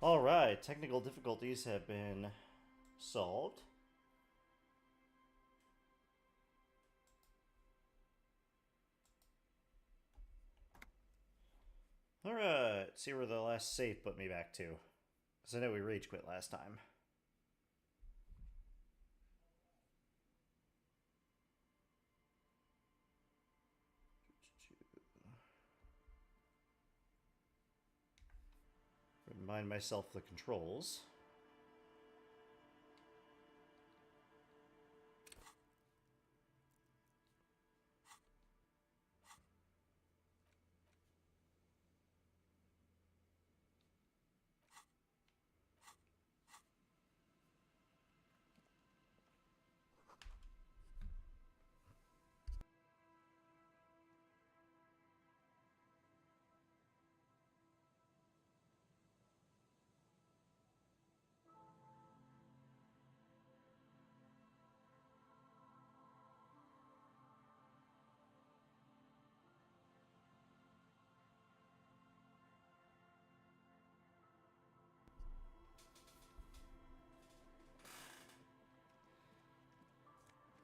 Alright, technical difficulties have been solved. Alright, see where the last save put me back to. Because I know we rage quit last time. Remind myself the controls.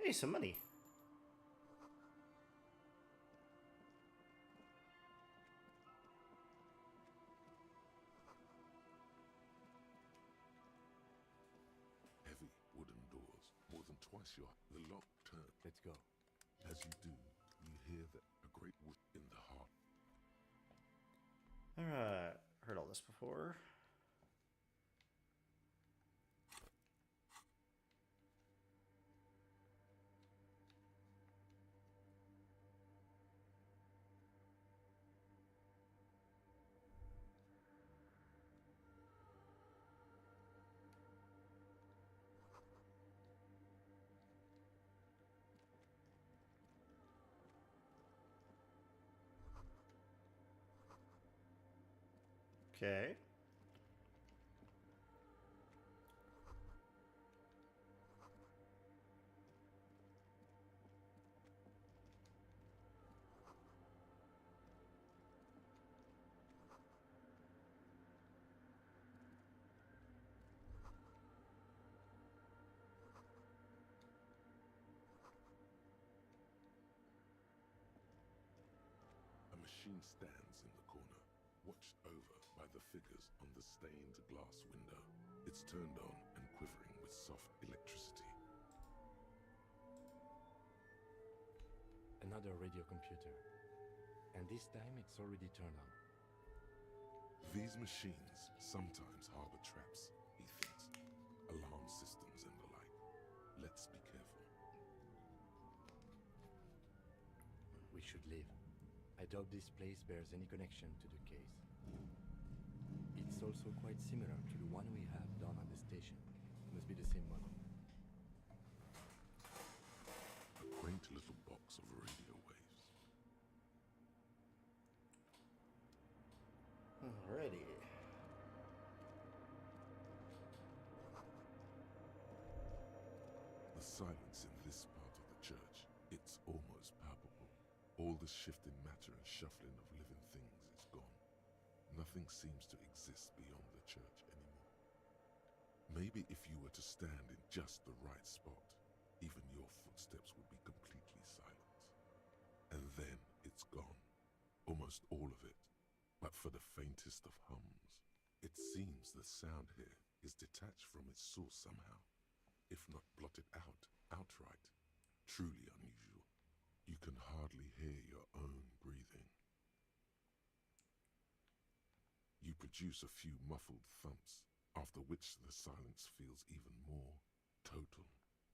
Hey, some money. Heavy wooden doors, more than twice your the lock turn. Let's go. As you do, you hear that a great wood in the heart. Alright, heard all this before. Okay. A machine stands in the corner, watched over by the figures on the stained glass window. It's turned on and quivering with soft electricity. Another radio computer. And this time it's already turned on. These machines sometimes harbor traps, he thinks. Alarm systems and the like. Let's be careful. We should leave. I doubt this place bears any connection to the case. It's also quite similar to the one we have down at the station. Must be the same model. A quaint little box of radio waves. Alrighty. The silence in this part of the church, it's almost palpable. All the shifting matter and shuffling of living things is gone. Nothing seems to exist beyond the church anymore. Maybe if you were to stand in just the right spot, even your footsteps would be completely silent. And then it's gone. Almost all of it. But for the faintest of hums, it seems the sound here is detached from its source somehow, if not blotted out outright. Truly unusual. You can hardly hear your own breathing. You produce a few muffled thumps, after which the silence feels even more total.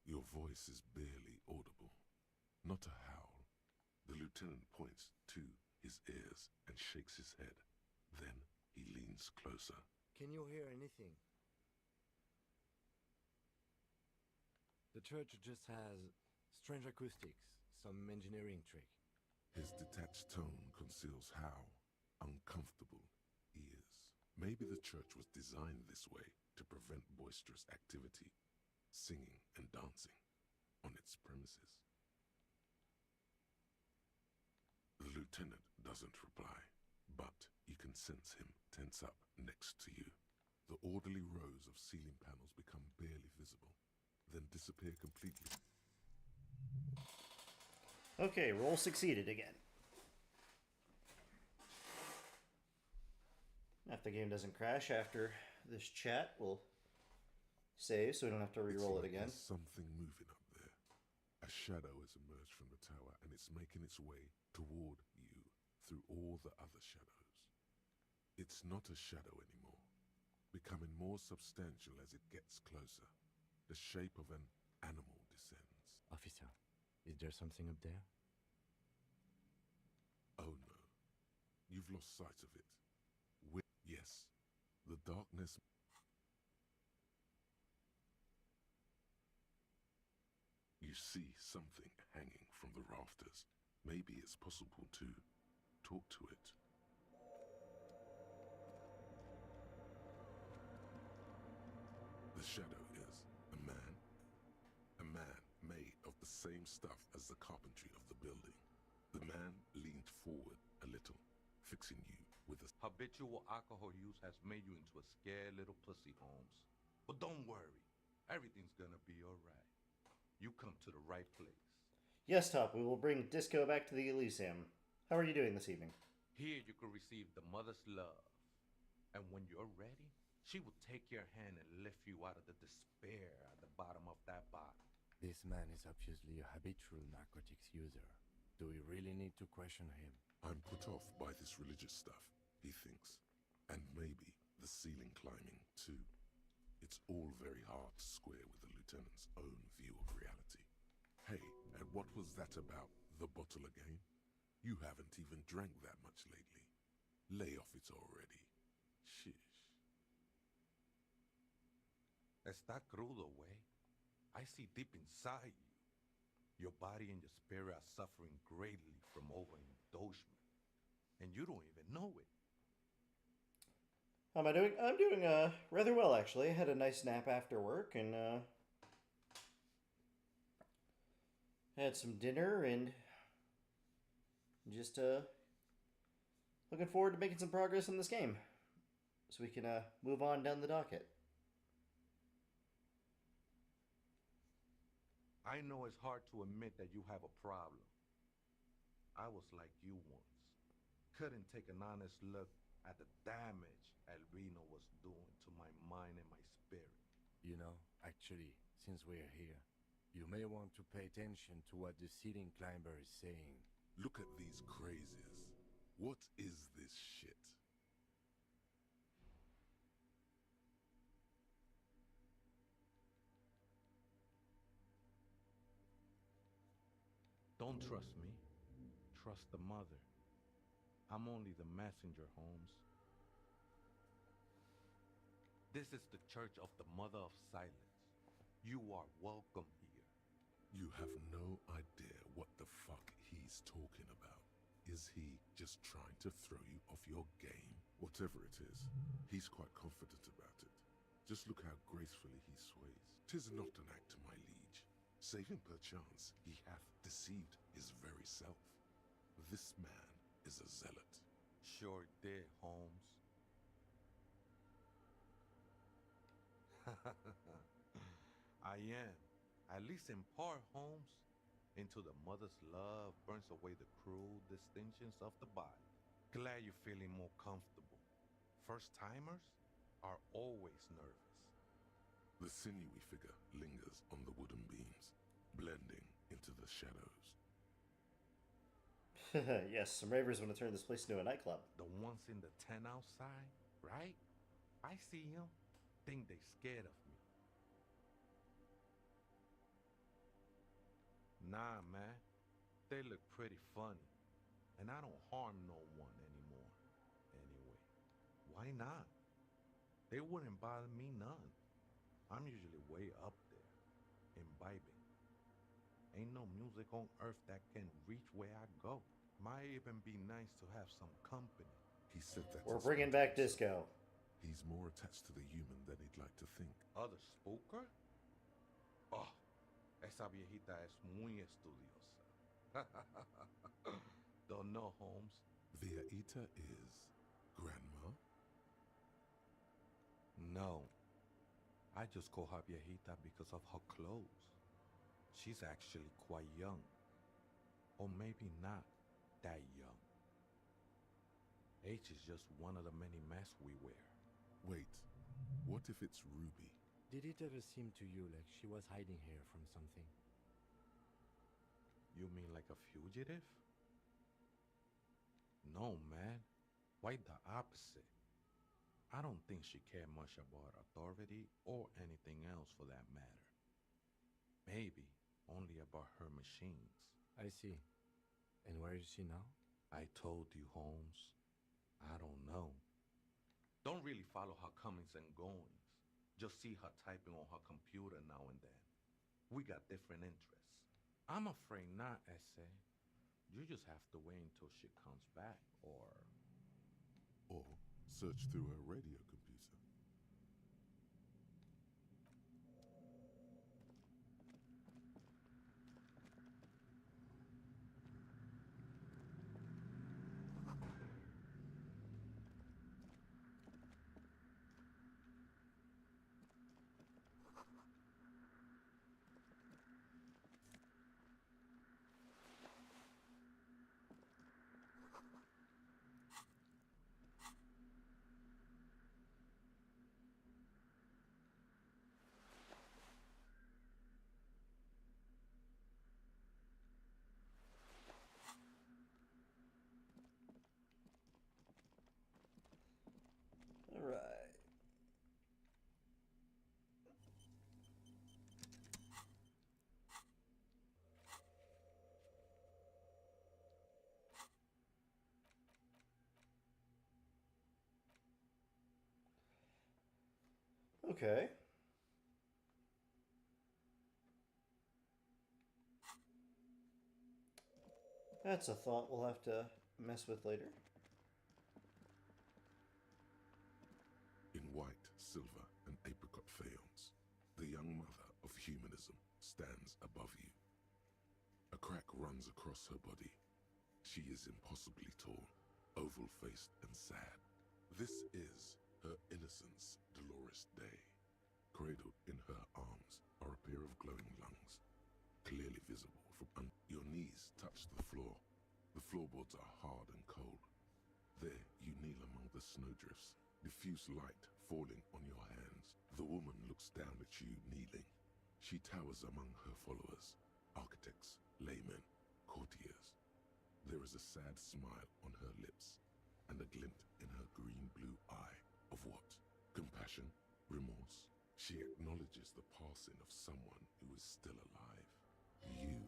Your voice is barely audible. Not a howl. The lieutenant points to his ears and shakes his head. Then he leans closer. Can you hear anything? The church just has strange acoustics, some engineering trick. His detached tone conceals how uncomfortable he is. Maybe the church was designed this way to prevent boisterous activity, singing and dancing on its premises. The lieutenant doesn't reply, but you can sense him tense up next to you. The orderly rows of ceiling panels become barely visible, then disappear completely. Okay, roll succeeded again. If the game doesn't crash after this chat, we'll save so we don't have to re-roll it again. There's something moving up there. A shadow has emerged from the tower and it's making its way toward you through all the other shadows. It's not a shadow anymore, becoming more substantial as it gets closer. The shape of an animal descends. Officer, is there something up there? Oh no, you've lost sight of it. Yes, the darkness. You see something hanging from the rafters. Maybe it's possible to talk to it. The shadow is a man made of the same stuff as the carpentry of the building. The man leaned forward a little, fixing you with a... Habitual alcohol use has made you into a scared little pussy, Holmes. But don't worry, everything's gonna be alright. You come to the right place. Yes, Top, we will bring Disco back to the Elysium. How are you doing this evening? Here you can receive the mother's love. And when you're ready, she will take your hand and lift you out of the despair at the bottom of that bottle. This man is obviously a habitual narcotics user. Do we really need to question him? I'm put off by this religious stuff, he thinks. And maybe the ceiling climbing, too. It's all very hard to square with the lieutenant's own view of reality. Hey, and what was that about the bottle again? You haven't even drank that much lately. Lay off it already. Shish. Está crudo, way. I see deep inside you. Your body and your spirit are suffering greatly from overindulgence. And you don't even know it. How am I doing? I'm doing rather well, actually. I had a nice nap after work and had some dinner and just looking forward to making some progress in this game so we can move on down the docket. I know it's hard to admit that you have a problem. I was like you once. Couldn't take an honest look at the damage Albino was doing to my mind and my spirit. You know, actually, since we're here, you may want to pay attention to what the ceiling climber is saying. Look at these crazies. What is this shit? Don't trust me. Trust the mother. I'm only the messenger, Holmes. This is the Church of the Mother of Silence. You are welcome here. You have no idea what the fuck he's talking about. Is he just trying to throw you off your game? Whatever it is, he's quite confident about it. Just look how gracefully he sways. 'Tis not an act, my liege. Save him perchance, he hath deceived his very self. This man is a zealot. Sure did, Holmes. I am, at least in part, Holmes. Into the mother's love burns away the cruel distinctions of the body. Glad you're feeling more comfortable. First-timers are always nervous. The sinewy figure lingers on the wooden beams, blending into the shadows. Yes, some ravers want to turn this place into a nightclub. The ones in the tent outside, right? I see them. Think they scared of me. Nah, man. They look pretty funny. And I don't harm no one anymore. Anyway, why not? They wouldn't bother me none. I'm usually way up there, imbibing. Ain't no music on earth that can reach where I go. Might even be nice to have some company. He said that. We're bringing back Disco. He's more attached to the human than he'd like to think. Other spooker? Oh, esa viejita es muy estudiosa. Don't know, Holmes. Viejita is grandma? No, I just call her viejita because of her clothes. She's actually quite young. Or maybe not that young. Age is just one of the many masks we wear. Wait, what if it's Ruby? Did it ever seem to you like she was hiding here from something? You mean like a fugitive? No, man. Quite the opposite. I don't think she cared much about authority or anything else for that matter. Maybe only about her machines. I see. And where is she now? I told you, Holmes. I don't know. Don't really follow her comings and goings. Just see her typing on her computer now and then. We got different interests. I'm afraid not, Essay. You just have to wait until she comes back, or... Or search through her radio computer. All right. Okay. That's a thought we'll have to mess with later. In white, silver, and apricot faience, the young mother of humanism stands above you. A crack runs across her body. She is impossibly tall, oval-faced and sad. This is her innocence, Dolores Day. Cradled in her arms are a pair of glowing lungs, clearly visible from under. Your knees touch the floor. The floorboards are hard and cold. There you kneel among the snowdrifts, diffuse light falling on your hands. The woman looks down at you kneeling. She towers among her followers, architects, laymen, courtiers. There is a sad smile on her lips, and a glint in her green-blue eye. Of what? Compassion? Remorse? She acknowledges the passing of someone who is still alive. You.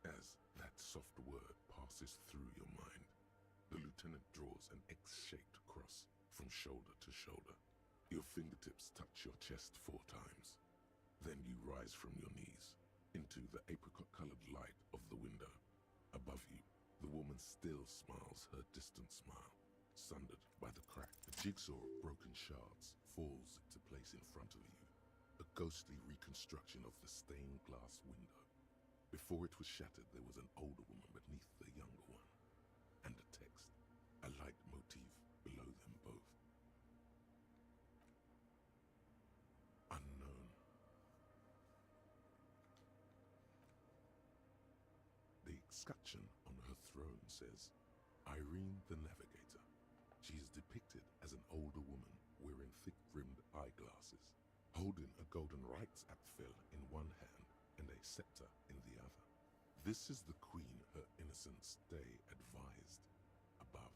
As that soft word passes through your mind, the lieutenant draws an X-shaped cross from shoulder to shoulder. Your fingertips touch your chest 4 times. Then you rise from your knees into the apricot-colored light of the window. Above you, the woman still smiles her distant smile, sundered by the crack. The jigsaw of broken shards falls into place in front of you, a ghostly reconstruction of the stained glass window. Before it was shattered, there was an older woman beneath the younger one, and a text, a light motif below them both. Unknown. The escutcheon on her throne says, Irene the Navigator. She is depicted as an older woman wearing thick-rimmed eyeglasses, holding a golden rights apfel in one hand and a scepter in the other. This is the queen her innocence day advised. Above,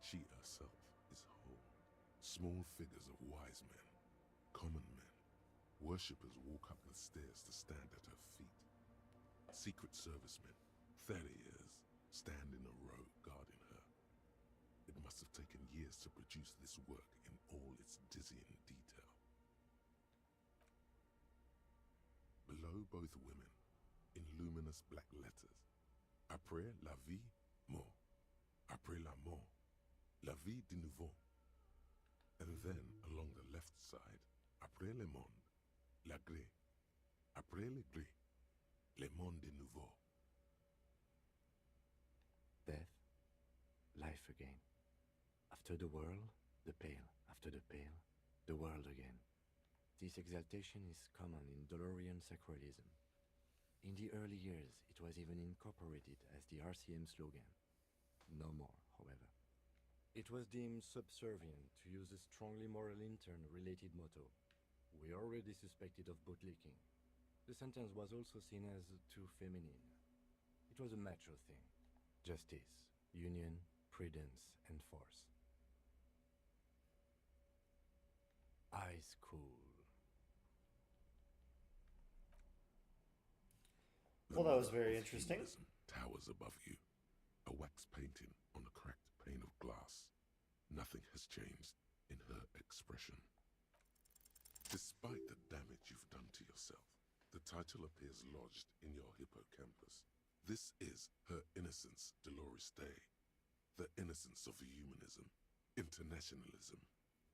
she herself is whole. Small figures of wise men, common men, worshippers walk up the stairs to stand at her feet. Secret servicemen, Theriers, stand in a row guarding her. It must have taken years to produce this work in all its dizzying detail. Below both women, in luminous black letters, Après la vie, mort. Après la mort, la vie de nouveau. And then, along the left side, Après le monde, la gré. Après le gré, le monde de nouveau. life again. After the whirl, the pale. After the pale, the world again. This exaltation is common in Dolorian sacralism. In the early years, it was even incorporated as the RCM slogan. No more, however. It was deemed subservient to use a strongly moral intern-related motto. We already suspected of bootlicking. The sentence was also seen as too feminine. It was a macho thing. Justice, union, prudence, and force. Ice cool. The Well, that was mother very of interesting. humanism towers above you, a wax painting on a cracked pane of glass. Nothing has changed in her expression. Despite the damage you've done to yourself, the title appears lodged in your hippocampus. This is her innocence, Dolores Day. The innocence of humanism, internationalism,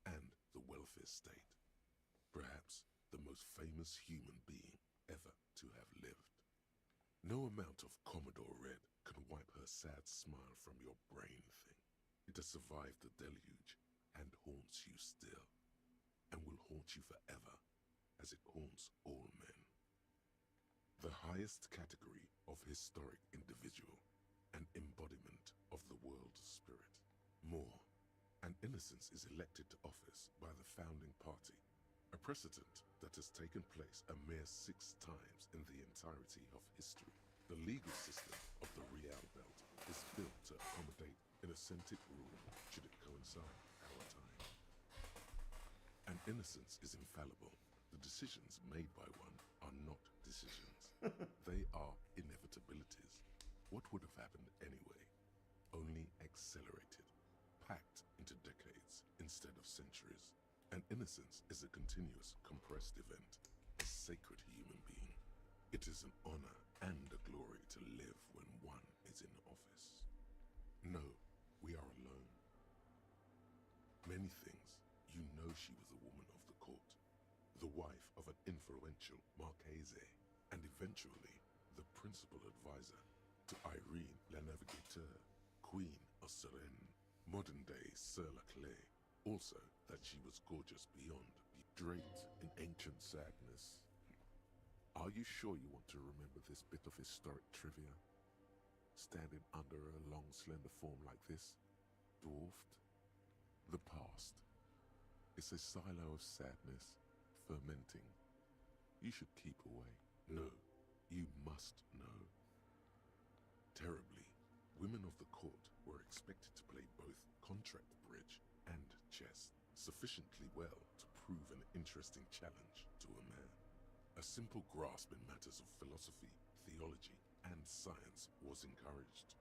and the welfare state. Perhaps the most famous human being ever to have lived. No amount of Commodore Red can wipe her sad smile from your brain thing. It has survived the deluge and haunts you still, and will haunt you forever, as it haunts all men. The highest category of historic individual, an embodiment of the world spirit. More, an innocence is elected to office by the founding party, a precedent that has taken place a mere 6 times in the entirety of history. The legal system of the Real Belt is built to accommodate inauthentic rule should it coincide our time. An innocence is infallible. The decisions made by one are not decisions. They are inevitabilities. What would have happened anyway? Only accelerated, packed into decades instead of centuries. An innocence is a continuous, compressed event, a sacred human being. It is an honor and a glory to live when one is in office. No, we are alone. Many things, you know she was a woman of the court, the wife of an influential Marchese, and eventually the principal advisor to Irene la Navigateur, Queen of Serene, modern-day Sir Laclais. Also, that she was gorgeous beyond, draped in ancient sadness. Are you sure you want to remember this bit of historic trivia? Standing under a long, slender form like this, dwarfed? The past. It's a silo of sadness, fermenting. You should keep away. No, you must know. Terribly, women of the court were expected to play both contract bridge and chess sufficiently well to prove an interesting challenge to a man. A simple grasp in matters of philosophy, theology, and science was encouraged.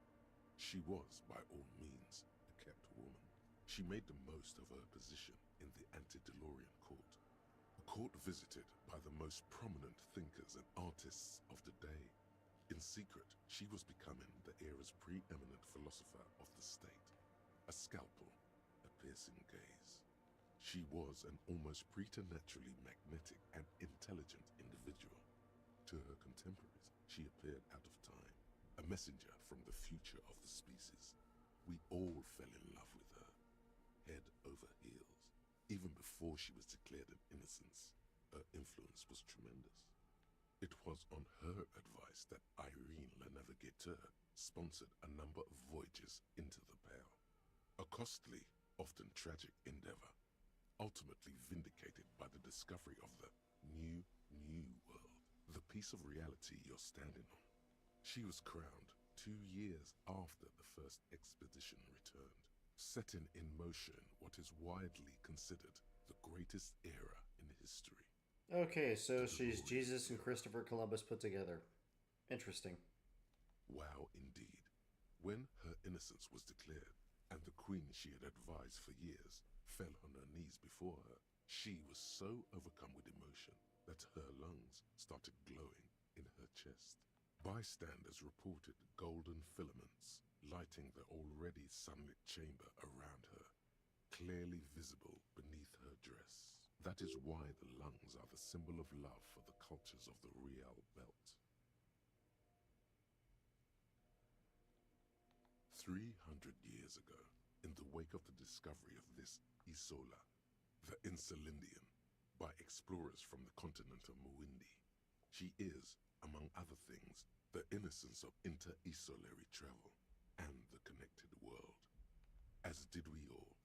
She was, by all means, a kept woman. She made the most of her position in the antediluvian court, a court visited by the most prominent thinkers and artists of the day. In secret, she was becoming the era's preeminent philosopher of the state, a scalpel, a piercing gaze. She was an almost preternaturally magnetic and intelligent individual. To her contemporaries, she appeared out of time, a messenger from the future of the species. We all fell in love with her, head over heels. Even before she was declared an innocence, her influence was tremendous. It was on her advice that Irene la Navigateur sponsored a number of voyages into the Pale. A costly, often tragic endeavor, ultimately vindicated by the discovery of the new world, the piece of reality you're standing on. She was crowned 2 years after the first expedition returned, setting in motion what is widely considered the greatest era in history. Okay, so she's Jesus and Christopher Columbus put together. Interesting. Wow, indeed. When her innocence was declared, and the queen she had advised for years fell on her knees before her, she was so overcome with emotion that her lungs started glowing in her chest. Bystanders reported golden filaments lighting the already sunlit chamber around her, clearly visible beneath her dress. That is why the lungs are the symbol of love for the cultures of the Real Belt. 300 years ago, in the wake of the discovery of this Isola, the Insulindian, by explorers from the continent of Muindi, she is, among other things, the innocence of inter-isolary travel and the connected world. As did we all,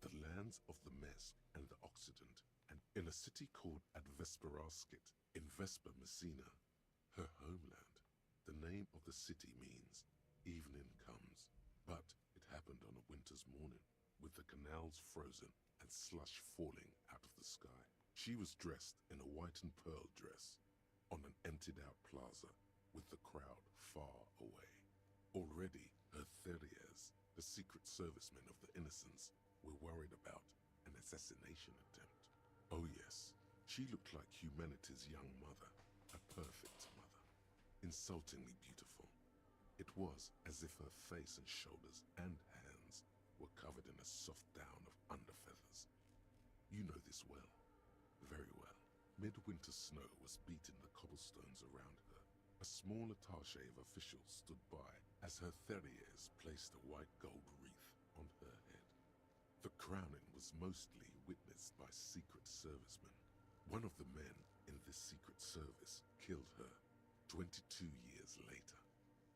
the lands of the Mesk and the Occident, and in a city called Advesperaskit in Vesper Messina, her homeland. The name of the city means evening comes, but it happened on a winter's morning, with the canals frozen and slush falling out of the sky. She was dressed in a white and pearl dress, on an emptied-out plaza, with the crowd far away. Already, her Theriers, the secret servicemen of the Innocents, were worried about an assassination attempt. Oh yes, she looked like humanity's young mother, a perfect mother, insultingly beautiful. It was as if her face and shoulders and hands were covered in a soft down of underfeathers. You know this well, very well. Midwinter snow was beating the cobblestones around her. A small attaché of officials stood by as her Theriers placed a white gold wreath on her head. The crowning was mostly witnessed by secret servicemen. One of the men in this secret service killed her 22 years later.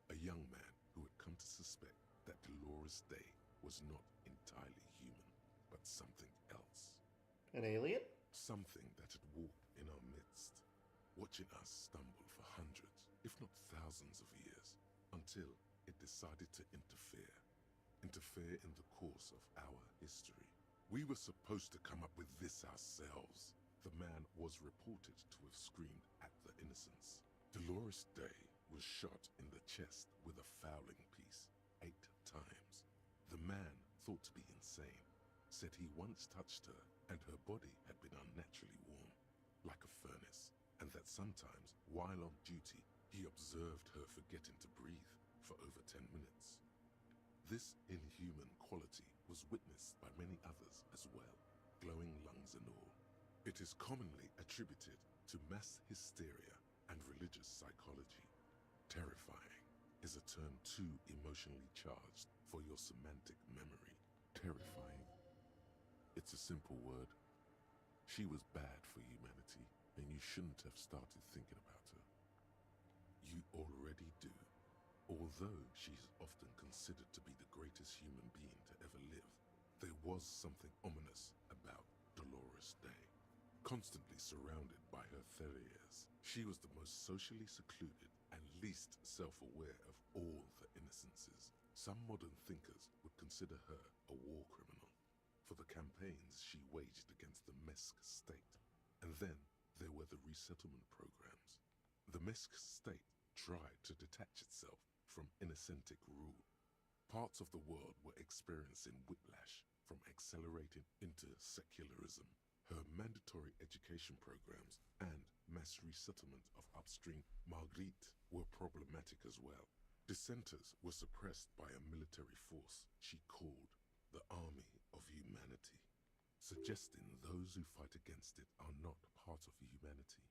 A young man who had come to suspect that Dolores Day was not entirely human, but something else. An alien? Something that had walked in our midst, watching us stumble for hundreds, if not thousands of years, until it decided to interfere in the course of our history. We were supposed to come up with this ourselves. The man was reported to have screamed at the Innocents. Dolores Day was shot in the chest with a fowling piece 8 times. The man, thought to be insane, said he once touched her and her body had been unnaturally warm, like a furnace, and that sometimes, while on duty, he observed her forgetting to breathe for over 10 minutes. This inhuman quality was witnessed by many others as well, glowing lungs and all. It is commonly attributed to mass hysteria and religious psychology. Terrifying is a term too emotionally charged for your semantic memory. Terrifying. It's a simple word. She was bad for humanity, and you shouldn't have started thinking about her. You already do. Although she is often considered to be the greatest human being to ever live, there was something ominous about Dolores Day. Constantly surrounded by her Theriers, she was the most socially secluded and least self-aware of all the Innocences. Some modern thinkers would consider her a war criminal for the campaigns she waged against the Mesk state. And then there were the resettlement programs. The Mesk state tried to detach itself from Innocentic rule. Parts of the world were experiencing whiplash from accelerating into secularism. Her mandatory education programs and mass resettlement of upstream Margritte were problematic as well. Dissenters were suppressed by a military force she called the Army of Humanity, suggesting those who fight against it are not part of humanity.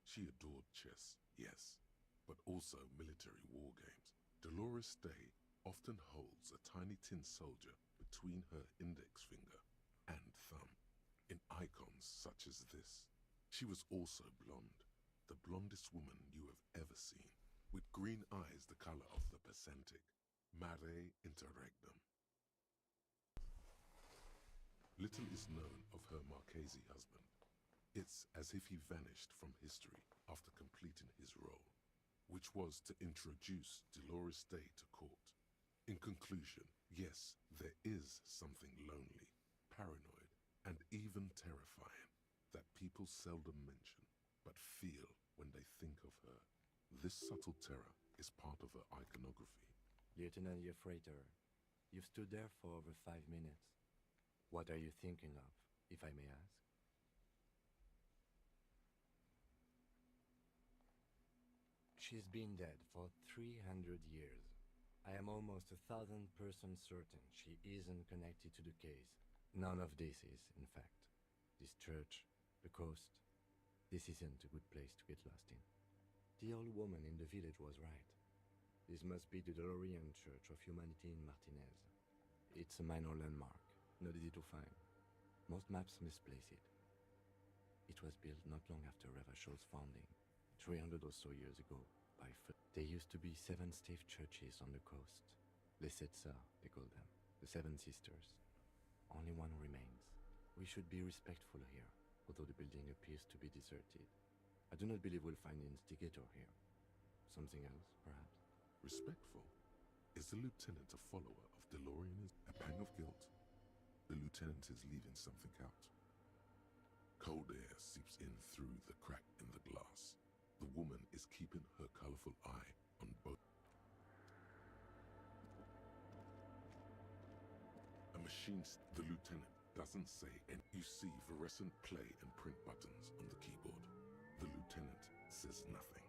She adored chess, yes, but also military war games. Dolores Day often holds a tiny tin soldier between her index finger and thumb, in icons such as this. She was also blonde, the blondest woman you have ever seen, with green eyes the color of the Pacentic, mare interregnum. Little is known of her Marchese husband. It's as if he vanished from history after completing his role, which was to introduce Dolores Day to court. In conclusion, yes, there is something lonely, paranoid, and even terrifying that people seldom mention, but feel when they think of her. This subtle terror is part of her iconography. Lieutenant Yefreiter, you've stood there for over 5 minutes. What are you thinking of, if I may ask? She's been dead for 300 years. I am almost 1,000% certain she isn't connected to the case. None of this is, in fact. This church, the coast, this isn't a good place to get lost in. The old woman in the village was right. This must be the DeLorean Church of Humanity in Martinez. It's a minor landmark, not easy to find. Most maps misplace it. It was built not long after Ravachol's founding, 300 or so years ago, by There used to be 7 stave churches on the coast. Les Sept Sœurs, they call them. The 7 sisters. Only one remains. We should be respectful here, although the building appears to be deserted. I do not believe we'll find the instigator here. Something else, perhaps? Respectful? Is the lieutenant a follower of DeLorean? A pang of guilt. The lieutenant is leaving something out. Cold air seeps in through the crack in the glass. The woman is keeping her colorful eye on both. A machine. The lieutenant doesn't say, and you see fluorescent play and print buttons on the keyboard. The lieutenant says nothing.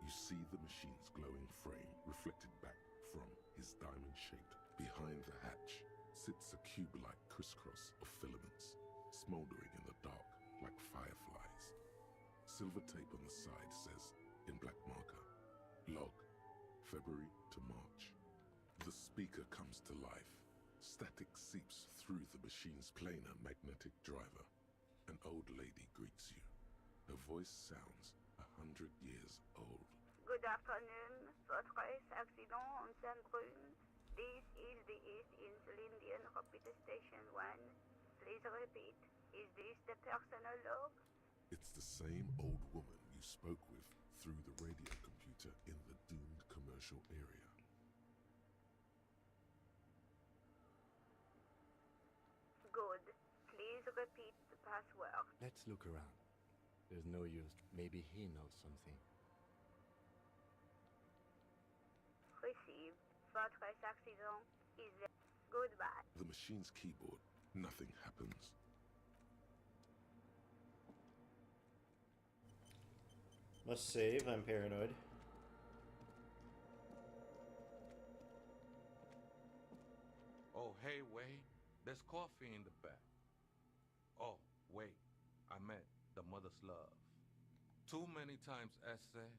You see the machine's glowing frame reflected back from his diamond-shaped. Behind the hatch sits a cube-like crisscross of filaments, smoldering in the dark like fireflies. Silver tape on the side says, in black marker, log, February to March. The speaker comes to life. Static seeps through the machine's planar magnetic driver. An old lady greets you. Her voice sounds 100 years old. Good afternoon. Votre accident on Saint-Brune. This is the East Elysium Rapid Station 1. Please repeat. Is this the personal log? It's the same old woman you spoke with through the radio computer in the doomed commercial area. Good. Please repeat the password. Let's look around. There's no use. Maybe he knows something. Received. Votre accident is there. Goodbye. The machine's keyboard, nothing happens. Must save, I'm paranoid. Oh, hey, wait. There's coffee in the back. Oh, wait. I meant the mother's love. Too many times, essay.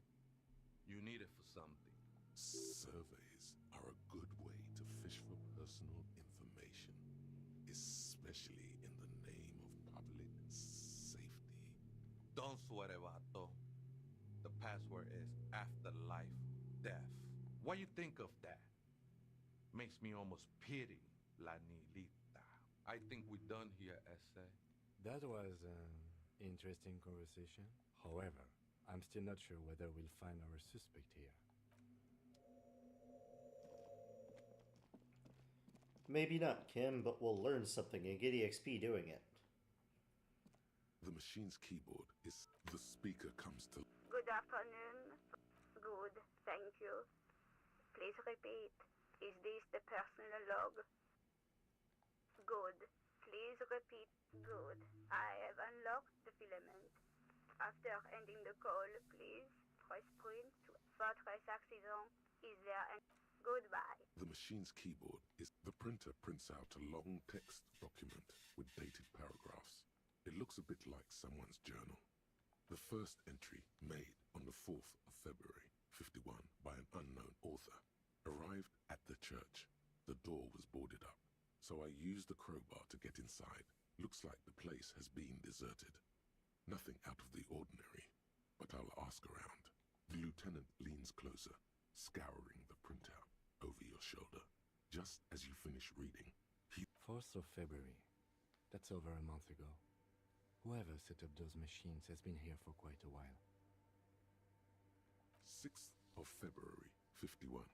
You need it for something. Surveys are a good way to fish for personal information, especially in the name of public safety. Don't sweat it, vato. The password is afterlife death. What you think of that? Makes me almost pity La Nilita. I think we're done here, essay. That was an interesting conversation. However, I'm still not sure whether we'll find our suspect here. Maybe not, Kim, but we'll learn something and get EXP doing it. The machine's keyboard is... The speaker comes to... Good afternoon. Good. Thank you. Please repeat. Is this the personal log? Good. Please repeat. Good. I have unlocked the filament. After ending the call, please press print. Votre accident is there and goodbye. The machine's keyboard is... The printer prints out a long text document with dated paragraphs. It looks a bit like someone's journal. The first entry, made on the 4th of February, 51, by an unknown author, arrived at the church. The door was boarded up, so I used the crowbar to get inside. Looks like the place has been deserted. Nothing out of the ordinary, but I'll ask around. The lieutenant leans closer, scouring the printout over your shoulder. Just as you finish reading, he... 4th of February. That's over a month ago. Whoever set up those machines has been here for quite a while. 6th of February, 51.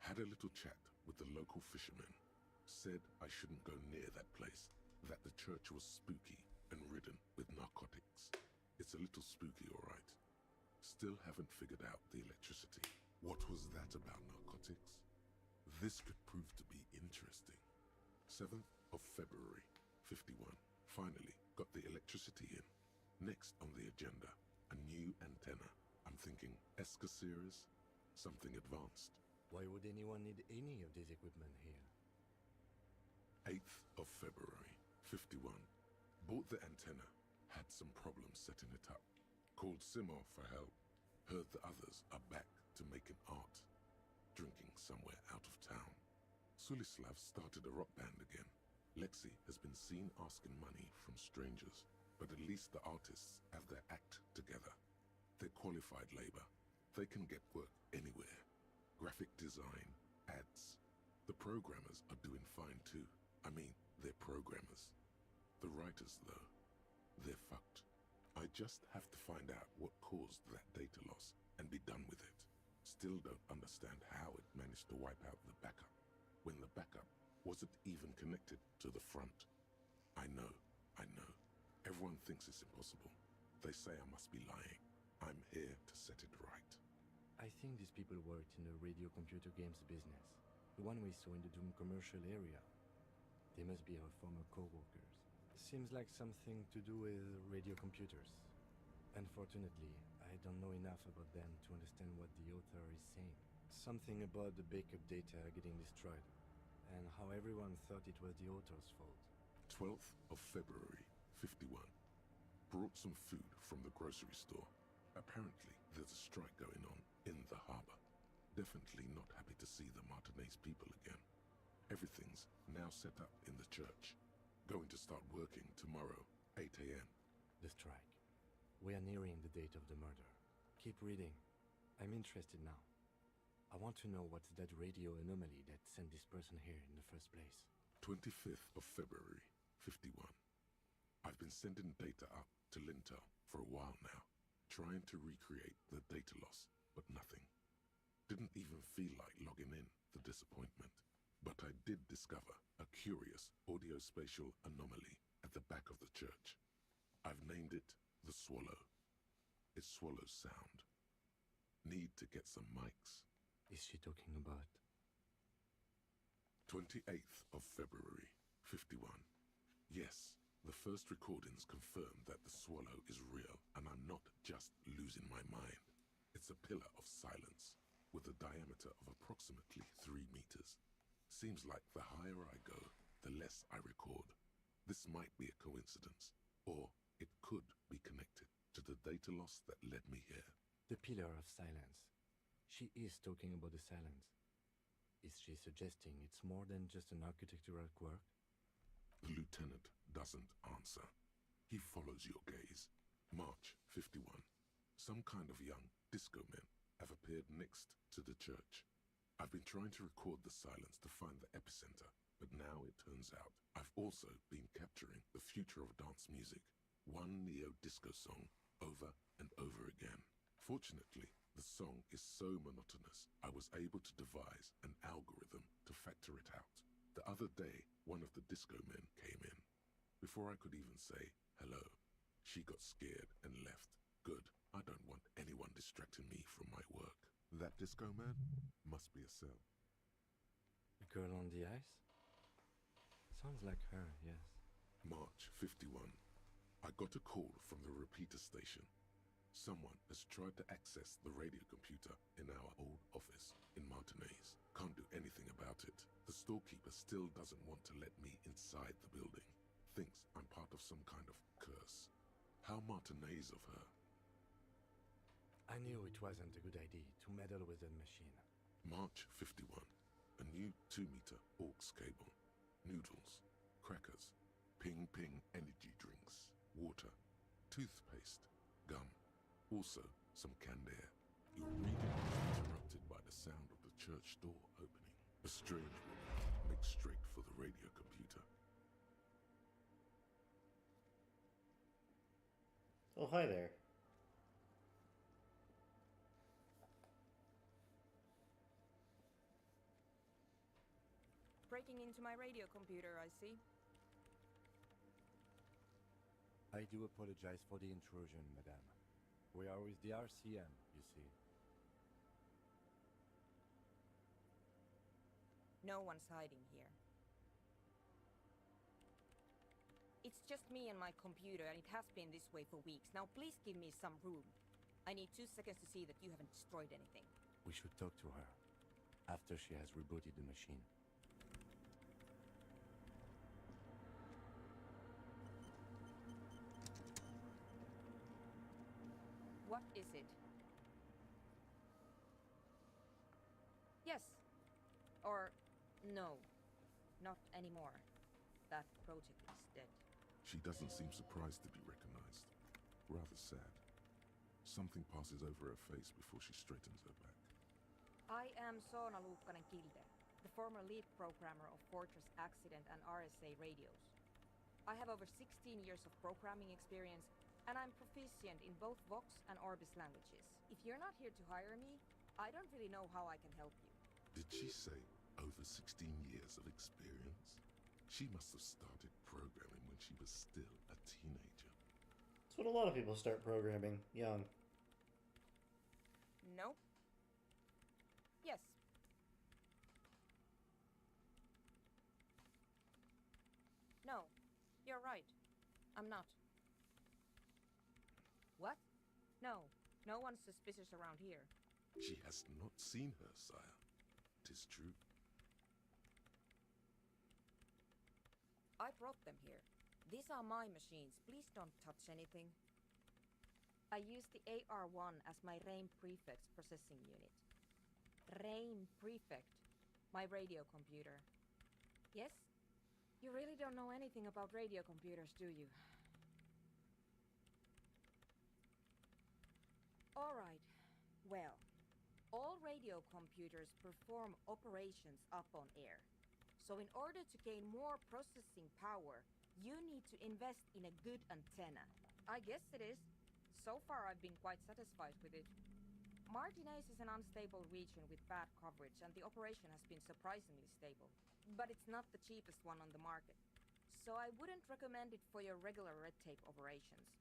Had a little chat with the local fishermen. Said I shouldn't go near that place, that the church was spooky and ridden with narcotics. It's a little spooky, all right. Still haven't figured out the electricity. What was that about narcotics? This could prove to be interesting. 7th of February, 51. Finally got the electricity in. Next on the agenda, a new antenna. I'm thinking Escasiras, something advanced. Why would anyone need any of this equipment here? 8th of February, 51. Bought the antenna. Had some problems setting it up. Called Simo for help. Heard the others are back to making art. drinking somewhere out of town. Sulislav started a rock band again. Lexi has been seen asking money from strangers, but at least the artists have their act together. They're qualified labor. They can get work anywhere. Graphic design, ads. The programmers are doing fine too. I mean, they're programmers. The writers, though, they're fucked. I just have to find out what caused that data loss and be done with it. Still don't understand how it managed to wipe out the backup, when the backup wasn't even connected to the front. I know. Everyone thinks it's impossible. They say I must be lying. I'm here to set it right. I think these people worked in the radio computer games business. The one we saw in the Doom commercial area. They must be our former co-workers. Seems like something to do with radio computers. Unfortunately, I don't know enough about them to understand what the author is saying. Something about the backup data getting destroyed, and how everyone thought it was the author's fault. 12th of February, 51. Brought some food from the grocery store. Apparently, there's a strike going on in the harbor. Definitely not happy to see the Martinez people again. Everything's now set up in the church. Going to start working tomorrow, 8 a.m. The strike. We are nearing the date of the murder. Keep reading. I'm interested now. I want to know what's that radio anomaly that sent this person here in the first place. 25th of February, 51. I've been sending data up to Lintel for a while now, trying to recreate the data loss, but nothing. Didn't even feel like logging in, the disappointment. But I did discover a curious audio-spatial anomaly at the back of the church. I've named it the Swallow. It swallows sound. Need to get some mics. Is she talking about? 28th of February, 51. Yes, the first recordings confirm that the Swallow is real, and I'm not just losing my mind. It's a pillar of silence, with a diameter of approximately 3 meters. Seems like the higher I go, the less I record. This might be a coincidence, or it could be connected to the data loss that led me here. The pillar of silence. She is talking about the silence. Is she suggesting it's more than just an architectural quirk? The lieutenant doesn't answer. He follows your gaze. March 51. Some kind of young disco men have appeared next to the church. I've been trying to record the silence to find the epicenter, but now it turns out I've also been capturing the future of dance music, one neo-disco song over and over again. Fortunately, the song is so monotonous, I was able to devise an algorithm to factor it out. The other day, one of the disco men came in. Before I could even say hello, she got scared and left. Good, I don't want anyone distracting me from my work. That disco man must be a cell. The girl on the ice? Sounds like her, yes. March 51. I got a call from the repeater station. Someone has tried to access the radio computer in our old office in Martinez. Can't do anything about it. The storekeeper still doesn't want to let me inside the building. Thinks I'm part of some kind of curse. How Martinez of her. I knew it wasn't a good idea to meddle with that machine. March 51. A new 2-meter aux cable. Noodles. Crackers. Ping energy drinks. Water. Toothpaste. Gum. Also, some canned air. Your reading is interrupted by the sound of the church door opening. A strange woman makes straight for the radio computer. Oh, hi there. Breaking into my radio computer, I see. I do apologize for the intrusion, madame. We are with the RCM, you see. No one's hiding here. It's just me and my computer, and it has been this way for weeks. Now please give me some room. I need 2 seconds to see that you haven't destroyed anything. We should talk to her after she has rebooted the machine. What is it? Yes. Or no. Not anymore. That project is dead. She doesn't seem surprised to be recognized. Rather sad. Something passes over her face before she straightens her back. I am Sothe Kilde, the former lead programmer of Fortress Accident and RSA radios. I have over 16 years of programming experience, and I'm proficient in both Vox and Orbis languages. If you're not here to hire me, I don't really know how I can help you. Did she say over 16 years of experience? She must have started programming when she was still a teenager. That's when a lot of people start programming, young. No. Yes. No, you're right. I'm not. What? No, no one's suspicious around here. She has not seen her, sire. 'Tis true. I brought them here. These are my machines. Please don't touch anything. I use the AR-1 as my RAIM Prefect's processing unit. RAIM Prefect, my radio computer. Yes? You really don't know anything about radio computers, do you? Alright. Well, all radio computers perform operations up on air. So in order to gain more processing power, you need to invest in a good antenna. I guess it is. So far I've been quite satisfied with it. Martinez is an unstable region with bad coverage, and the operation has been surprisingly stable. But it's not the cheapest one on the market. So I wouldn't recommend it for your regular red tape operations.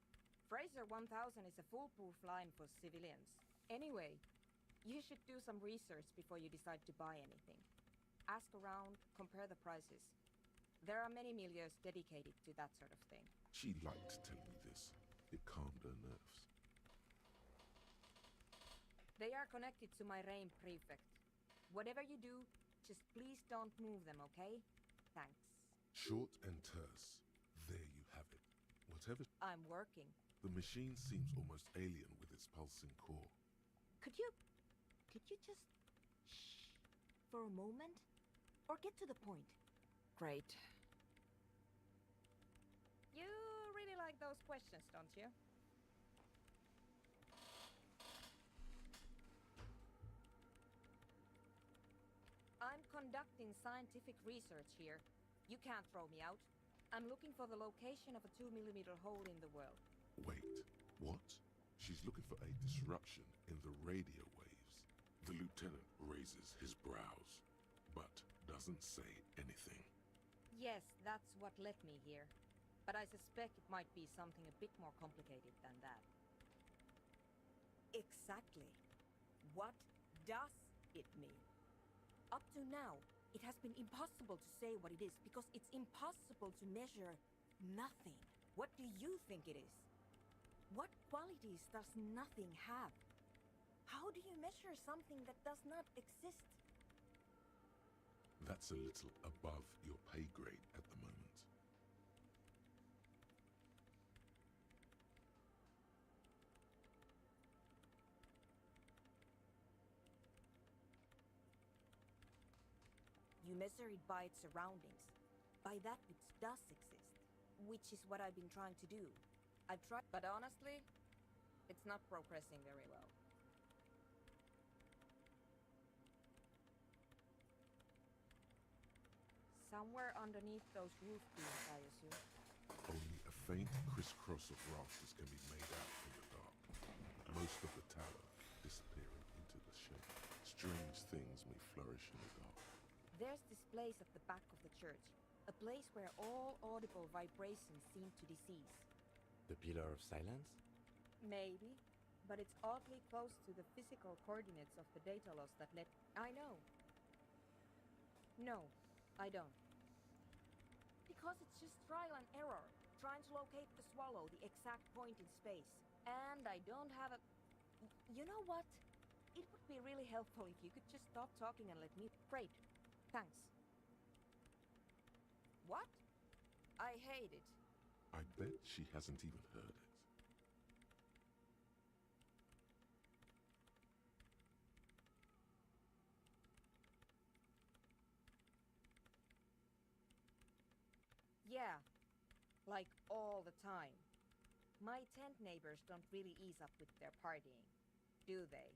Fraser 1000 is a foolproof line for civilians. Anyway, you should do some research before you decide to buy anything. Ask around, compare the prices. There are many milieux dedicated to that sort of thing. She liked telling me this. It calmed her nerves. They are connected to my RAIM Prefect. Whatever you do, just please don't move them, okay? Thanks. Short and terse. There you have it. Whatever. I'm working. The machine seems almost alien with its pulsing core. Could you just shh for a moment? Or get to the point? Great. You really like those questions, don't you? I'm conducting scientific research here. You can't throw me out. I'm looking for the location of a 2mm hole in the world. Wait, what? She's looking for a disruption in the radio waves. The lieutenant raises his brows, but doesn't say anything. Yes, that's what led me here. But I suspect it might be something a bit more complicated than that. Exactly. What does it mean? Up to now, it has been impossible to say what it is because it's impossible to measure nothing. What do you think it is? What qualities does nothing have? How do you measure something that does not exist? That's a little above your pay grade at the moment. You measure it by its surroundings, by that which does exist, which is what I've been trying to do. I've tried, but honestly, it's not progressing very well. Somewhere underneath those roof beams, I assume. Only a faint crisscross of rafters can be made out in the dark. Most of the tower disappearing into the shade. Strange things may flourish in the dark. There's this place at the back of the church, a place where all audible vibrations seem to decease. The Pillar of Silence? Maybe, but it's oddly close to the physical coordinates of the data loss that led... I know. No, I don't. Because it's just trial and error, trying to locate the swallow, the exact point in space. And I don't have a... You know what? It would be really helpful if you could just stop talking and let me... Great. Thanks. What? I hate it. I bet she hasn't even heard it. Yeah, like all the time. My tent neighbors don't really ease up with their partying, do they?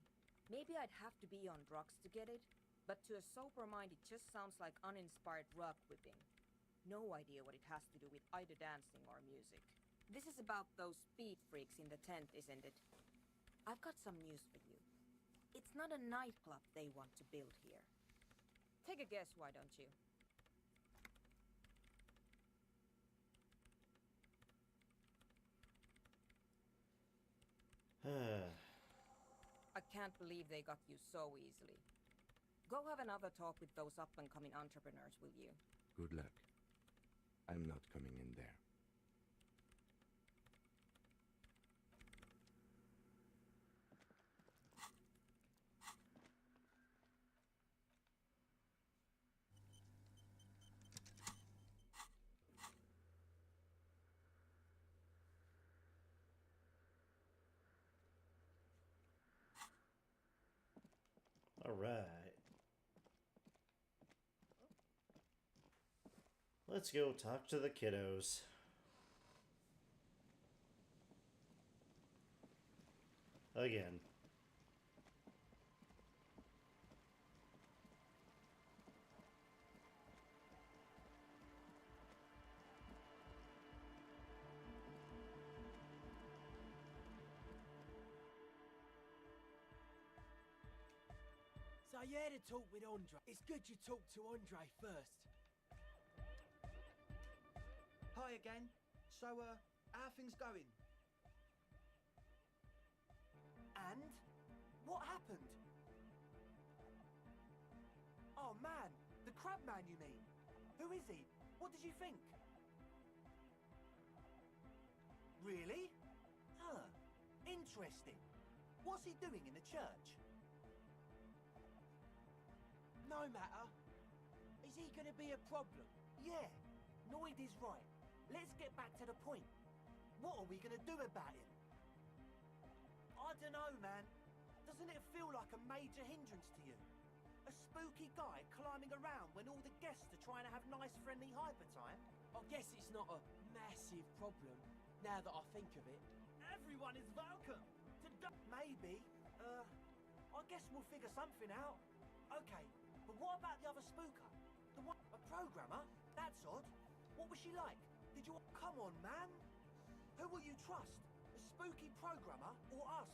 Maybe I'd have to be on drugs to get it, but to a sober mind it just sounds like uninspired rug whipping. No idea what it has to do with either dancing or music. This is about those speed freaks in the tent, isn't it? I've got some news for you. It's not a nightclub they want to build here. Take a guess, why don't you? I can't believe they got you so easily. Go have another talk with those up-and-coming entrepreneurs, will you? Good luck. I'm not coming in there. All right. Let's go talk to the kiddos. Again. So you had a talk with Andre. It's good you talked to Andre first. Hi again. So, how things going? And? What happened? Oh man, the crab man you mean? Who is he? What did you think? Really? Huh. Interesting. What's he doing in the church? No matter. Is he gonna be a problem? Yeah, Noid is right. Let's get back to the point. What are we gonna do about him? I dunno, man. Doesn't it feel like a major hindrance to you? A spooky guy climbing around when all the guests are trying to have nice friendly hyper time? I guess it's not a massive problem, now that I think of it. Everyone is welcome to maybe. I guess we'll figure something out. Okay, but what about the other spooker? The one, a programmer? That's odd. What was she like? Did you... Come on, man. Who will you trust? A spooky programmer or us?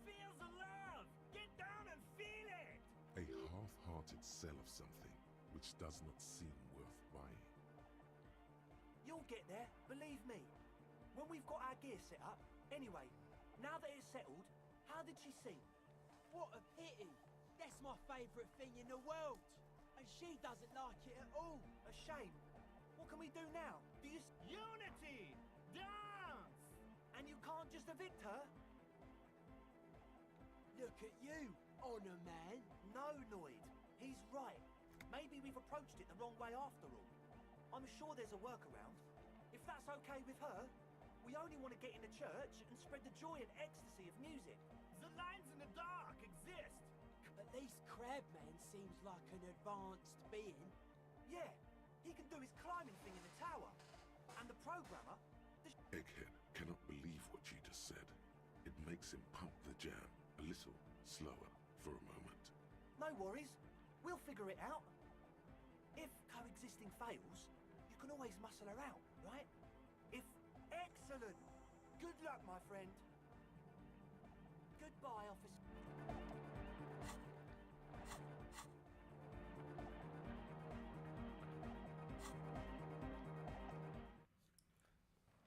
Feel the love! Get down and feel it! A half-hearted sell of something which does not seem worth buying. You'll get there, believe me. When we've got our gear set up. Anyway, now that it's settled, how did she sing? What a pity! That's my favourite thing in the world! And she doesn't like it at all! A shame. What can we do now? Do you... Unity! Dance! And you can't just evict her? Look at you, Honor Man! No, Noid. He's right. Maybe we've approached it the wrong way after all. I'm sure there's a workaround. If that's okay with her, we only want to get in the church and spread the joy and ecstasy of music. The lines in the dark exist! At least Crabman seems like an advanced being. Yeah, he can do his climbing thing in the tower. And the programmer... Egghead cannot believe what you just said. It makes him pump the jam a little slower for a moment. No worries. We'll figure it out. If coexisting fails, you can always muscle her out, right? If... Excellent! Good luck, my friend. Goodbye, officer.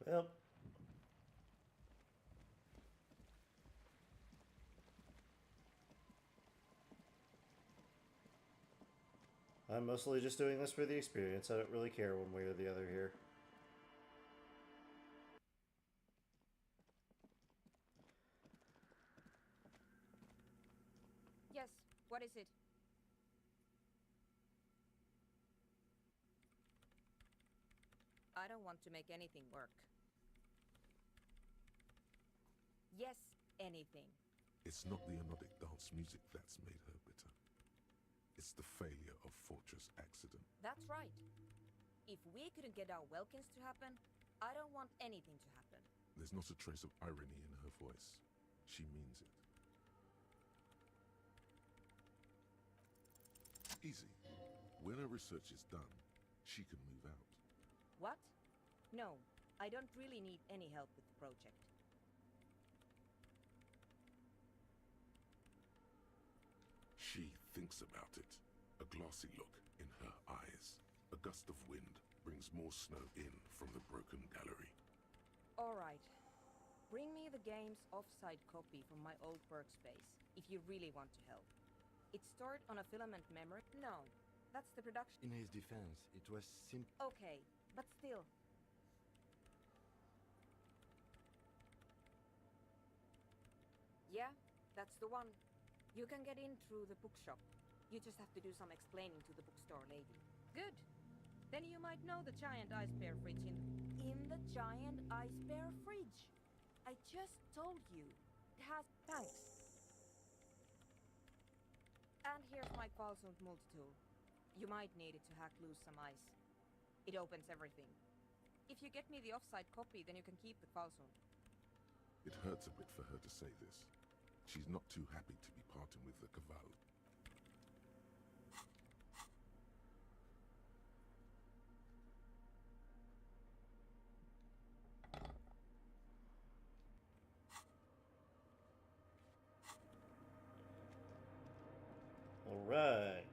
Well. I'm mostly just doing this for the experience. I don't really care one way or the other here. Yes, what is it? I don't want to make anything work. Yes, anything. It's not the anodic dance music that's made her bitter. It's the failure of Fortress Accident. That's right. If we couldn't get our Welkins to happen, I don't want anything to happen. There's not a trace of irony in her voice. She means it. Easy. When her research is done, she can move out. What? No, I don't really need any help with the project. She thinks about it. A glassy look in her eyes. A gust of wind brings more snow in from the broken gallery. Alright. Bring me the game's offside copy from my old workspace, if you really want to help. It's stored on a filament memory? No, that's the production. In his defense, it was simple. Okay, but still. Yeah, that's the one. You can get in through the bookshop. You just have to do some explaining to the bookstore lady. Good. Then you might know the giant ice bear fridge in the giant ice bear fridge. I just told you. It has thanks. And here's my Falsund multi-tool. You might need it to hack loose some ice. It opens everything. If you get me the offside copy, then you can keep the Falsund. It hurts a bit for her to say this. She's not too happy to be parting with the Caval. All right.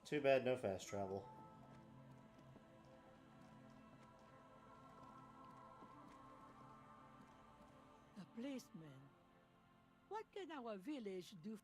Too bad no fast travel. The policeman. What can our village do?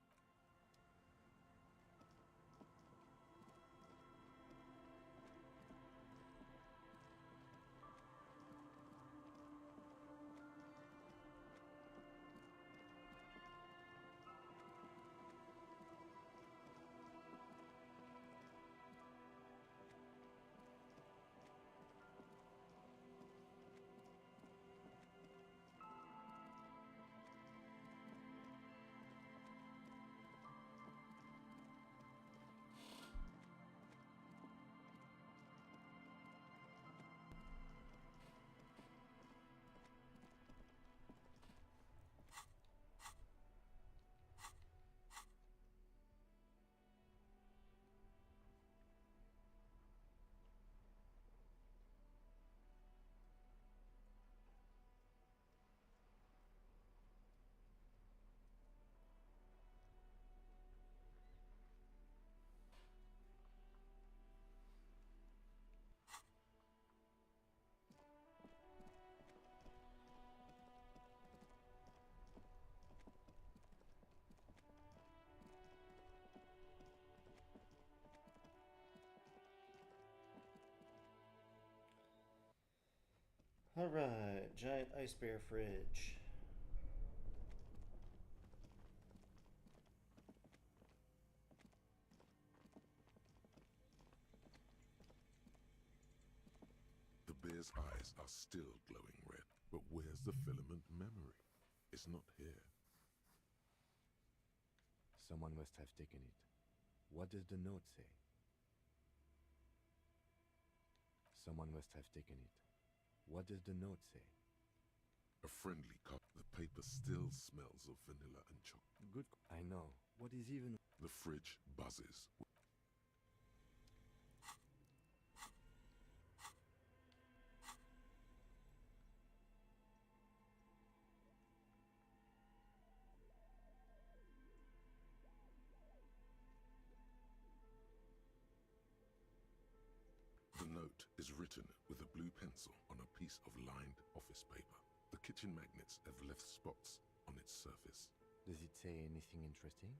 Alright, giant ice bear fridge. The bear's eyes are still glowing red, but where's the filament memory? It's not here. Someone must have taken it. What does the note say? Someone must have taken it. What does the note say? A friendly cup. The paper still smells of vanilla and chocolate. Good. I know. What is even... The fridge buzzes. note is written with a blue pencil on a piece of lined office paper. The kitchen magnets have left spots on its surface. Does it say anything interesting?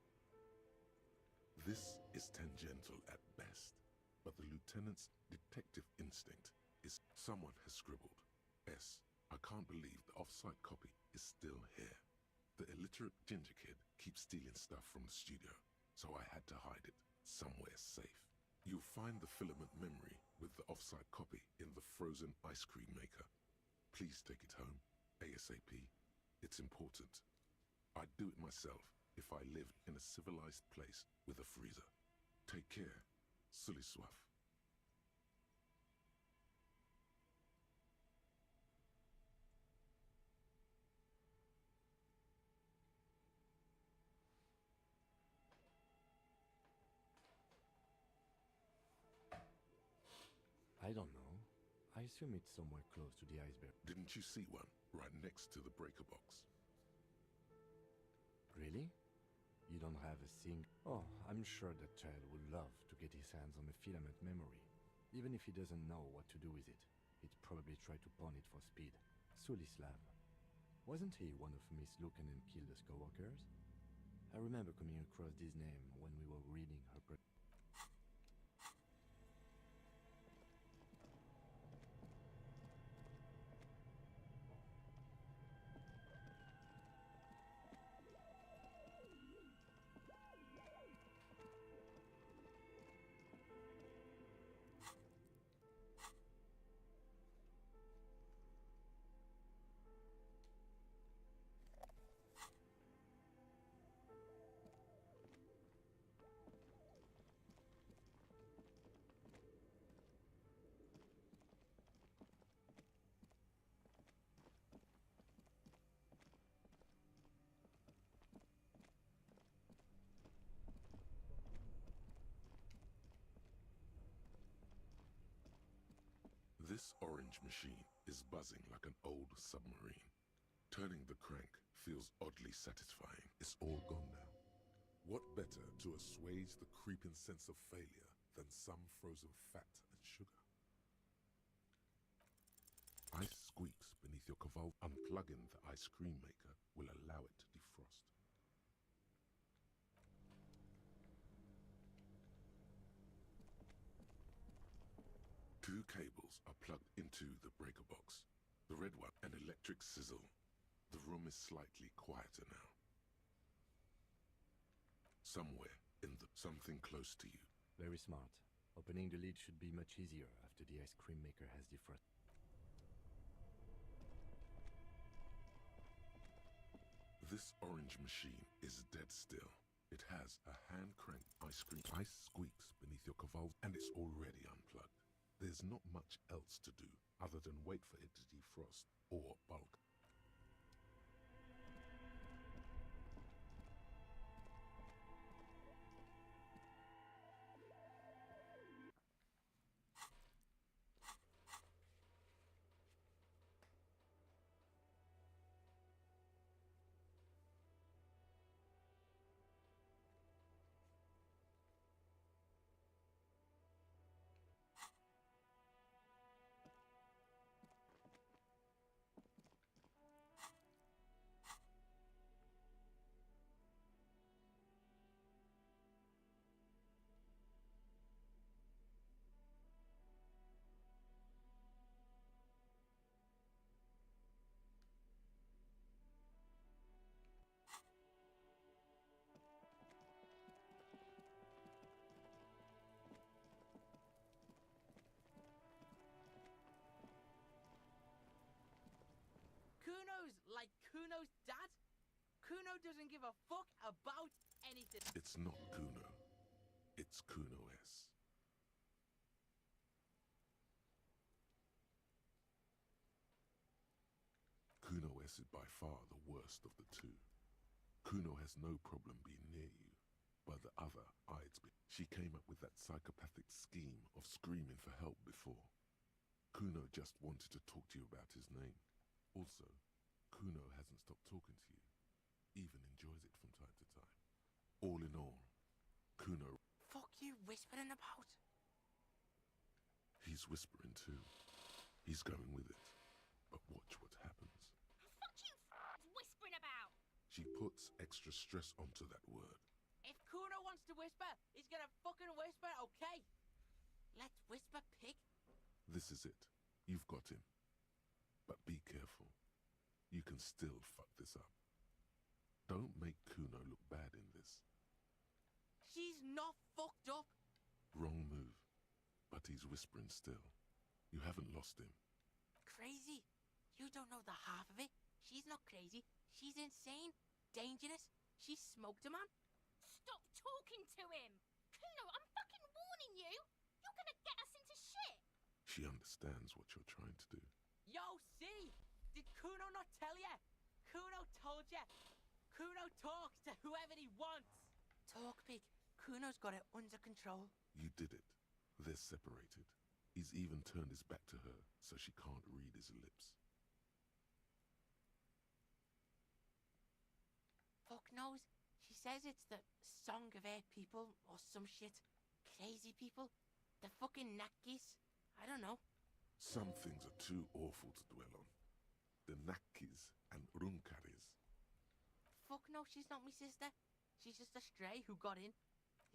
This is tangential at best, but the lieutenant's detective instinct is someone has scribbled. S. I can't believe the off-site copy is still here. The illiterate ginger kid keeps stealing stuff from the studio, so I had to hide it somewhere safe. You'll find the filament memory with the off-site copy in the frozen ice cream maker. Please take it home, ASAP. It's important. I'd do it myself if I lived in a civilized place with a freezer. Take care, Sothe. I don't know. I assume it's somewhere close to the iceberg. Didn't you see one right next to the breaker box? Really? You don't have a thing? Oh, I'm sure that child would love to get his hands on a filament memory. Even if he doesn't know what to do with it, he'd probably try to pawn it for speed. Sulislav. Wasn't he one of Miss Lucan and Kilda's co-workers? I remember coming across this name when we were reading her This orange machine is buzzing like an old submarine. Turning the crank feels oddly satisfying. It's all gone now. What better to assuage the creeping sense of failure than some frozen fat and sugar? Ice squeaks beneath your caval. Unplugging the ice cream maker will allow it to defrost. Two cables are plugged into the breaker box. The red one, an electric sizzle. The room is slightly quieter now. Somewhere in something close to you. Very smart. Opening the lid should be much easier after the ice cream maker has defrosted. This orange machine is dead still. It has a hand-cranked ice cream. Ice squeaks beneath your caval, and it's already unplugged. There's not much else to do other than wait for it to defrost or bulk. Kuno's like Kuno's dad? Kuno doesn't give a fuck about anything. It's not Kuno. It's Kuno S. Kuno S is by far the worst of the two. Kuno has no problem being near you, but the other eyes. She came up with that psychopathic scheme of screaming for help before. Kuno just wanted to talk to you about his name. Also, Kuno hasn't stopped talking to you, even enjoys it from time to time. All in all, Kuno... Fuck you whispering about? He's He's whispering too. He's going with it. But watch what happens. What you whispering about? She puts extra stress onto that word. If Kuno wants to whisper, he's gonna fucking whisper, okay? Let's whisper, pig. This is it. You've got him. But be careful. You can still fuck this up. Don't make Kuno look bad in this. She's not fucked up. Wrong move. But he's whispering still. You haven't lost him. Crazy. You don't know the half of it. She's not crazy. She's insane. Dangerous. She smoked a man. Stop talking to him! Kuno, I'm fucking warning you! You're gonna get us into shit! She understands what you're trying to do. Yo, see? Did Kuno not tell ya? Kuno told ya. Kuno talks to whoever he wants. Talk, pig. Kuno's got it under control. You did it. They're separated. He's even turned his back to her, so she can't read his lips. Fuck knows. She says it's the song of her people or some shit. Crazy people. The fucking Nakis. I don't know. Some things are too awful to dwell on. The Nakis and Runkaris. Fuck no, she's not my sister. She's just a stray who got in.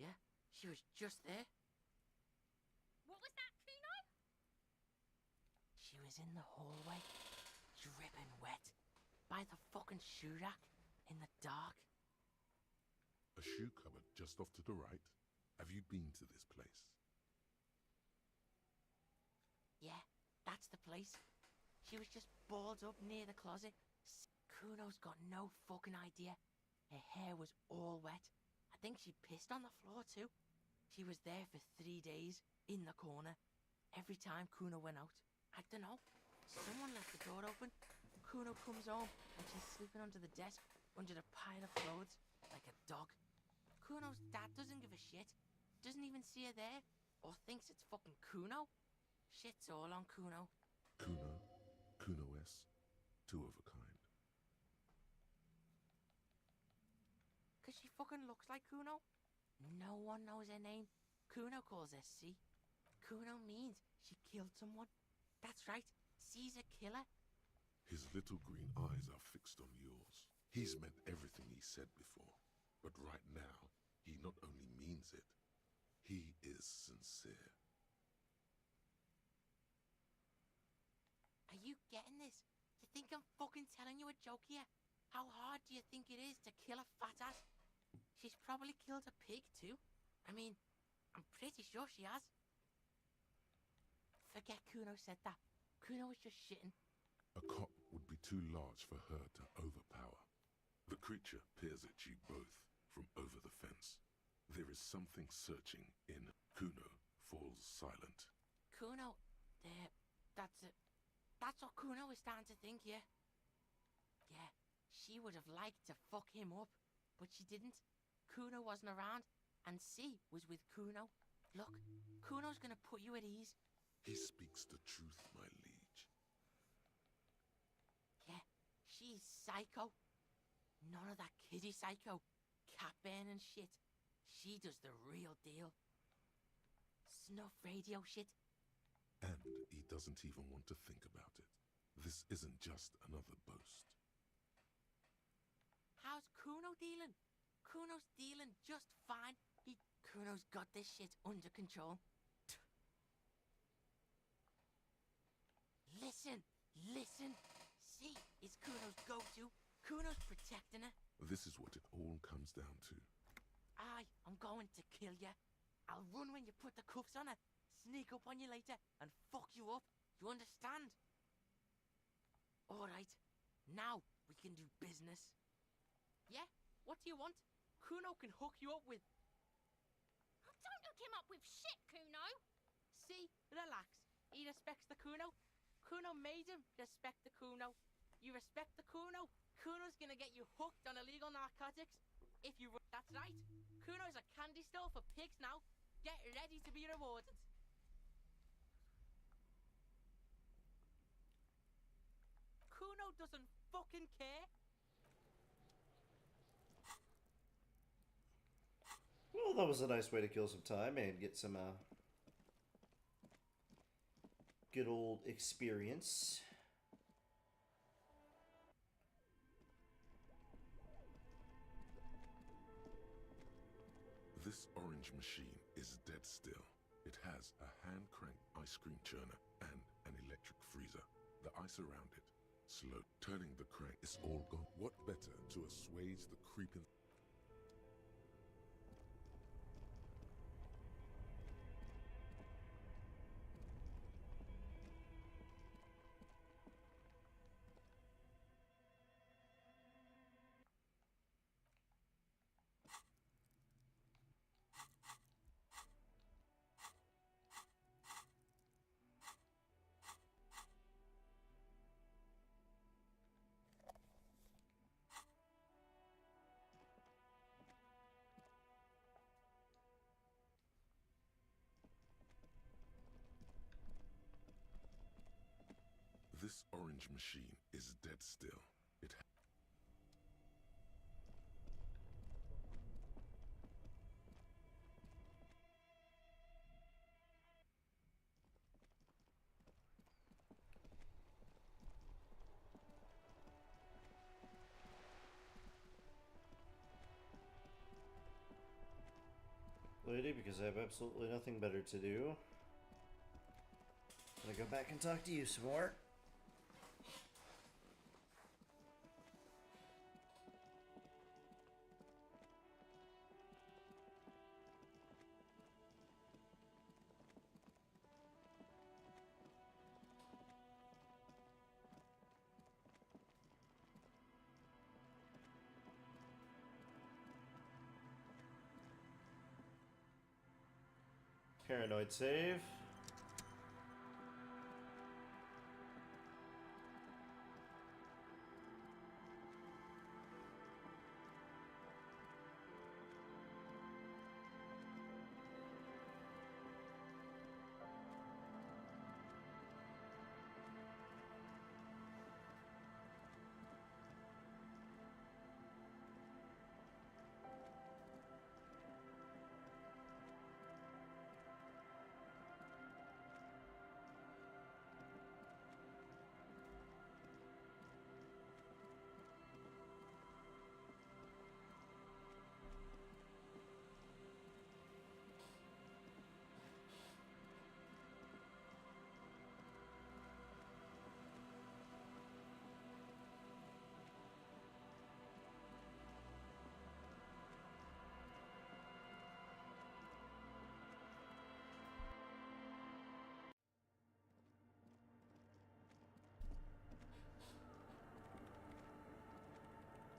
Yeah, she was just there. What was that, Kuno? She was in the hallway, dripping wet, by the fucking shoe rack, in the dark. A shoe cupboard just off to the right. Have you been to this place? Yeah, that's the place. She was just balled up near the closet. Kuno's got no fucking idea. Her hair was all wet. I think she pissed on the floor too. She was there for 3 days, in the corner. Every time Kuno went out. I don't know. Someone left the door open. Kuno comes home and she's sleeping under the desk, under the pile of clothes, like a dog. Kuno's dad doesn't give a shit. Doesn't even see her there. Or thinks it's fucking Kuno. Shit's all on Kuno. Kuno, Kuno S, two of a kind. Cause she fucking looks like Kuno. No one knows her name. Kuno calls her C. Kuno means she killed someone. That's right, C's a killer. His little green eyes are fixed on yours. He's meant everything he said before. But right now, he not only means it, he is sincere. Are you getting this? You think I'm fucking telling you a joke here? How hard do you think it is to kill a fat ass? She's probably killed a pig too. I mean, I'm pretty sure she has. Forget Kuno said that. Kuno was just shitting. A cop would be too large for her to overpower. The creature peers at you both from over the fence. There is something searching in Kuno falls silent. Kuno, there, that's it. That's what Kuno was starting to think, yeah. Yeah, she would have liked to fuck him up, but she didn't. Kuno wasn't around, and C was with Kuno. Look, Kuno's gonna put you at ease. He speaks the truth, my liege. Yeah, she's psycho. None of that kiddie psycho, cat burning shit. She does the real deal. Snuff radio shit. And he doesn't even want to think about it. This isn't just another boast. How's Kuno dealing? Kuno's dealing just fine. Kuno's got this shit under control. Listen, listen. See, it's Kuno's go-to. Kuno's protecting her. This is what it all comes down to. I'm going to kill you. I'll run when you put the cuffs on her, sneak up on you later, and fuck you up. You understand? Alright, now we can do business. Yeah? What do you want? Kuno can hook you up with... Oh, don't hook him up with shit, Kuno! See? Relax. He respects the Kuno. Kuno made him respect the Kuno. You respect the Kuno? Kuno's gonna get you hooked on illegal narcotics. If you... That's right. Kuno's a candy store for pigs now. Get ready to be rewarded. Kuno doesn't fucking care. Well, that was a nice way to kill some time and get some good old experience. This orange machine is dead still. It has a hand-cranked ice cream churner and an electric freezer. The ice around it, slow. Turning the crank is all gone. What better to assuage the creeping... This orange machine is dead still. It ha Lady, because I have absolutely nothing better to do. I'm gonna go back and talk to you some more. Paranoid save.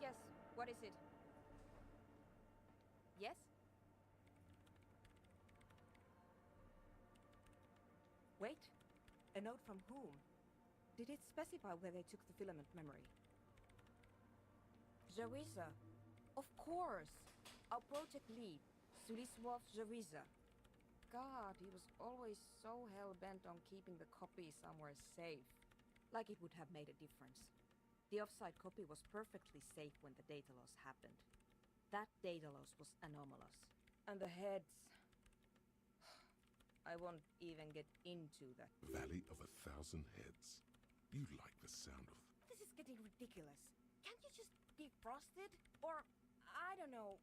Yes, what is it? Yes? Wait, a note from whom? Did it specify where they took the filament memory? Zariza. Of course! Our project lead, Sothe Zariza. God, he was always so hell-bent on keeping the copy somewhere safe. Like it would have made a difference. The offsite copy was perfectly safe when the data loss happened. That data loss was anomalous. And the heads... I won't even get into that. Valley of 1,000 Heads. You like the sound of... This is getting ridiculous. Can't you just defrost it? Or, I don't know.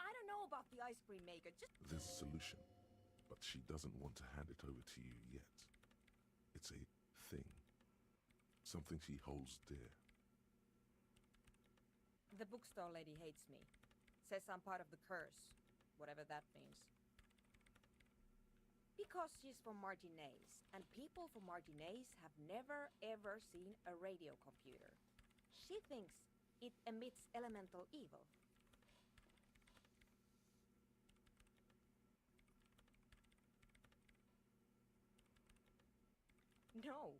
I don't know about the ice cream maker. Just... There's a solution, but she doesn't want to hand it over to you yet. It's a thing. Something she holds dear. The bookstore lady hates me. Says I'm part of the curse. Whatever that means. Because she's from Martinez, and people from Martinez have never ever seen a radio computer. She thinks it emits elemental evil. No.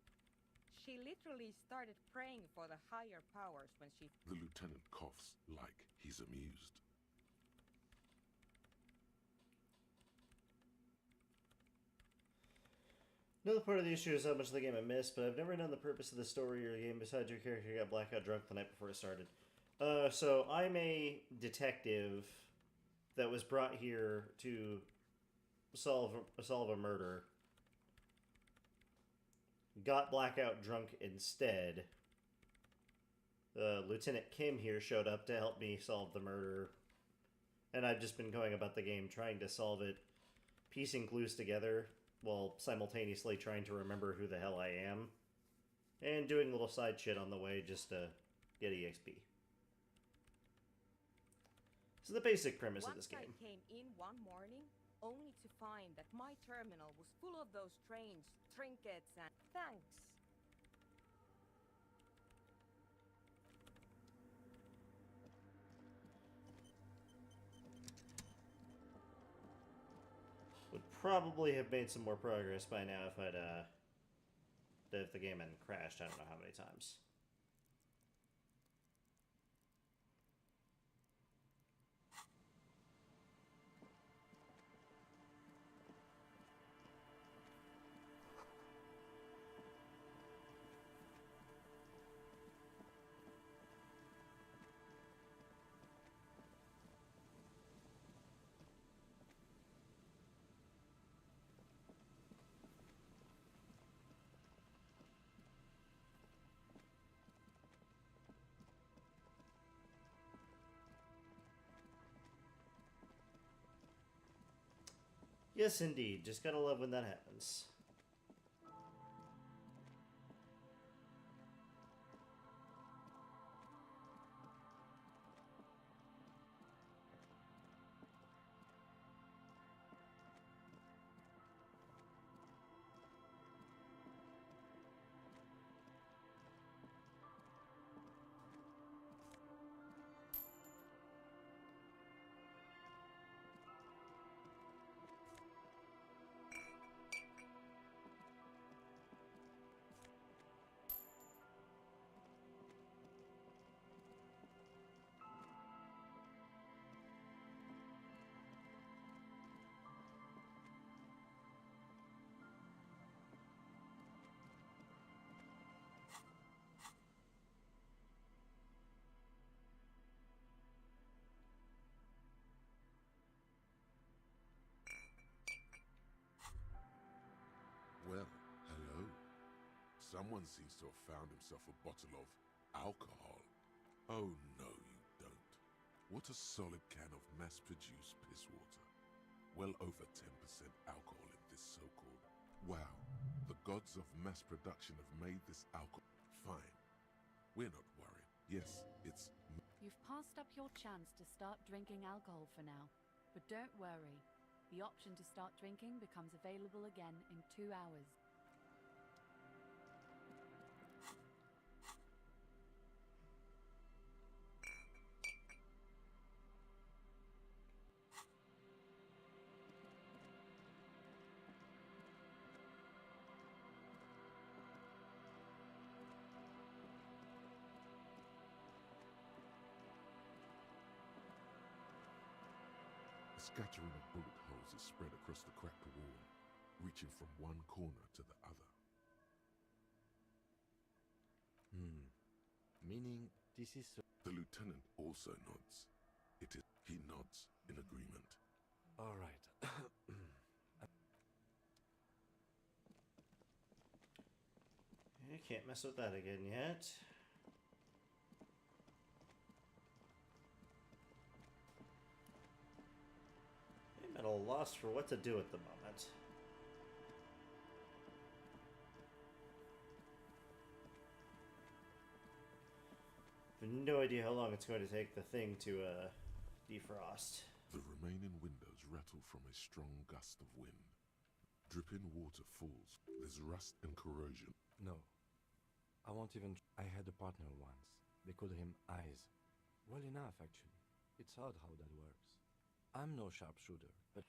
She literally started praying for the higher powers when she... The lieutenant coughs like he's amused. Another part of the issue is how much of the game I missed, but I've never known the purpose of the story or the game besides your character got blackout drunk the night before it started. So I'm a detective that was brought here to solve a murder. got blackout drunk instead. Lieutenant Kim here showed up to help me solve the murder. And I've just been going about the game trying to solve it, piecing clues together, while simultaneously trying to remember who the hell I am. And doing little side shit on the way just to get EXP. So the basic premise of this game. Once I came in one morning, only to find that my terminal was full of those strange trinkets and thanks. Would probably have made some more progress by now if I'd, if the game hadn't crashed I don't know how many times. Yes, indeed. Just gotta love when that happens. Well, hello. Someone seems to have found himself a bottle of alcohol. Oh, no, you don't. What a solid can of mass-produced piss water. Well over 10% alcohol in this so-called... Wow, the gods of mass production have made this alcohol... Fine. We're not worried. Yes, it's... You've passed up your chance to start drinking alcohol for now. But don't worry. The option to start drinking becomes available again in 2 hours. A scattering of bullet holes is spread across the cracked wall, reaching from one corner to the other. Meaning, this is so... The lieutenant also nods. It is... He nods in agreement. All right. I can't mess with that again yet. I'm at a loss for what to do at the moment. I have no idea how long it's going to take the thing to defrost. The remaining windows rattle from a strong gust of wind. Dripping water falls. There's rust and corrosion. No. I won't even... I had a partner once. They called him Eyes. Well enough, actually. It's odd how that works. I'm no sharpshooter, but...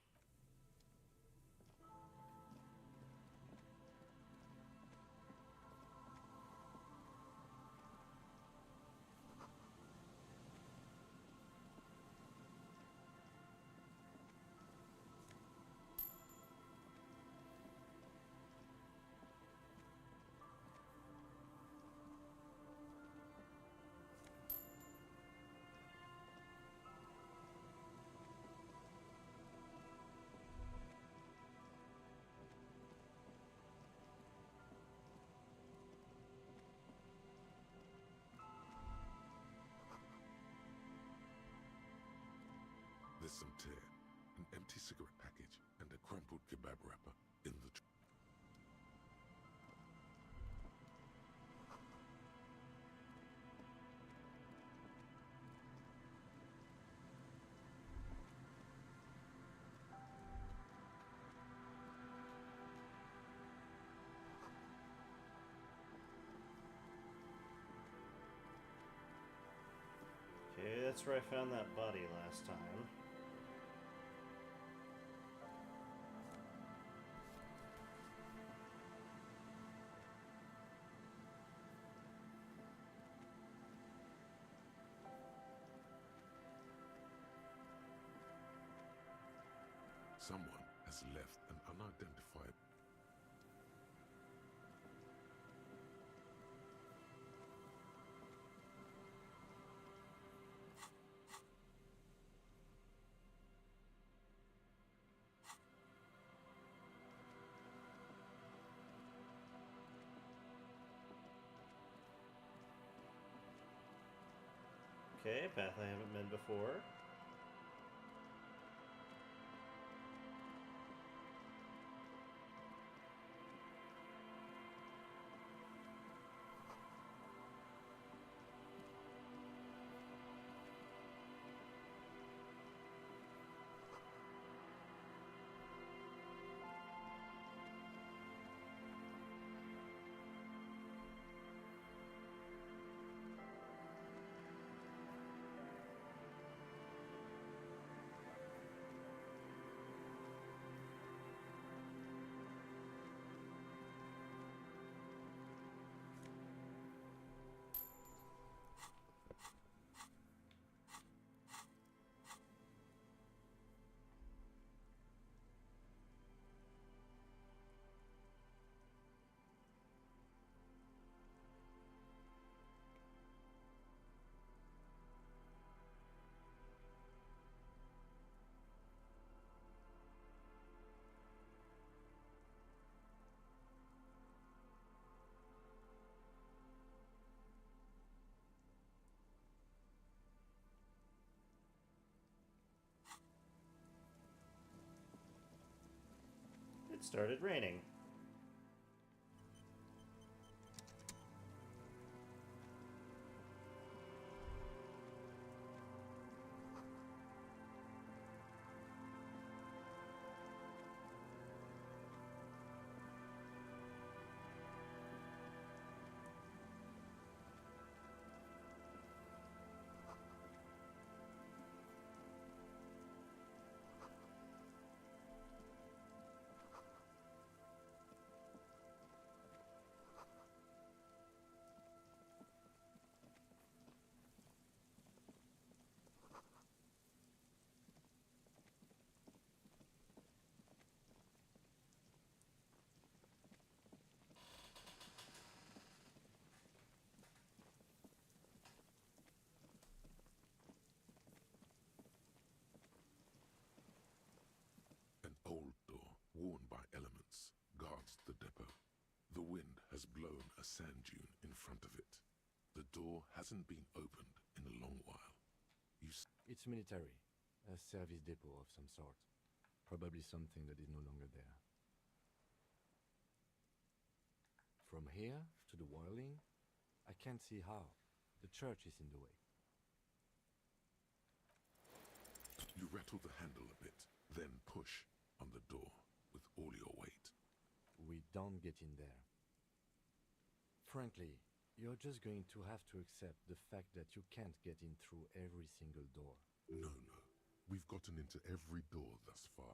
empty cigarette package and a crumpled kebab wrapper in the Okay, that's where I found that body last time. Someone has left an unidentified. Okay, path I haven't been before. It started raining. An old door, worn by elements, guards the depot. The wind has blown a sand dune in front of it. The door hasn't been opened in a long while. It's military. A service depot of some sort. Probably something that is no longer there. From here to the wiring, I can't see how. The church is in the way. You rattle the handle a bit, then push on the door with all your weight. We don't get in there. Frankly, you're just going to have to accept the fact that you can't get in through every single door. No. We've gotten into every door thus far.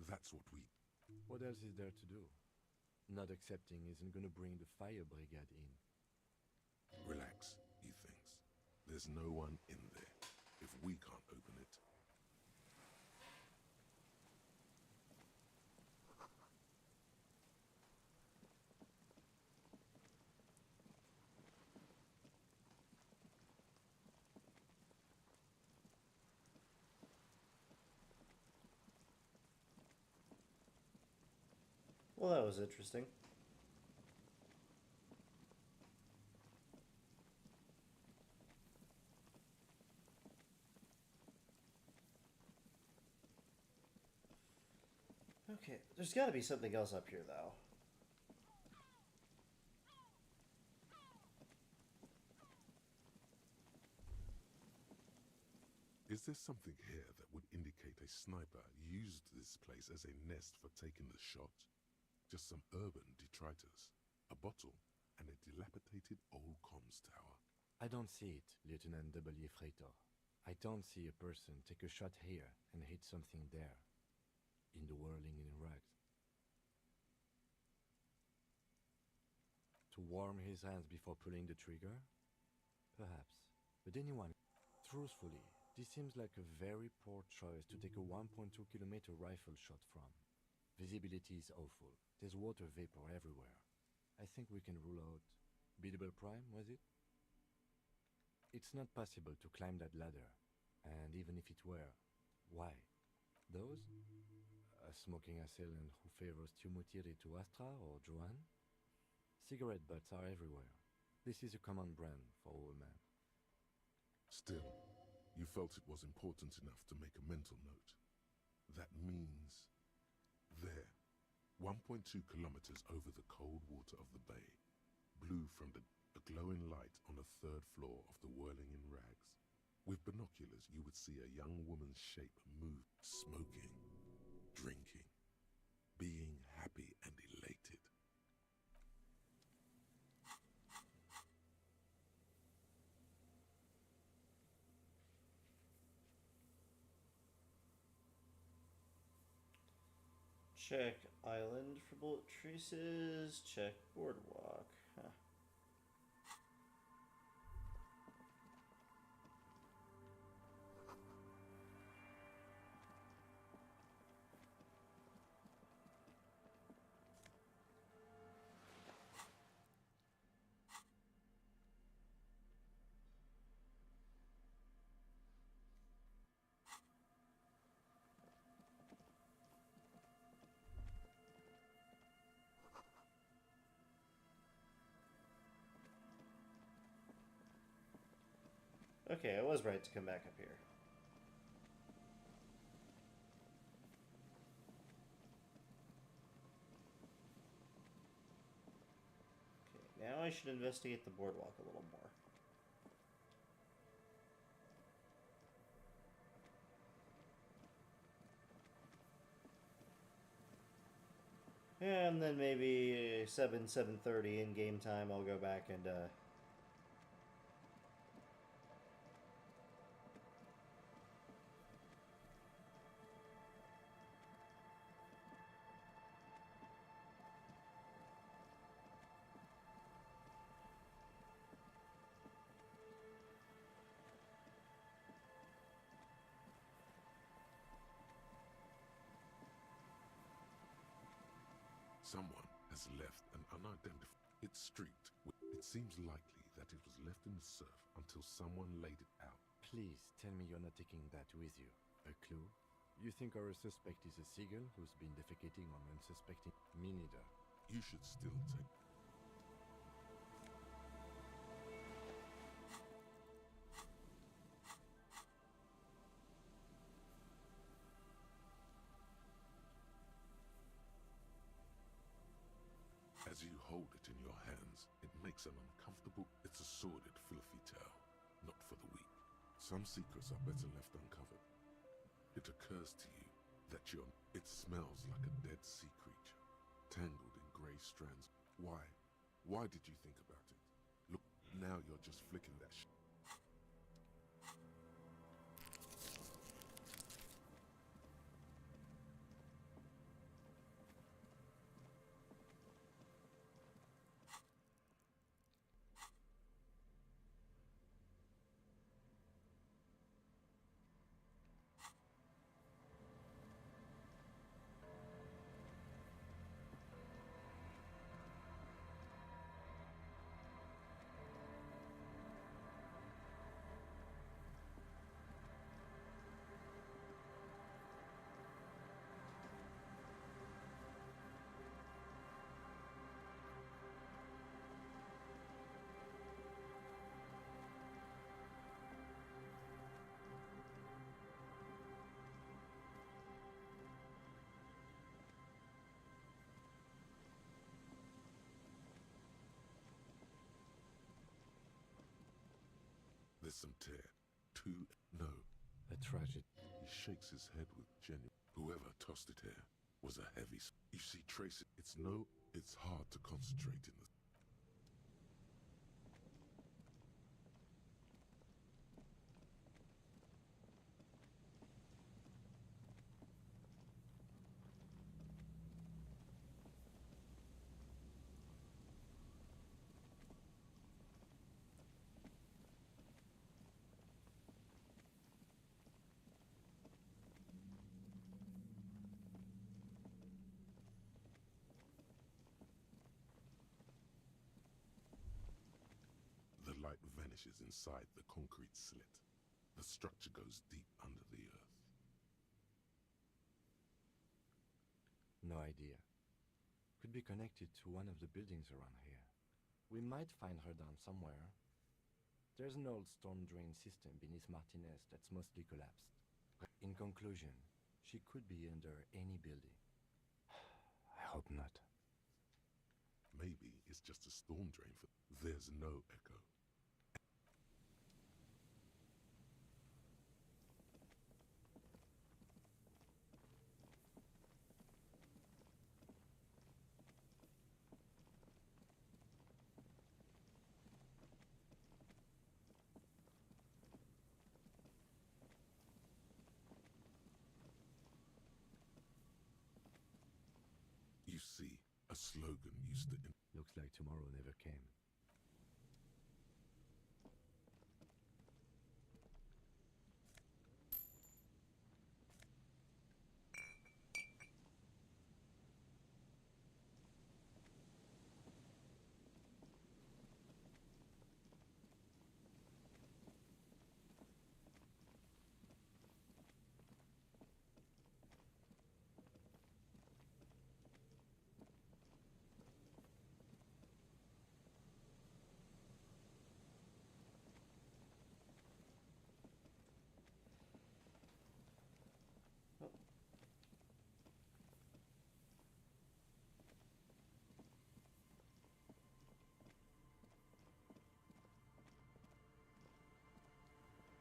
That's what we... What else is there to do? Not accepting isn't gonna bring the fire brigade in. Relax, he thinks. There's no one in there. If we can't open it... Well, that was interesting. Okay, there's got to be something else up here, though. Is there something here that would indicate a sniper used this place as a nest for taking the shot? Just some urban detritus, a bottle, and a dilapidated old comms tower. I don't see it, Lieutenant W. Freitor. I don't see a person take a shot here and hit something there, in the whirling in rags. To warm his hands before pulling the trigger? Perhaps. But anyone... Truthfully, this seems like a very poor choice to take a 1.2-kilometer rifle shot from. Visibility is awful. There's water vapor everywhere. I think we can rule out... Biddable Prime, was it? It's not possible to climb that ladder. And even if it were, why? Those? A smoking assailant who favors Tumutiri to Astra or Joanne? Cigarette butts are everywhere. This is a common brand for all men. Still, you felt it was important enough to make a mental note. That means... there. 1.2 kilometers over the cold water of the bay. Blue from a glowing light on the third floor of the whirling in rags. With binoculars, you would see a young woman's shape move, smoking, drinking, being happy and elated. Check island for bullet traces. Check boardwalk. Huh. Okay, I was right to come back up here. Okay, now I should investigate the boardwalk a little more. And then maybe 7:30 in game time, I'll go back and Someone has left an unidentified... It's streaked. It seems likely that it was left in the surf until someone laid it out. Please tell me you're not taking that with you. A clue? You think our suspect is a seagull who's been defecating on unsuspecting... Me neither. You should still take... As you hold it in your hands, it makes an uncomfortable... It's a sordid, filthy tale. Not for the weak. Some secrets are better left uncovered. It occurs to you that you're... It smells like a dead sea creature, tangled in grey strands. Why? Why did you think about it? Look, now you're just flicking that shit. some tear. Two, no. A tragedy. He shakes his head with genuine. Whoever tossed it here was a heavy. You see, trace it. It's hard to concentrate in the. The light vanishes inside the concrete slit. The structure goes deep under the earth. No idea. Could be connected to one of the buildings around here. We might find her down somewhere. There's an old storm drain system beneath Martinez that's mostly collapsed. In conclusion, she could be under any building. I hope not. Maybe it's just a storm drain for. There's no echo. You see, a slogan used to. Looks like tomorrow never came.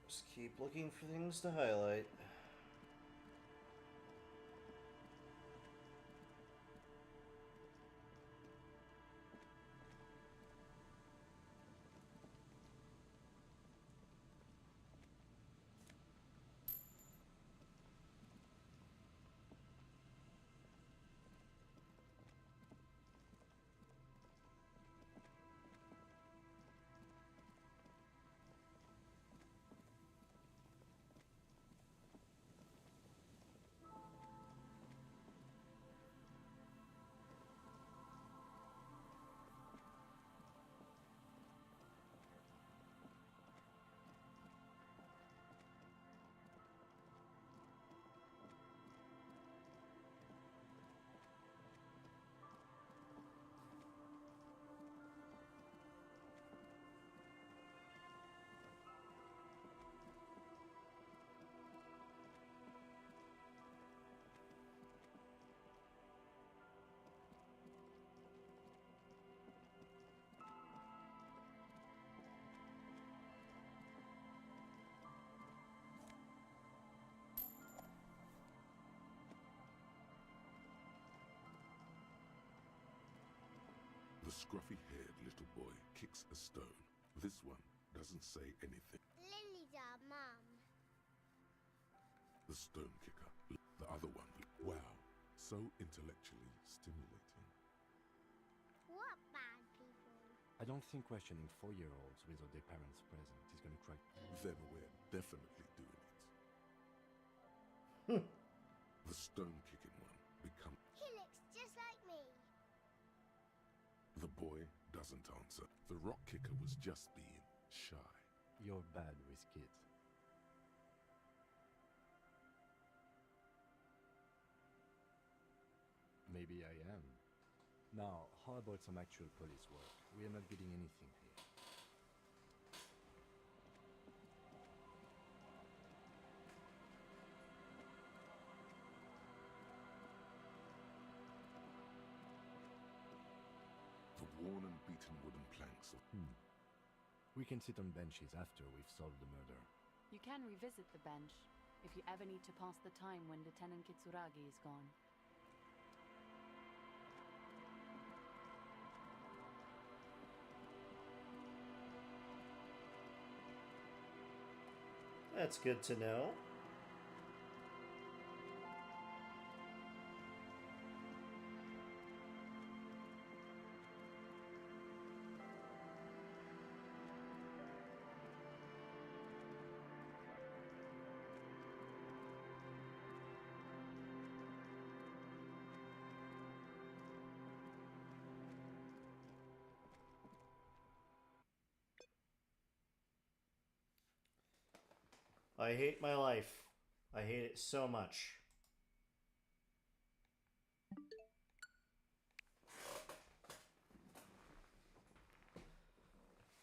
Just keep looking for things to highlight. The scruffy-haired little boy kicks a stone. This one doesn't say anything. Lily's our mum. The stone kicker. The other one. Wow. So intellectually stimulating. What bad people? I don't think questioning 4-year-olds without their parents present is gonna crack. Then we're definitely doing it. The stone-kicking one becomes. He looks just like me. The boy doesn't answer. The rock kicker was just being shy. You're bad with kids. Maybe I am. Now, how about some actual police work? We are not getting anything here. The worn and beaten wooden planks of. We can sit on benches after we've solved the murder. You can revisit the bench if you ever need to pass the time when Lieutenant Kitsuragi is gone. That's good to know. I hate my life. I hate it so much.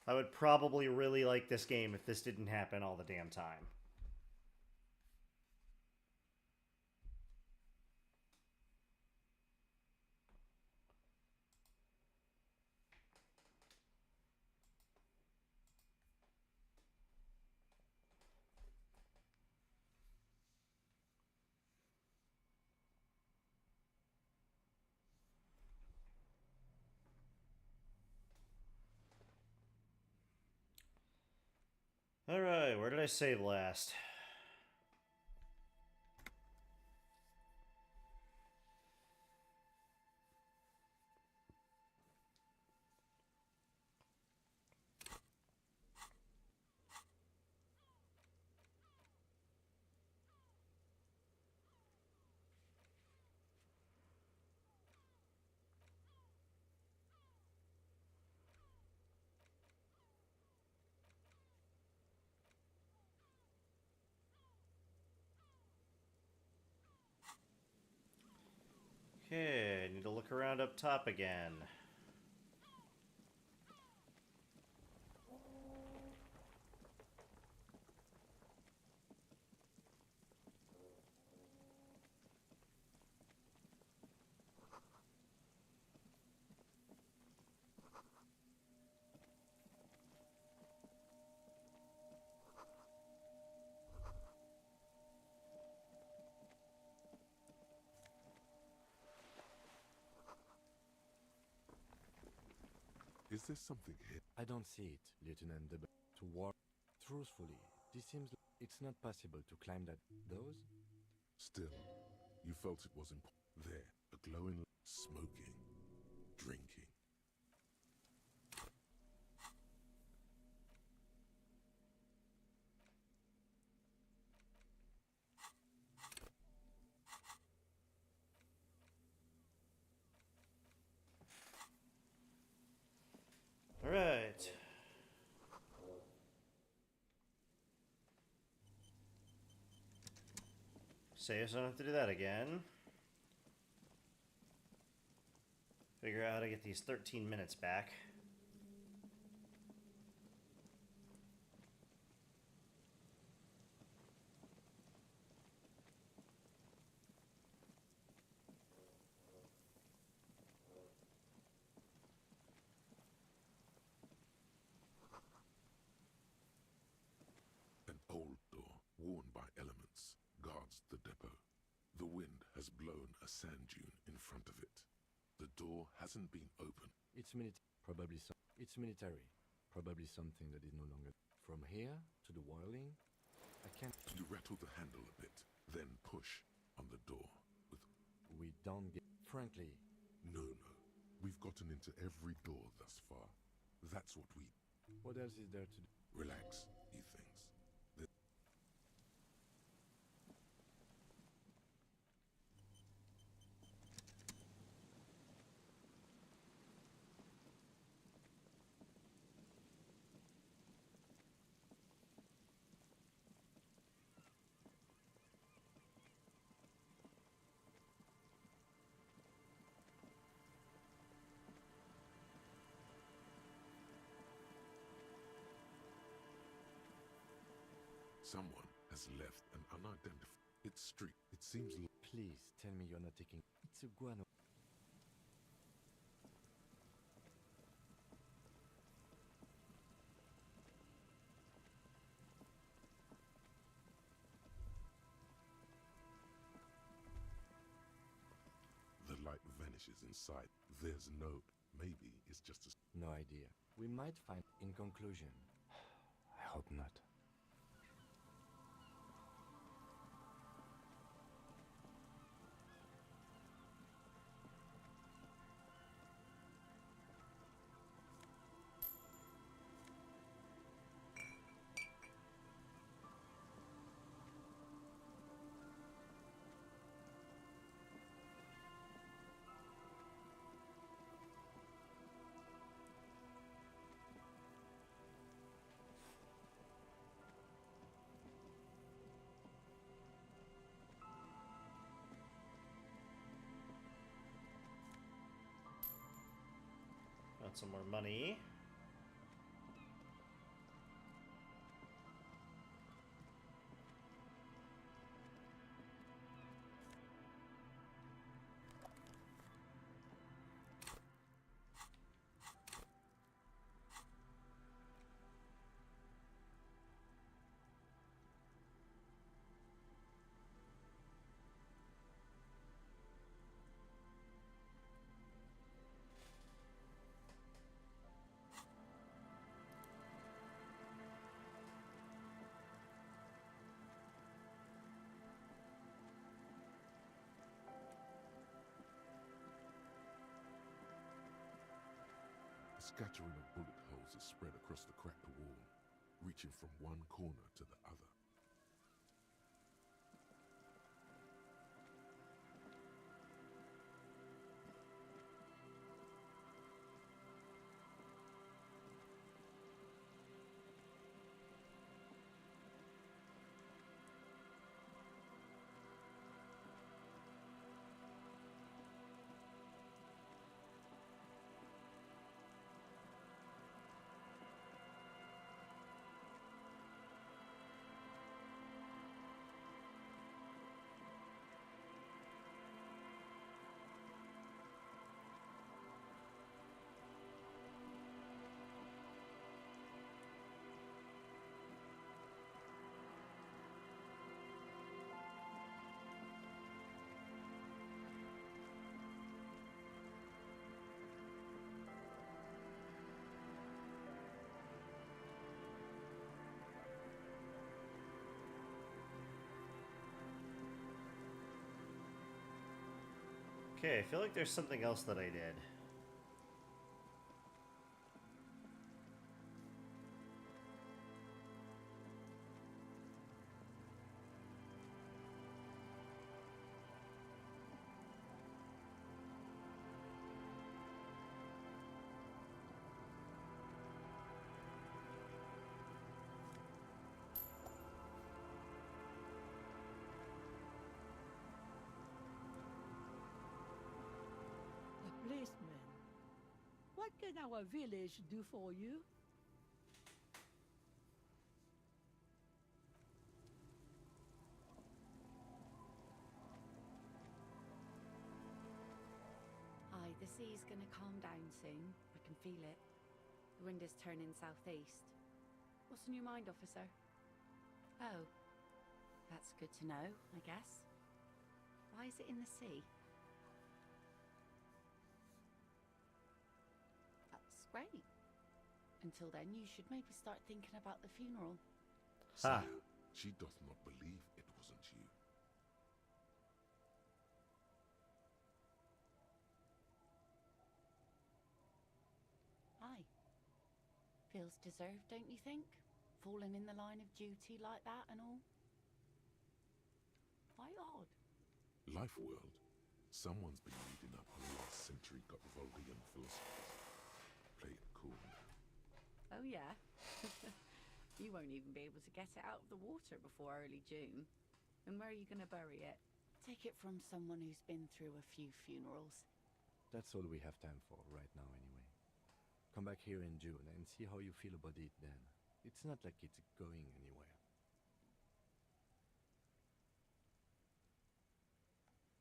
I would probably really like this game if this didn't happen all the damn time. Alright, where did I save last? Okay, I need to look around up top again. Is there something here? I don't see it, Lieutenant. To war. Truthfully, this seems like it's not possible to climb that. Those? Still, you felt it was important. There, a glowing smoking, drinking. Alright. Save so I don't have to do that again. Figure out how to get these 13 minutes back. An old door, worn by elements, guards the depot. The wind has blown a sand dune in front of it. The door hasn't been opened. It's probably it's military. Probably something that is no longer. From here to the whirling, I can't. You rattle the handle a bit, then push on the door with. We don't get. Frankly. No. We've gotten into every door thus far. That's what we. What else is there to do? Relax, he thinks. Someone has left an unidentified. It's street. It seems. Please tell me you're not taking. It's a guano. vanishes inside. There's no... Maybe it's just a... No idea. We might find... In conclusion, I hope not. Got some more money. A scattering of bullet holes is spread across the cracked wall, reaching from one corner to the other. Okay, I feel like there's something else that I did. Policeman, what can our village do for you? Aye, the sea's gonna calm down soon. I can feel it. The wind is turning southeast. What's on your mind, officer? Oh, that's good to know, I guess. Why is it in the sea? That's great. Until then, you should maybe start thinking about the funeral. Ha! Sire, she doth not believe it wasn't you. Aye. Feels deserved, don't you think? Falling in the line of duty like that and all. Why odd? Life world. Someone's been reading up on last century Gotvoldian philosophers. Play it cool now. Oh yeah? You won't even be able to get it out of the water before early June. And where are you going to bury it? Take it from someone who's been through a few funerals. That's all we have time for right now anyway. Come back here in June and see how you feel about it then. It's not like it's going anywhere.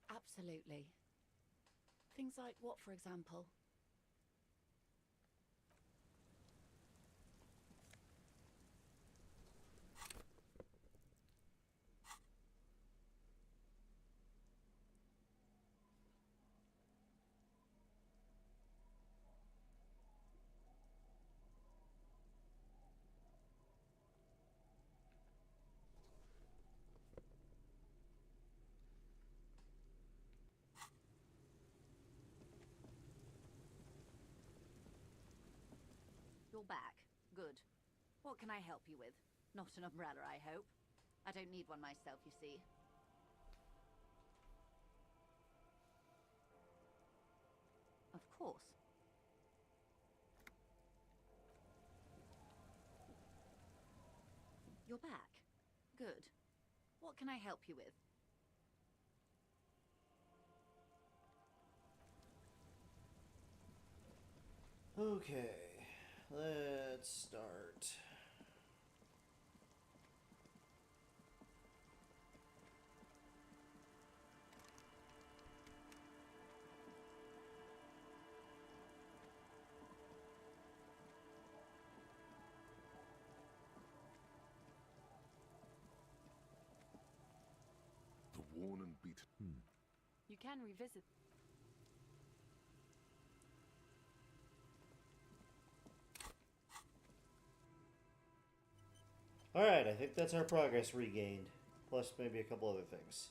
Absolutely. Things like what, for example? You're back. Good. What can I help you with? Not an umbrella, I hope. I don't need one myself, you see. Of course. You're back. Good. What can I help you with? Okay, let's start. The worn and beat. You can revisit. Alright, I think that's our progress regained. Plus maybe a couple other things.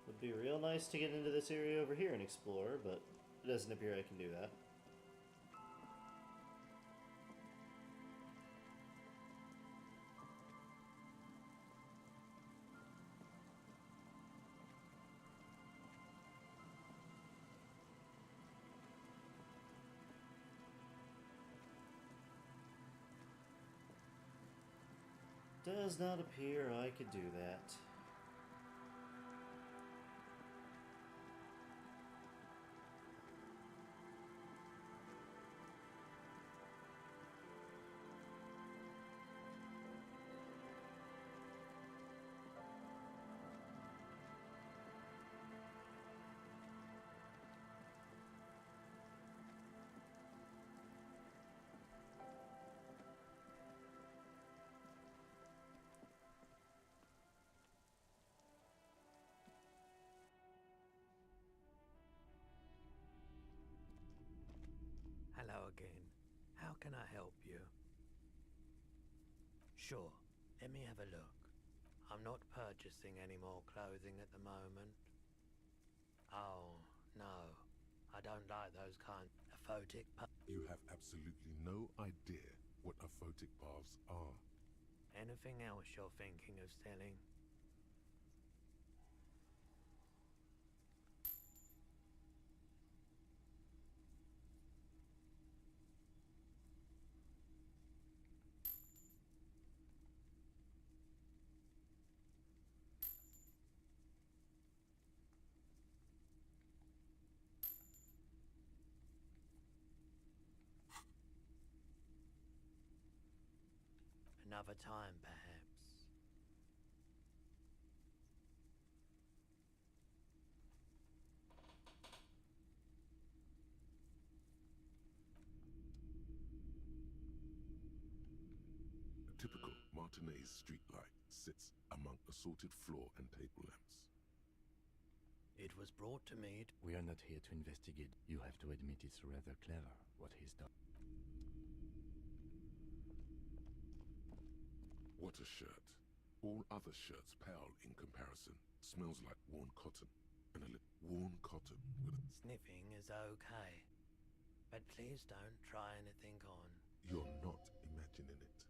Would be real nice to get into this area over here and explore, but it doesn't appear I can do that. Does not appear I could do that. Hello again. How can I help you? Sure, let me have a look. I'm not purchasing any more clothing at the moment. Oh, no. I don't like those kind of photic You have absolutely no idea what aphotic paths are. Anything else you're thinking of selling? Another time, perhaps. Martinez's streetlight sits among assorted floor and table lamps. It was brought to me. We are not here to investigate. You have to admit it's rather clever what he's done. What a shirt. All other shirts pale in comparison. Smells like worn cotton. And a little worn cotton with a... Sniffing is okay. But please don't try anything on. You're not imagining it.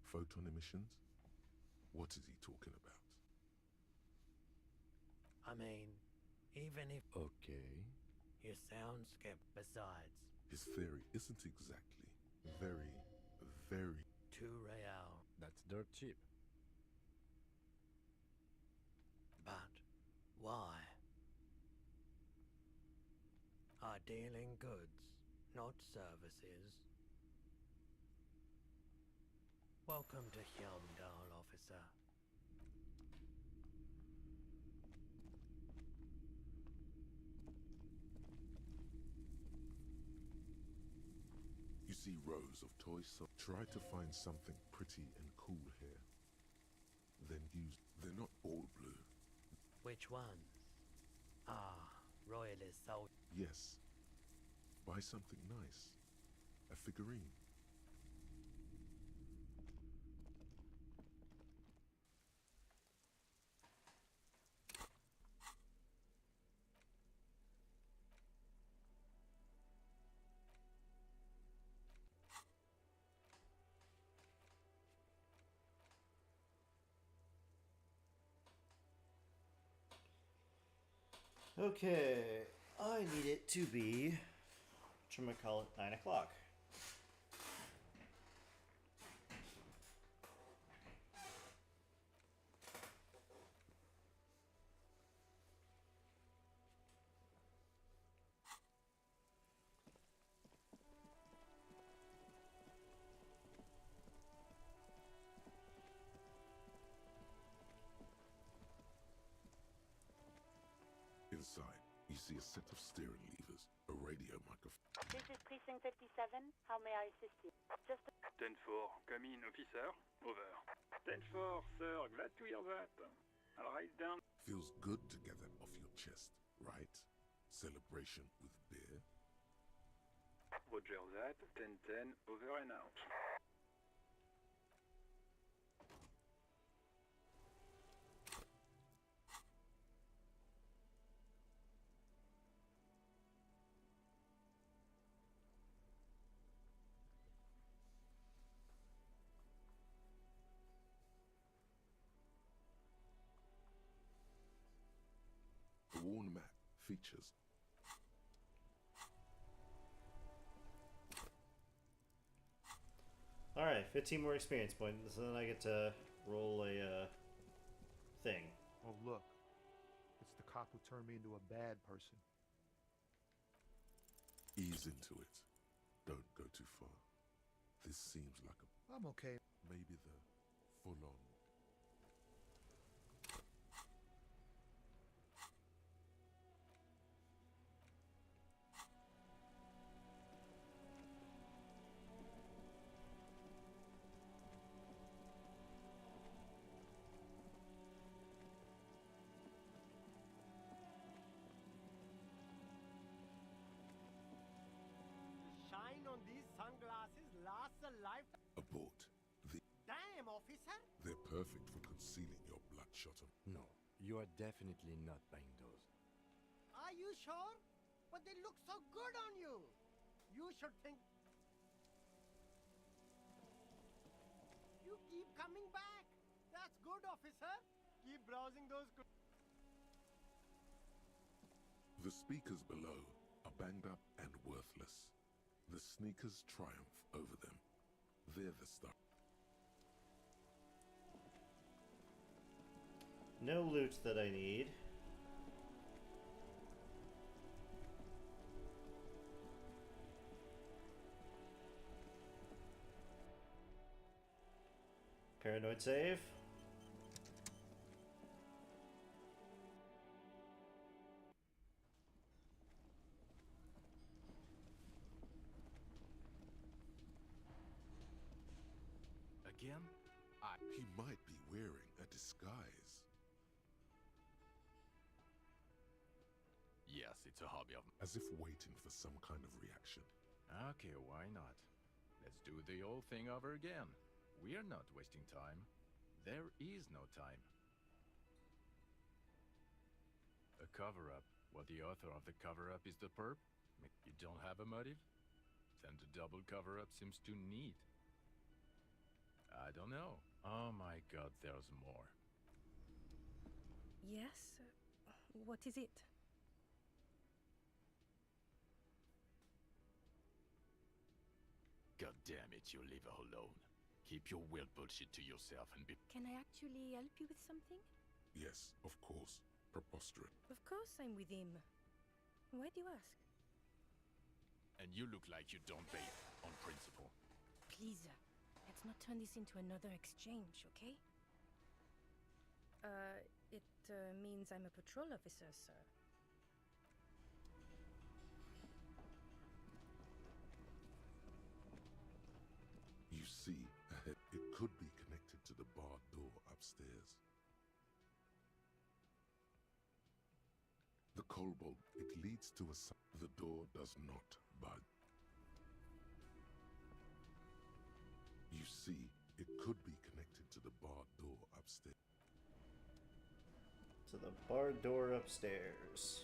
Photon emissions? What is he talking about? I mean, even if... Okay. You sound skeptical. Besides... His theory isn't exactly very... 2 real. That's dirt cheap. But why? I deal in goods, not services. Welcome to Hyundai, officer. You see rows of toys. Try to find something pretty and cool here. Then use... They're not all blue. Which ones? Ah, royalist soul. Yes. Buy something nice. A figurine. Okay, I need it to be, whatchamacallit, 9 o'clock. Inside, you see a set of steering levers, a radio microphone. This is Precinct 57. How may I assist you? Just 10-4, come in, officer. Over. 10-4, sir. Glad to hear that. I'll write down. Feels good to get that off your chest, right? Celebration with beer. Roger that. 10-10, over and out. The worn map features Alright, 15 more experience points, so then I get to roll a thing. Oh, look. It's the cop who turned me into a bad person. ease into it. Don't go too far. This seems like a... I'm okay. Maybe the full-on... Shine on these sunglasses lasts a lifetime. Abort. Damn, officer! They're perfect for concealing your bloodshot. No, you are definitely not buying those. Are you sure? But they look so good on you. You should think... You keep coming back. That's good, officer. Keep browsing those... The speakers below are banged up and worthless. The sneakers triumph over them. They're the stuff. No loot that I need. Paranoid save. Again? He might be wearing a disguise. Yes, it's a hobby of mine. As if waiting for some kind of reaction. Okay, why not? Let's do the old thing over again. We're not wasting time. There is no time. A cover-up. What the author of the cover-up is the perp? You don't have a motive? Then the double cover-up seems too neat. I don't know. Oh my god, there's more. Yes? What is it? God damn it, you leave her alone. Keep your weird bullshit to yourself and be... Can I actually help you with something? Yes, of course. Preposterous. Of course I'm with him. Why do you ask? And you look like you don't bathe, on principle. Please, let's not turn this into another exchange, okay? It means I'm a patrol officer, sir. You see, ahead, it could be connected to the barred door upstairs. The kobold, it leads to a... The door does not budge. You see, it could be connected to the barred door upstairs. To the barred door upstairs.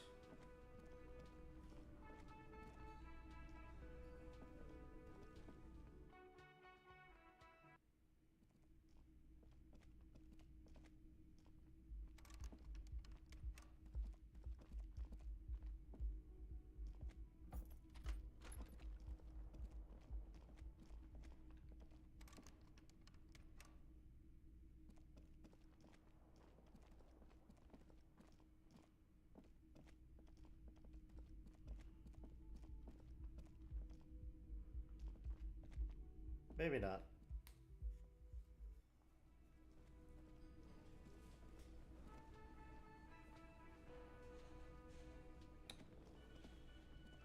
Maybe not.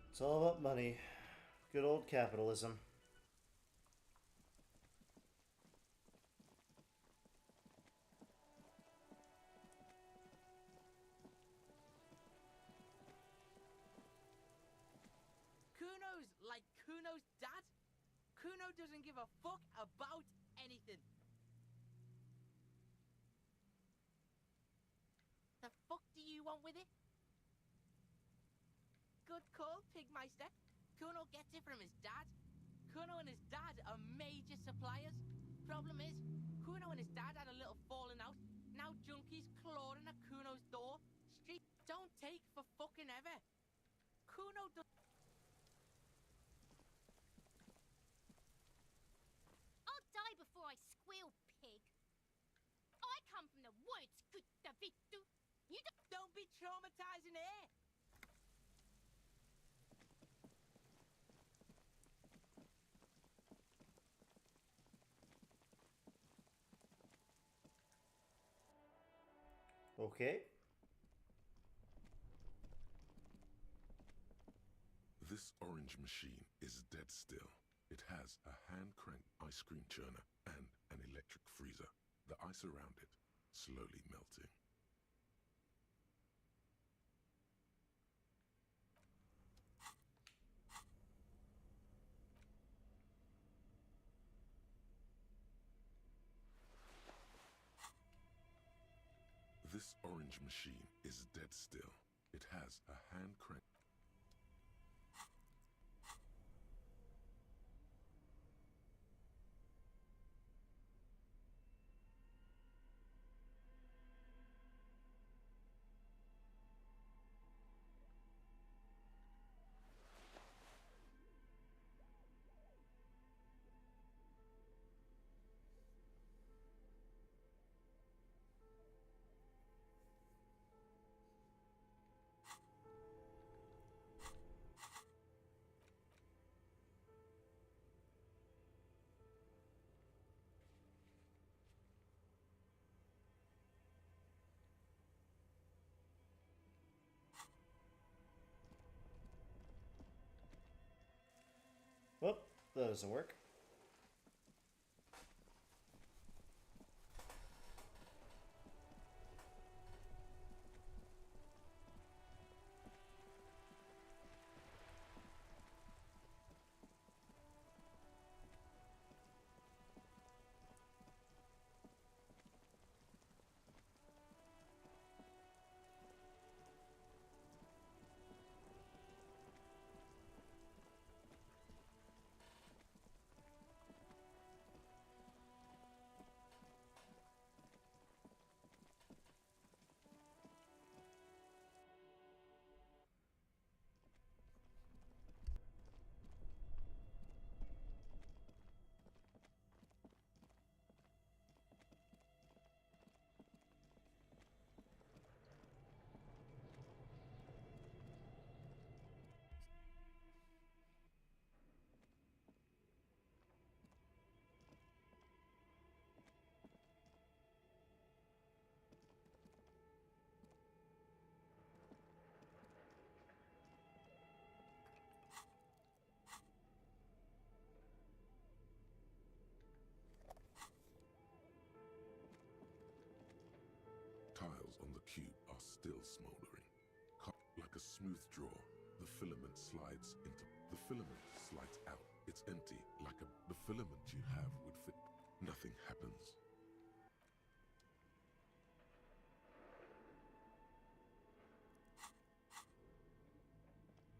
It's all about money. Good old capitalism. Kuno's like Kuno's dad? Kuno doesn't give a fuck about anything. The fuck do you want with it? Good call, Pigmeister. Kuno gets it from his dad. Kuno and his dad are major suppliers. Problem is, Kuno and his dad had a little falling out. Now junkies clawing at Kuno's door. Street don't take for fucking ever. Kuno does... I'll die before I squeal, pig. I come from the woods, good Davidu. You don't be traumatizing her. Okay. This orange machine is dead still. It has a hand-cranked ice cream churner and an electric freezer. The ice around it slowly melting. This orange machine is dead still. It has a hand-cranked... Well, that doesn't work. still smoldering. Like a smooth draw, the filament slides into... The filament slides out. It's empty, like the filament you have would fit. Nothing happens.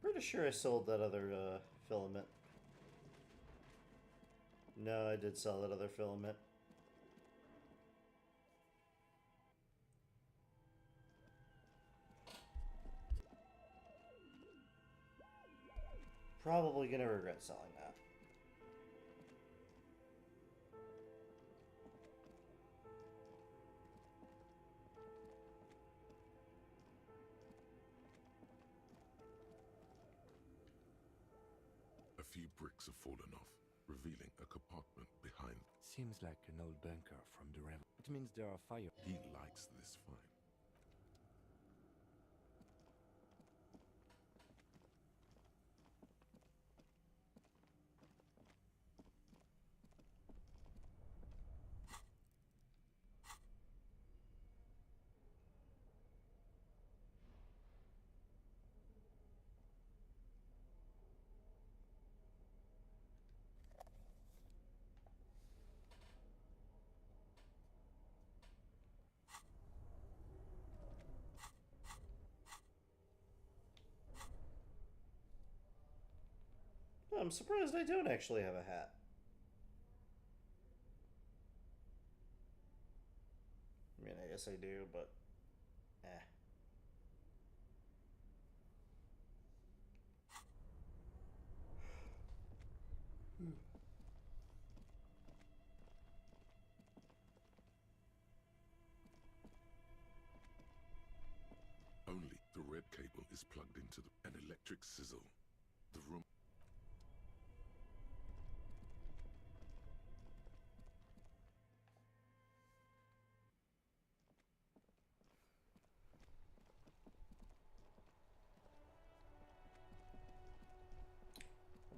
Pretty sure I sold that other filament. No, I did sell that other filament. Probably gonna regret selling that. A few bricks have fallen off, revealing a compartment behind. Seems like an old bunker from the river. It means there are fire. He likes this find. I'm surprised I don't actually have a hat. I mean, I guess I do, but... Only the red cable is plugged into an electric sizzle. The room...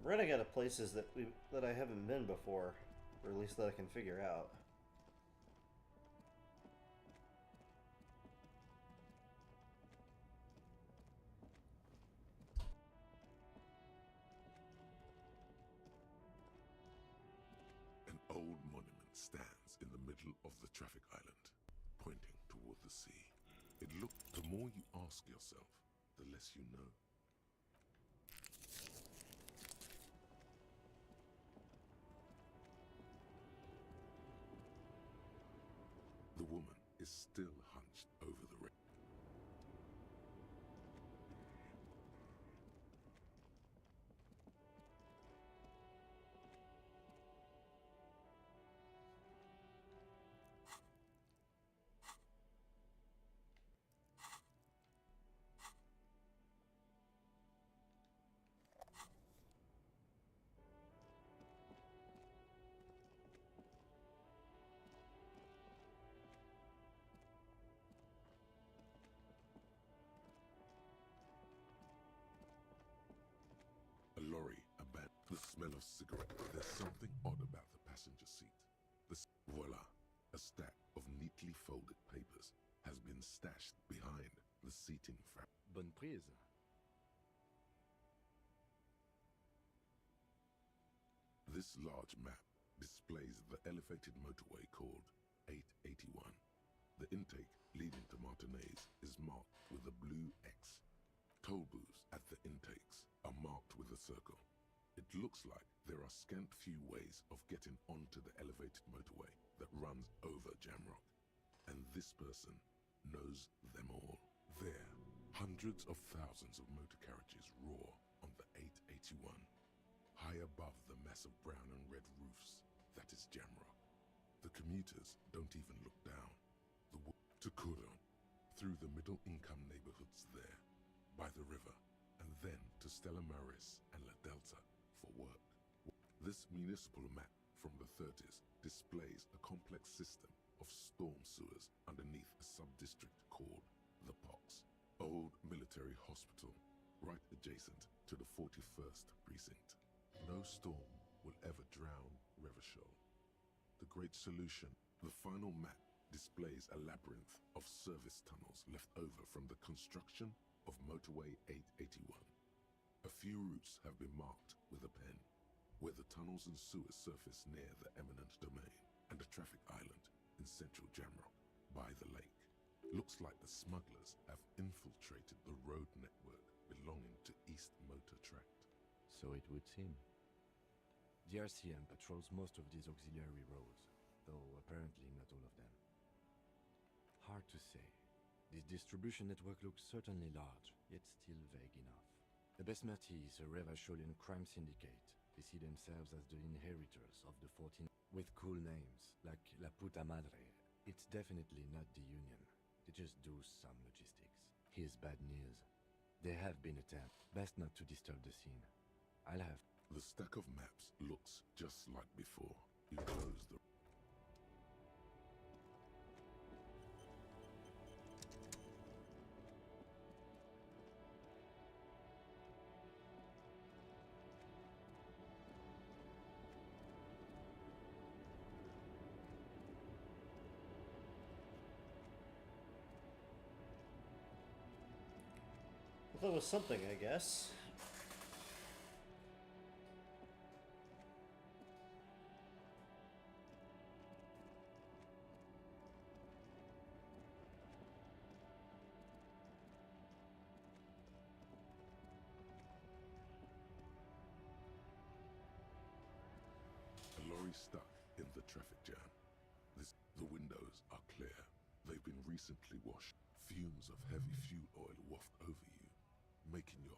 I'm running out of places that I haven't been before, or at least that I can figure out. An old monument stands in the middle of the traffic island, pointing toward the sea. It looks... The more you ask yourself, the less you know. The woman is still hunched over the rail. A lorry abandoned. The smell of cigarette. There's something odd about the passenger seat. Voila, a stack of neatly folded papers has been stashed behind the seating fabric. Bonne prise. This large map displays the elevated motorway called 881. The intake leading to Martinez is marked with a blue X. Toll booths at the intakes are marked with a circle. It looks like there are scant few ways of getting onto the elevated motorway that runs over Jamrock. And this person knows them all. There, hundreds of thousands of motor carriages roar on the 881. High above the mass of brown and red roofs, that is Jamrock. The commuters don't even look down. To Kuron, through the middle-income neighborhoods there, by the river, and then to Stella Maris and La Delta for work. This municipal map from the 30s displays a complex system of storm sewers underneath a sub-district called the Pox, old military hospital, right adjacent to the 41st precinct. No storm will ever drown Revachol. The great solution, the final map displays a labyrinth of service tunnels left over from the construction of Motorway 881. A few routes have been marked with a pen, where the tunnels and sewers surface near the eminent domain, and a traffic island in central Jamrock by the lake. Looks like the smugglers have infiltrated the road network belonging to East Motor Tract. So it would seem. The RCM patrols most of these auxiliary roads, though apparently not all of them. Hard to say. This distribution network looks certainly large, yet still vague enough. The Besmerti is a Revacholian crime syndicate. They see themselves as the inheritors of the 14... with cool names, like La Puta Madre. It's definitely not the Union. They just do some logistics. Here's bad news. There have been attempts. Best not to disturb the scene. I'll have... The stack of maps looks just like before. You close the... Well, that was something, I guess. A lorry stuck in the traffic jam. The windows are clear. They've been recently washed. Fumes of heavy fuel oil waft over you, making your...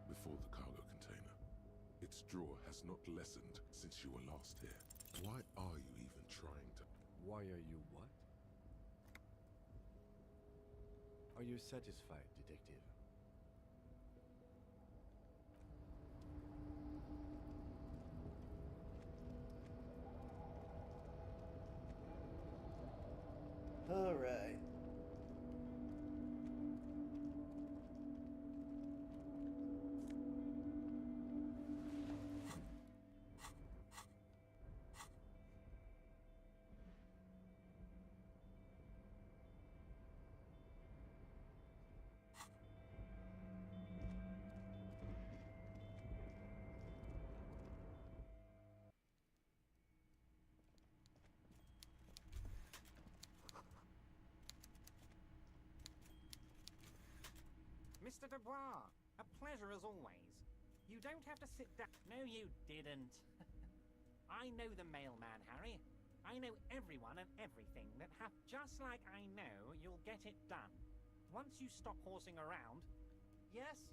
Before the cargo container. Its draw has not lessened since you were last here. Why are you even trying to... Why are you what? Are you satisfied, detective? All right. Mr. Dubois, a pleasure as always. You don't have to sit down. No, you didn't. I know the mailman, Harry. I know everyone and everything that just like I know you'll get it done. Once you stop horsing around... Yes,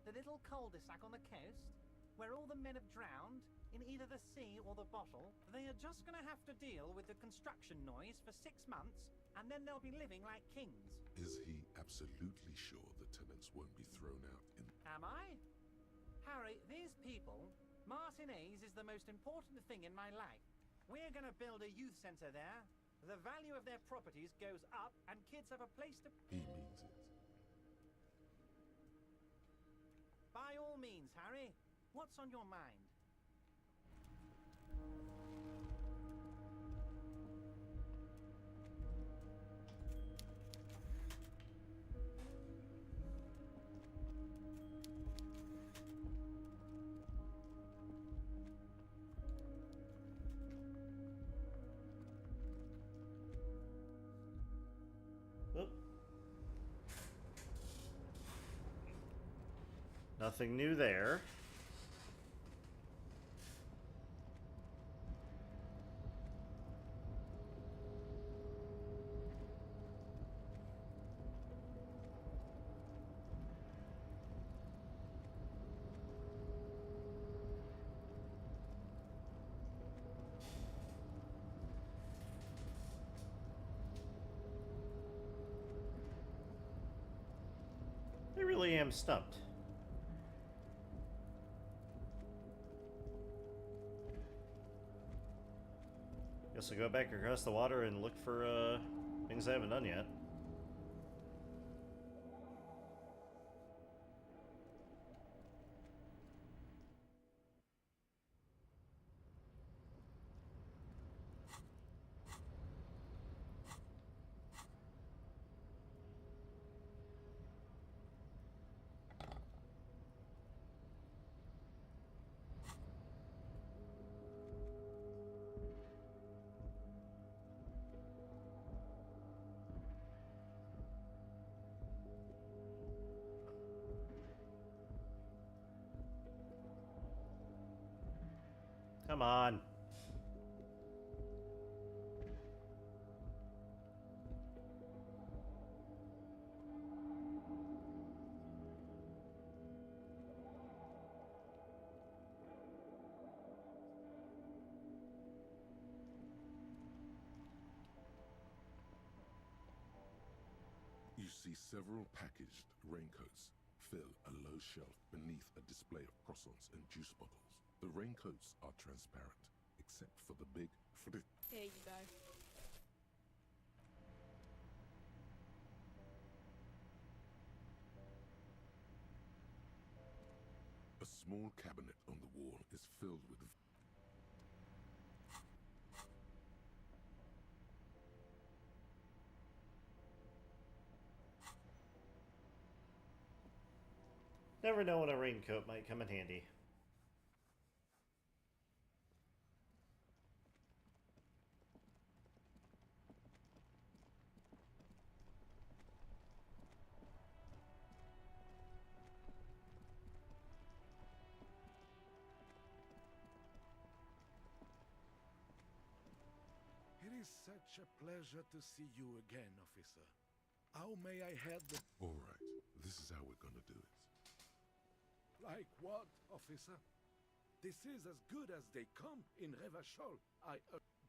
the little cul-de-sac on the coast, where all the men have drowned, in either the sea or the bottle. They are just gonna have to deal with the construction noise for 6 months, and then they'll be living like kings. Is he absolutely sure the tenants won't be thrown out in... Am I? Harry, these people, Martinez is the most important thing in my life. We're gonna build a youth center there. The value of their properties goes up, and kids have a place to... He means it. By all means, Harry. What's on your mind? Nothing new there. actually am stumped. Guess I'll go back across the water and look for things I haven't done yet. Come on. You see several packaged raincoats fill a low shelf beneath a display of croissants and juice bottles. The raincoats are transparent, except for the big frit. Here you go. A small cabinet on the wall is filled with Never know when a raincoat might come in handy. It is such a pleasure to see you again, officer. How may I have the... All right, this is how we're gonna do it. Like what, officer? This is as good as they come in Revachol.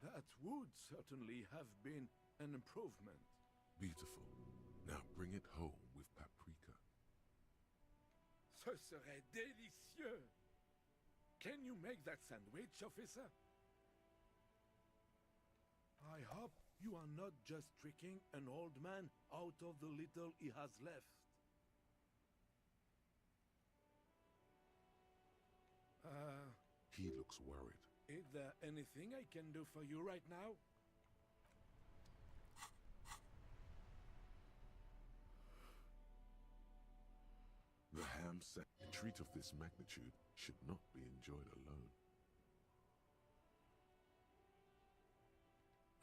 That would certainly have been an improvement. Beautiful. Now bring it home with paprika. Ce serait délicieux. Can you make that sandwich, officer? I hope you are not just tricking an old man out of the little he has left. He looks worried. Is there anything I can do for you right now? The ham set. A treat of this magnitude should not be enjoyed alone.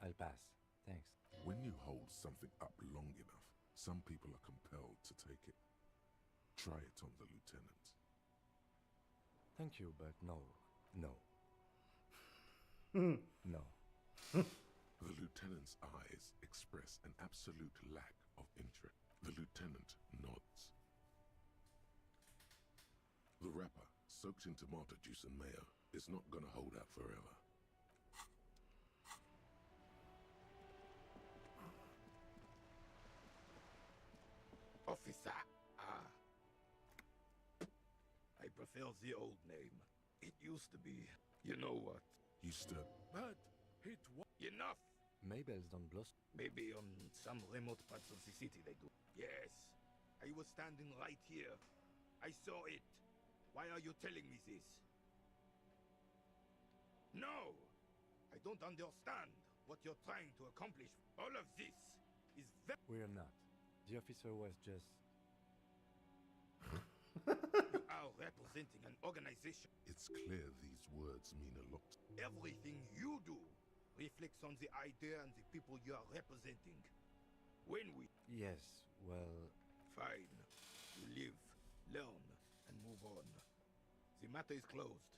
I'll pass. Thanks. When you hold something up long enough, some people are compelled to take it. Try it on the lieutenant. Thank you, but no. No. No. The lieutenant's eyes express an absolute lack of interest. The lieutenant nods. The wrapper, soaked in tomato juice and mayo, is not gonna hold out forever. Officer. I prefer the old name. It used to be, you know what? Used to. But it was... Enough! Mabel's don't blush. Maybe on some remote parts of the city they do. Yes. I was standing right here. I saw it. Why are you telling me this? No! I don't understand what you're trying to accomplish. All of this is very... We're not. The officer was just... You are representing an organization. It's clear these words mean a lot. Everything you do reflects on the idea and the people you are representing. When we... Yes, well... Fine. You live, learn, and move on. The matter is closed.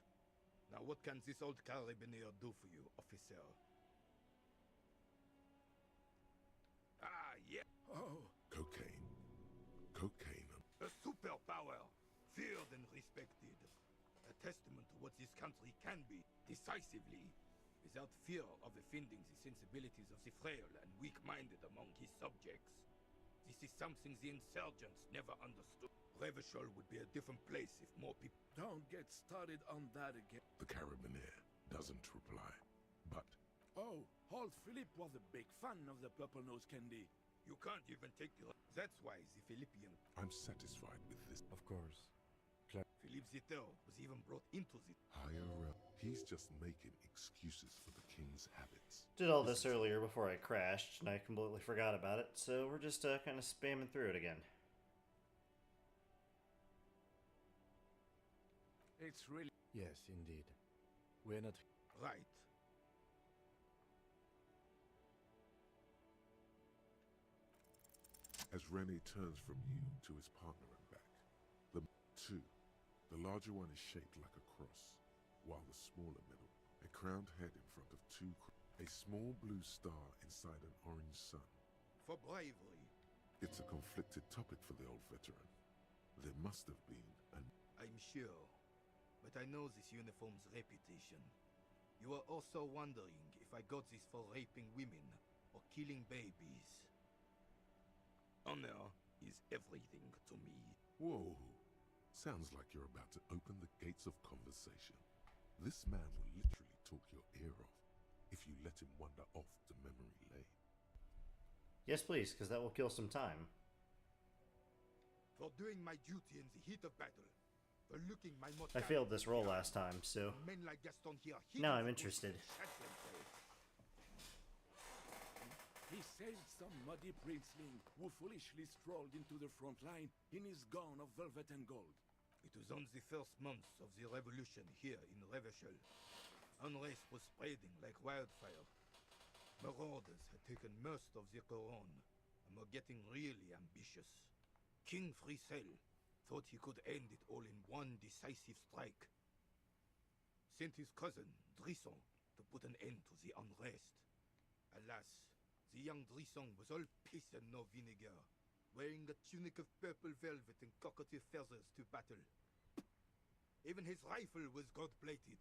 Now what can this old carabiner do for you, officer? Ah, yeah. Oh. Cocaine. Cocaine. A superpower. Feared and respected. A testament to what this country can be, decisively, without fear of offending the sensibilities of the frail and weak-minded among his subjects. This is something the insurgents never understood. Revachol would be a different place if more people... Don't get started on that again. The Carabinier doesn't reply, but... Oh, old Philip was a big fan of the purple nose candy. You can't even take the... That's why the Philippian... I'm satisfied with this. Of course. Philippe Zitter was even brought into the... Higher up. He's just making excuses for the king's habits. Did all this earlier before I crashed, and I completely forgot about it, so we're just kind of spamming through it again. It's really... Yes, indeed. We're not... Right. As Rene turns from you to his partner and back, the two, the larger one is shaped like a cross, while the smaller middle, a crowned head in front of two, a small blue star inside an orange sun. For bravery. It's a conflicted topic for the old veteran. There must have been an... I'm sure, but I know this uniform's reputation. You are also wondering if I got this for raping women or killing babies. Honor is everything to me. Whoa. Sounds like you're about to open the gates of conversation. This man will literally talk your ear off if you let him wander off to memory lane. Yes, please, because that will kill some time. For doing my duty in the heat of battle. For looking my I failed this roll last time, so... Men like Gaston here now I'm interested. He saved some muddy princeling who foolishly strolled into the front line in his gown of velvet and gold. It was on the first months of the revolution here in Revachol. Unrest was spreading like wildfire. Marauders had taken most of the Couronne and were getting really ambitious. King Frisel thought he could end it all in one decisive strike. Sent his cousin, Drisson, to put an end to the unrest. Alas, the young Drisson was all piss and no vinegar, wearing a tunic of purple velvet and cockatiel feathers to battle. Even his rifle was gold-plated,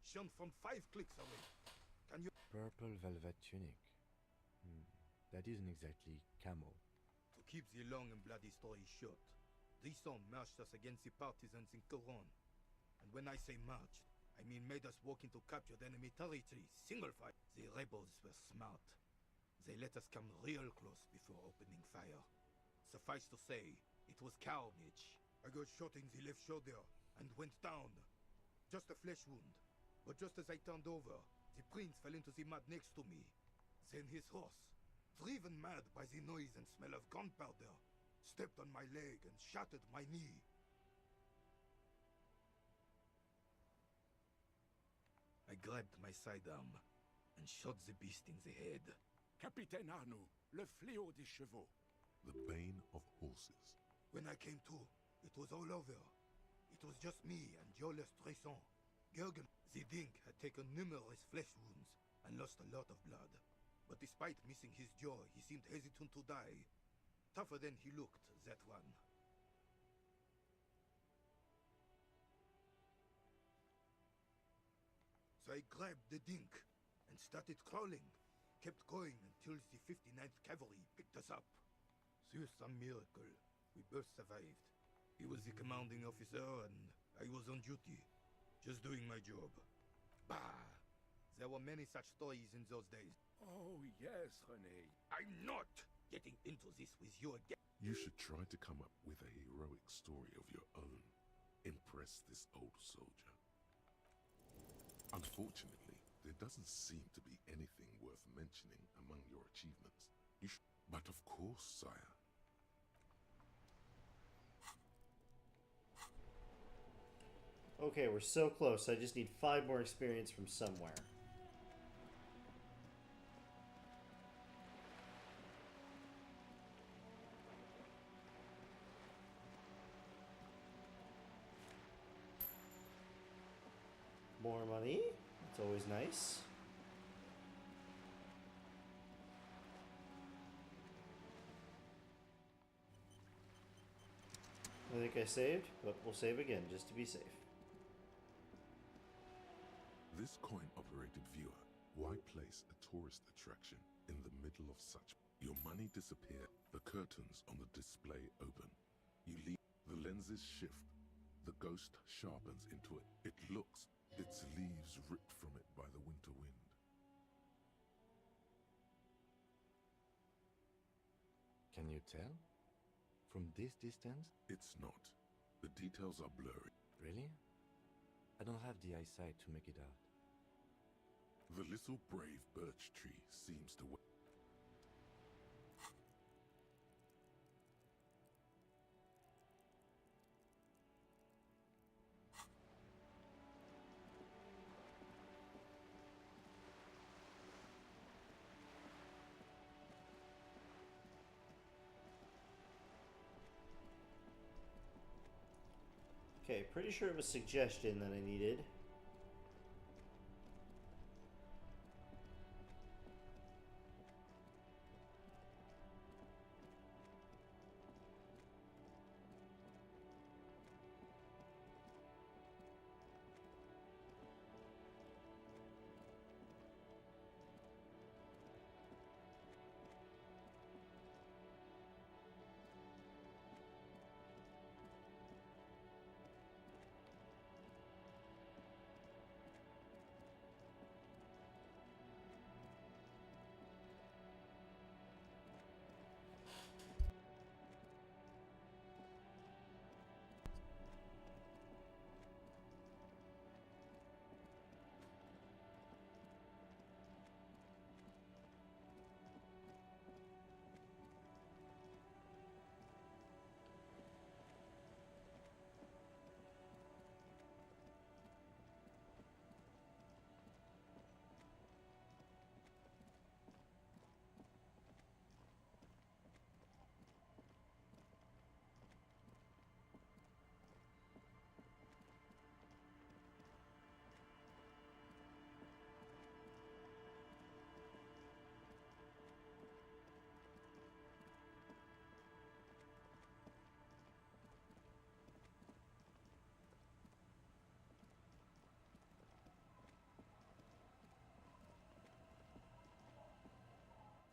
shone from 5 clicks away. Can you... Purple velvet tunic. That isn't exactly camel. To keep the long and bloody story short, Drisson marched us against the partisans in Couronne. And when I say marched, I mean made us walk into captured enemy territory, single fire. The rebels were smart. They let us come real close before opening fire. Suffice to say, it was carnage. I got shot in the left shoulder and went down. Just a flesh wound. But just as I turned over, the prince fell into the mud next to me. Then his horse, driven mad by the noise and smell of gunpowder, stepped on my leg and shattered my knee. I grabbed my sidearm and shot the beast in the head. Capitaine Arnoux, le fléau des chevaux. The bane of horses. When I came to, it was all over. It was just me and Jolas Tresson. Gergen, the Dink, had taken numerous flesh wounds and lost a lot of blood. But despite missing his jaw, he seemed hesitant to die. Tougher than he looked, that one. So I grabbed the Dink and started crawling. Kept going until the 59th Cavalry picked us up. Through some miracle, we both survived. He was the commanding officer and I was on duty, just doing my job. Bah! There were many such stories in those days. Oh, yes, René. I'm not getting into this with you again. You should try to come up with a heroic story of your own. Impress this old soldier. Unfortunately, there doesn't seem to be anything worth mentioning among your achievements. But of course, sire. Okay, we're so close. I just need 5 more experience from somewhere. More money. It's always nice. I think I saved, but we'll save again just to be safe. This coin-operated viewer Why place a tourist attraction in the middle of such? Your money disappear. The curtains on the display open. You leave. The lenses shift. The ghost sharpens into it. It looks. Its leaves ripped from it by the winter wind. Can you tell? From this distance? It's not. The details are blurry. Really? I don't have the eyesight to make it out. The little brave birch tree seems to... Okay, pretty sure it was suggestion that I needed.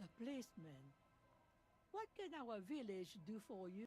A policeman. What can our village do for you?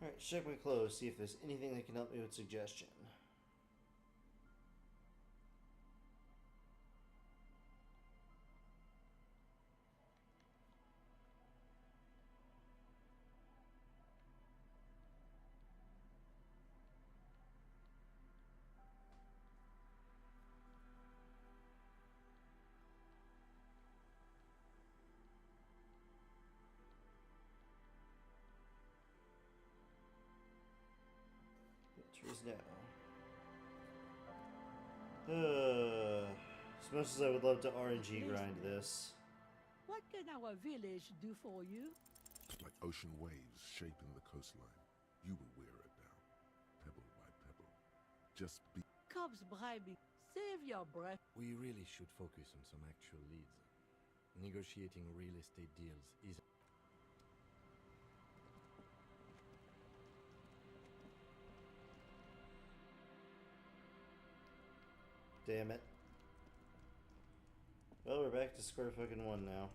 Alright, check my clothes, see if there's anything that can help me with suggestion. Enters now. As much as I would love to RNG grind this. What can our village do for you? Like ocean waves shaping the coastline. You will wear it down, pebble by pebble. Just be... Cops bribing. Save your breath. We really should focus on some actual leads. Negotiating real estate deals is... Damn it. Well, we're back to square fucking one now.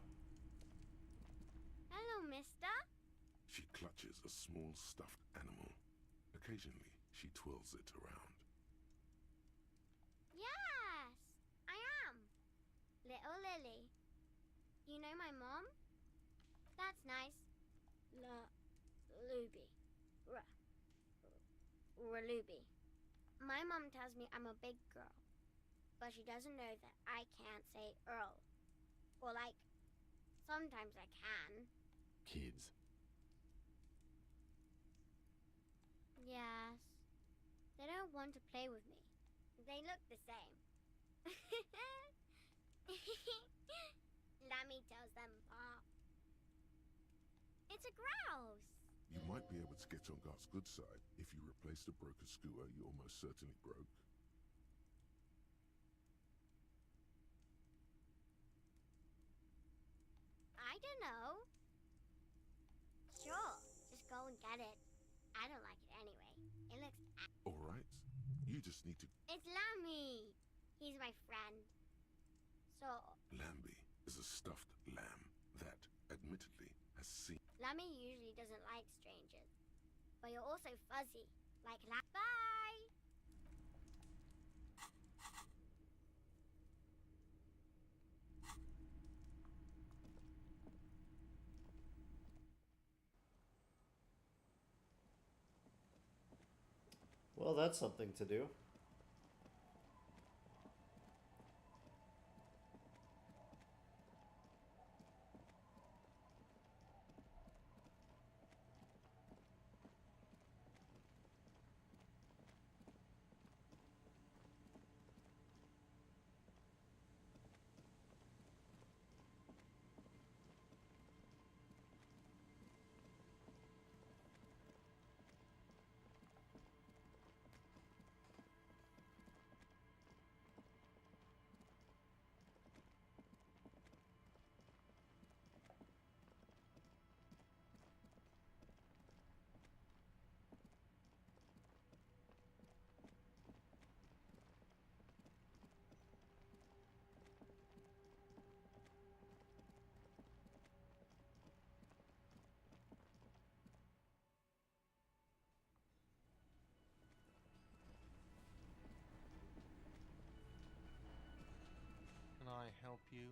Hello, mister. She clutches a small stuffed animal. Occasionally, she twirls it around. Yes, I am. Little Lily. You know my mom? That's nice. Luby. Ruby. My mom tells me I'm a big girl. But she doesn't know that I can't say Earl. Or like, sometimes I can. Kids. Yes. They don't want to play with me. They look the same. Lammy tells them pop. It's a grouse. You might be able to get on Gart's good side if you replace the broken scooter you almost certainly broke. I don't know. Sure, just go and get it. I don't like it anyway. It looks... Alright, you just need to... It's Lammy! He's my friend. So... Lambie is a stuffed lamb that, admittedly, has seen... Lammy usually doesn't like strangers. But you're also fuzzy. Like Bye! Well, that's something to do. Can I help you?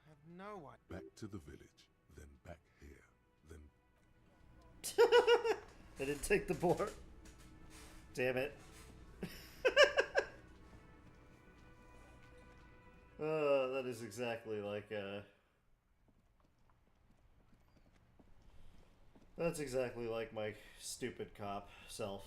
I have no idea. Back to the village, then back here, then... I didn't take the board. Damn it. That is exactly like, that's exactly like my stupid cop self.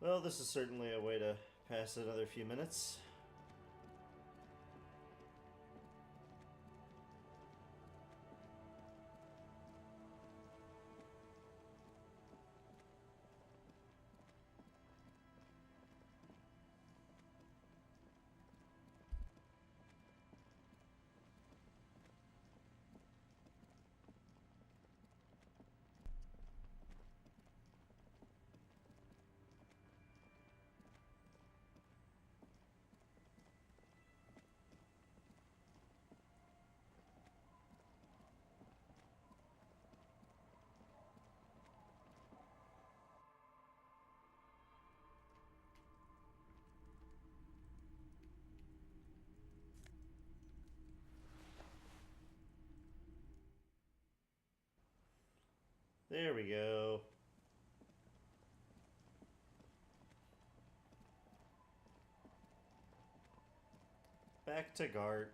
Well, this is certainly a way to pass another few minutes. There we go. Back to Gart.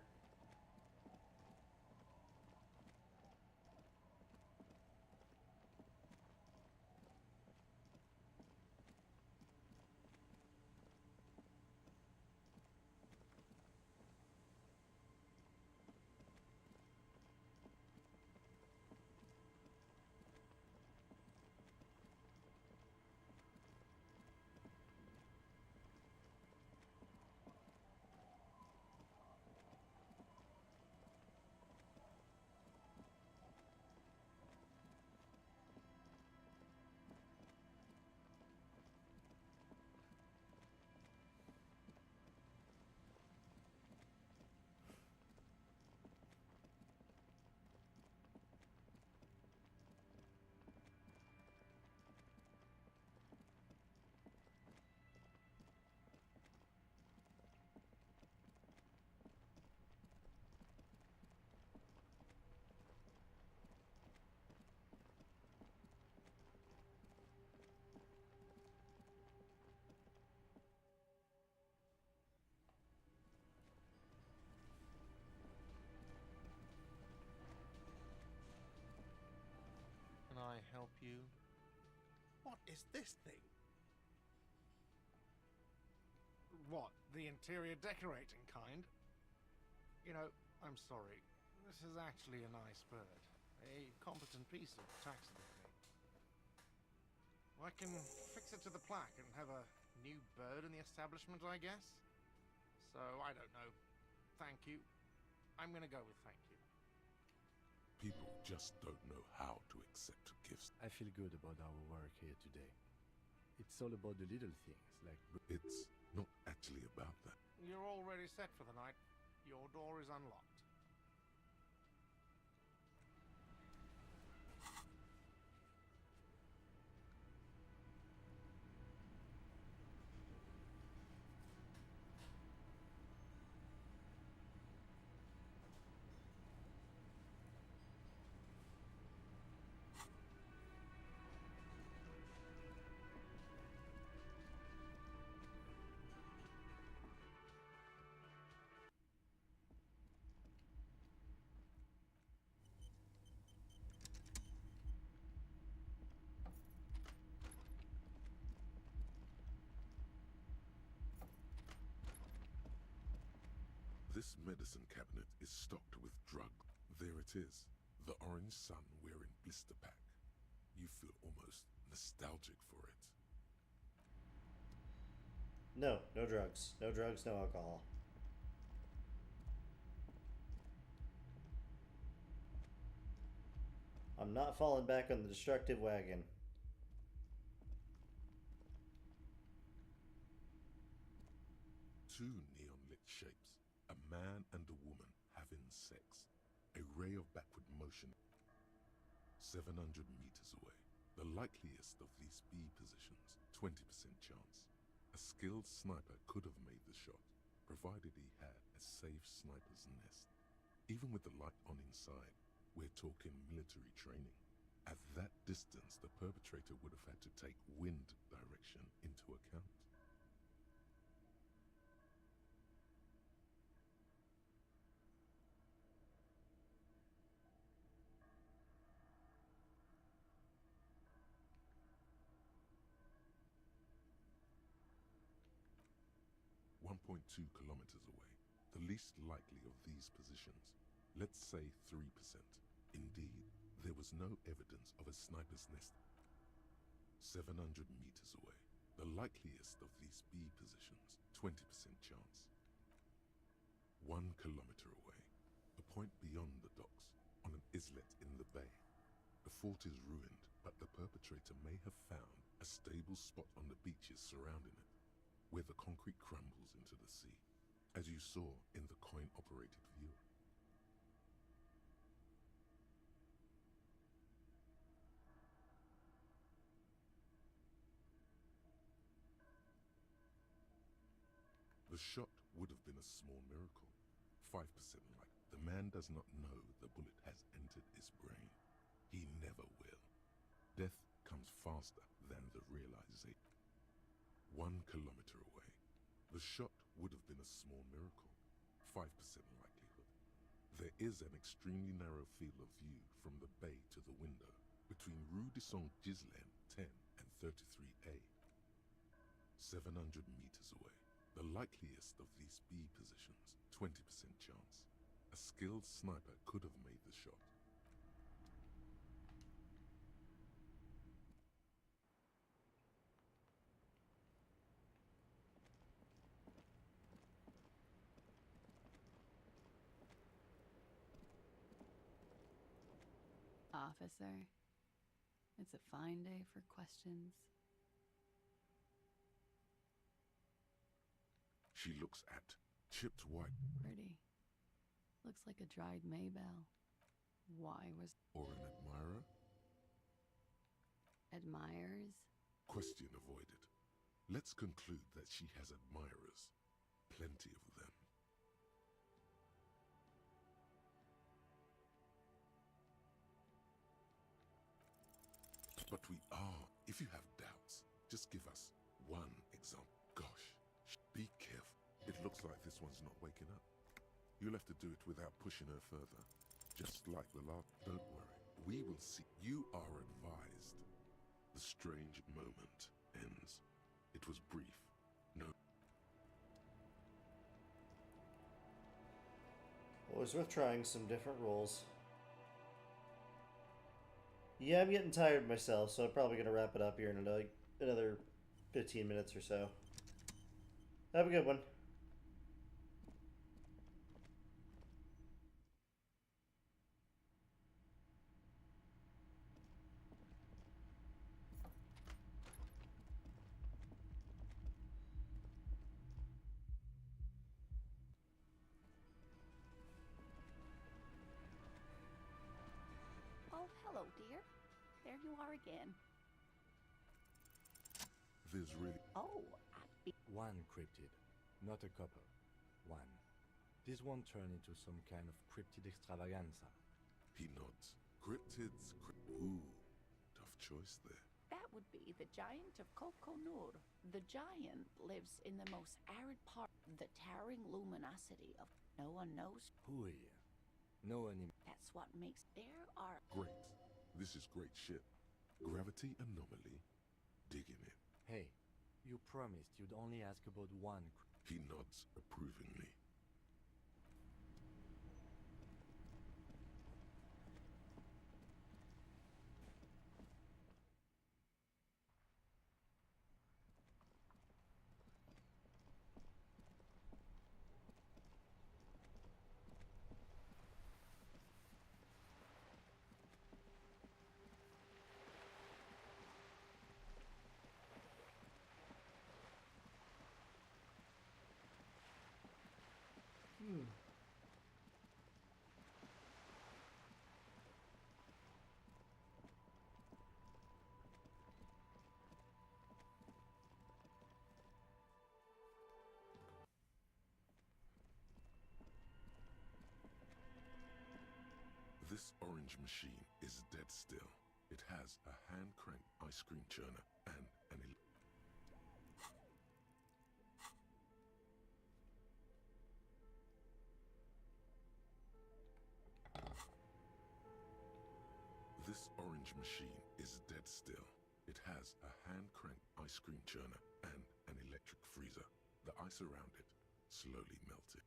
I help you? What is this thing? What, the interior decorating kind? You know, I'm sorry. This is actually a nice bird. A competent piece of taxidermy. I can fix it to the plaque and have a new bird in the establishment, I guess? So, I don't know. Thank you. I'm gonna go with thank you. People just don't know how to accept gifts. I feel good about our work here today. It's all about the little things, like... It's not actually about that. You're already set for the night. Your door is unlocked. This medicine cabinet is stocked with drugs. There it is, the orange sun wearing blister pack. You feel almost nostalgic for it. No, no drugs. No drugs, no alcohol. I'm not falling back on the destructive wagon. Two neon-lit shapes, a man and a woman having sex. A ray of backward motion. 700 meters away. The likeliest of these B positions, 20% chance. A skilled sniper could have made the shot, provided he had a safe sniper's nest. Even with the light on inside, we're talking military training. At that distance, the perpetrator would have had to take wind direction into account. .2 kilometers away, the least likely of these positions. Let's say 3%. Indeed, there was no evidence of a sniper's nest. 700 meters away, the likeliest of these B positions, 20% chance. 1 kilometer away, a point beyond the docks, on an islet in the bay. The fort is ruined, but the perpetrator may have found a stable spot on the beaches surrounding it, where the concrete crumbles into the sea, as you saw in the coin-operated view. The shot would have been a small miracle, 5% like. The man does not know the bullet has entered his brain. He never will. Death comes faster than the realization. 1 kilometer away. The shot would have been a small miracle, 5% likelihood. There is an extremely narrow field of view from the bay to the window, between Rue de Saint-Ghislain 10 and 33A. 700 meters away. The likeliest of these B positions, 20% chance. A skilled sniper could have made the shot. Officer, it's a fine day for questions. She looks at chipped white. Pretty. Looks like a dried Maybell. Why was... Or an admirer? Admires? Question avoided. Let's conclude that she has admirers. Plenty of them. But we are. If you have doubts, just give us one example. Gosh, be careful. It looks like this one's not waking up. You'll have to do it without pushing her further. Just like the last. Don't worry, We will see. You are advised. The strange moment ends. It was brief. No. Always worth trying some different roles. Yeah, I'm getting tired myself, so I'm probably gonna wrap it up here in another 15 minutes or so. Have a good one. Oh, hello, dear. There you are again. There's really... Oh, one cryptid, not a couple. One. This won't turn into some kind of cryptid extravaganza. He nods. Cryptids... Ooh, tough choice there. That would be the giant of Kokonur. The giant lives in the most arid part, the towering luminosity of no one knows. Who are you? No one. That's what makes there are. Great. This is great shit. Gravity anomaly. Digging it. Hey, you promised you'd only ask about one. He nods approvingly. This orange machine is dead still. It has a hand-cranked ice cream churner and an This orange machine is dead still. It has a hand-cranked ice cream churner and an electric freezer. The ice around it slowly melted.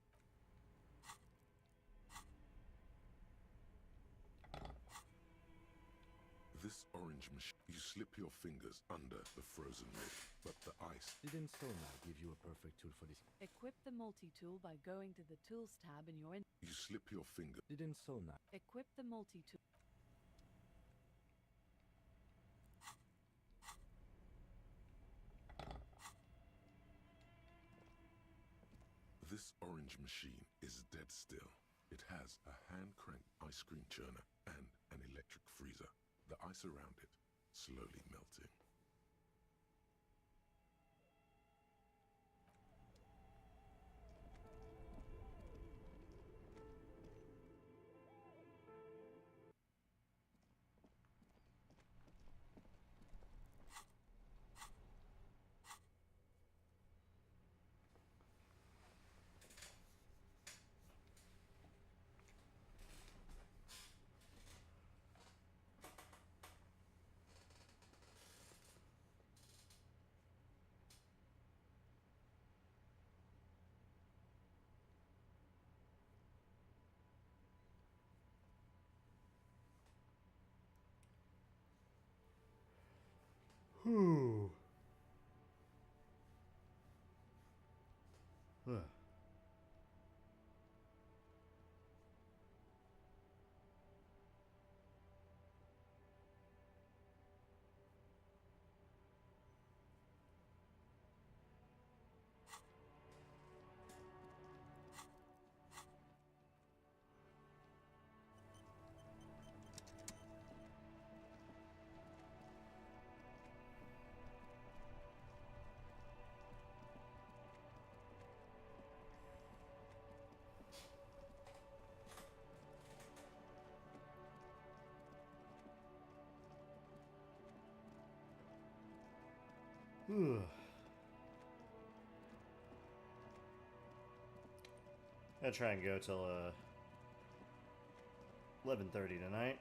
This orange machine, you slip your fingers under the frozen lid, but the ice... Didn't Sona give you a perfect tool for this? Equip the multi-tool by going to the Tools tab in your... You slip your finger... Didn't Sona... Equip the multi-tool... This orange machine is dead still. It has a hand-cranked ice cream churner and an electric freezer. The ice around it slowly melting. Whew. Huh. Whew. I'll try and go till 11:30 tonight.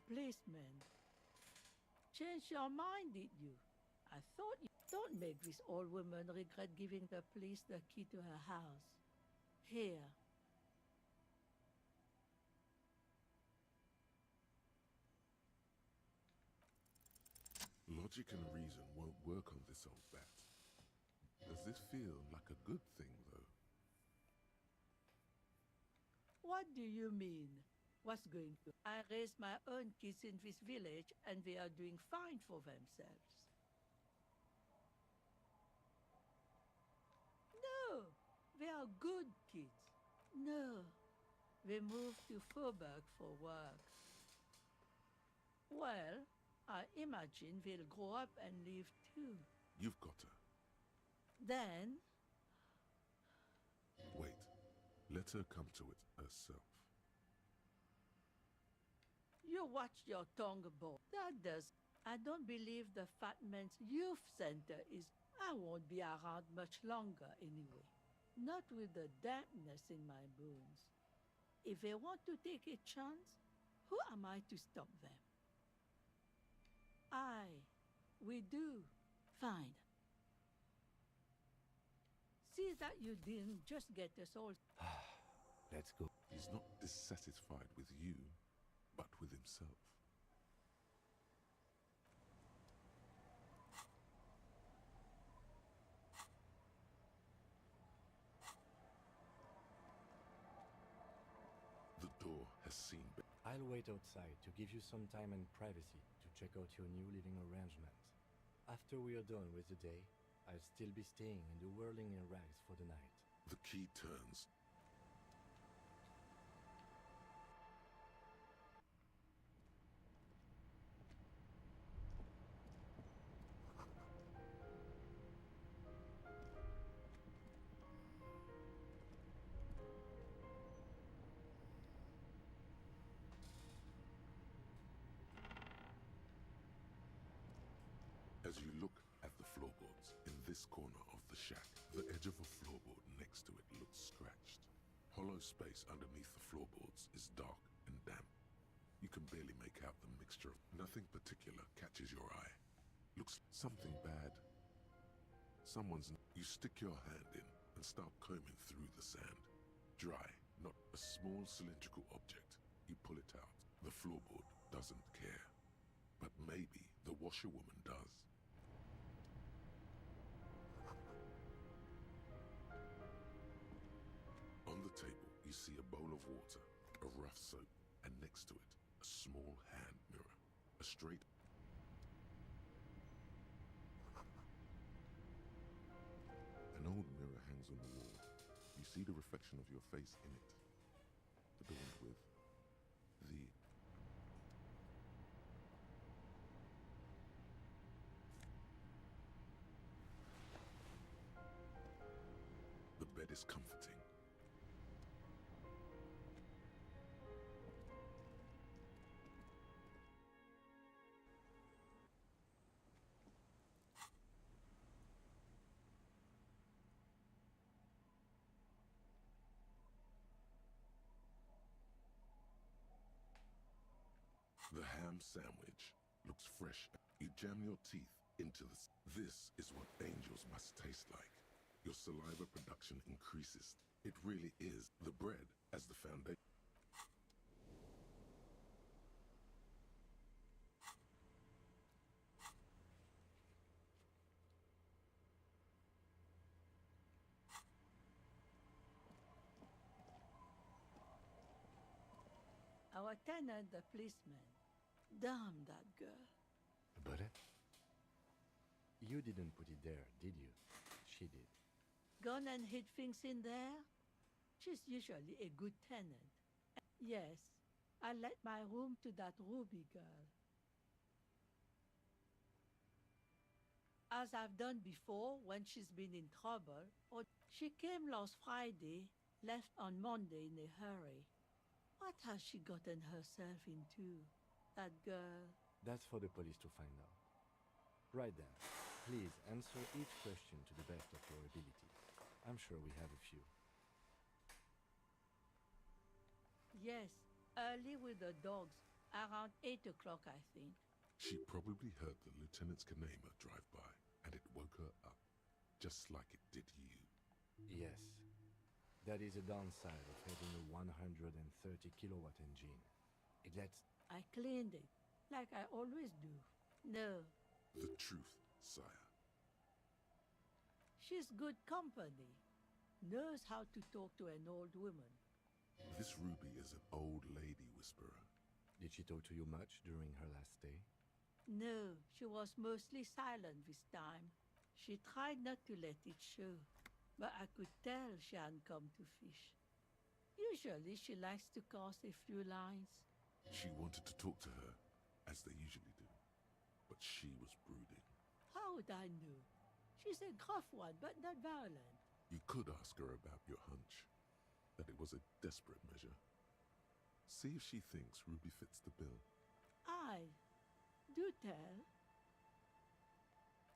Policeman. Changed your mind, did you? I thought you don't make this old woman regret giving the police the key to her house. Here. Logic and reason won't work on this old bat. Does this feel like a good thing, though? What do you mean? What's going to? I raised my own kids in this village and they are doing fine for themselves. No, they are good kids. No, they moved to Faubourg for work. Well, I imagine they'll grow up and leave too. You've got her. Then, Wait. Let her come to it herself. you watch your tongue, boy. That does. I don't believe the Fat Man's Youth Center is. I won't be around much longer anyway. Not with the dampness in my bones. If they want to take a chance, who am I to stop them? We do. Fine. See that you didn't just get us all. Let's go. He's not dissatisfied with you, but with himself. The door has seen. I'll wait outside to give you some time and privacy to check out your new living arrangements. After we are done with the day, I'll still be staying in the whirling in rags for the night. The key turns. As you look at the floorboards in this corner of the shack, the edge of a floorboard next to it looks scratched. Hollow space underneath the floorboards is dark and damp. You can barely make out the mixture of nothing particular catches your eye. Looks something bad. You stick your hand in and start combing through the sand. Dry, not a small cylindrical object. You pull it out. The floorboard doesn't care. But maybe the washerwoman does. On the table, you see a bowl of water, a rough soap, and next to it, a small hand mirror. A straight... An old mirror hangs on the wall. You see the reflection of your face in it. Adorned with the bed is comforting. The ham sandwich looks fresh. You jam your teeth into this. This is what angels must taste like. Your saliva production increases. It really is the bread as the foundation. Our tenant, the policeman. Damn that girl. But you didn't put it there, did you? She did. Gone and hid things in there? She's usually a good tenant. Yes, I let my room to that Ruby girl. As I've done before when she's been in trouble, or she came last Friday, left on Monday in a hurry. What has she gotten herself into, that girl? That's for the police to find out. Right then, please answer each question to the best of your ability. I'm sure we have a few. Yes, early with the dogs. around 8 o'clock, I think. She probably heard the Lieutenant's Kanema drive by, and it woke her up, just like it did you. Yes. That is a downside of having a 130 kilowatt engine. It lets... I cleaned it, like I always do. No, The truth, sire. she's good company. Knows how to talk to an old woman. This Ruby is an old lady whisperer. Did she talk to you much during her last stay? No, she was mostly silent this time. She tried not to let it show, but I could tell she hadn't come to fish. Usually she likes to cast a few lines. She wanted to talk to her, as they usually do, but she was brooding. How would I know? She's a gruff one, but not violent. You could ask her about your hunch, that it was a desperate measure. See if she thinks Ruby fits the bill. I do tell.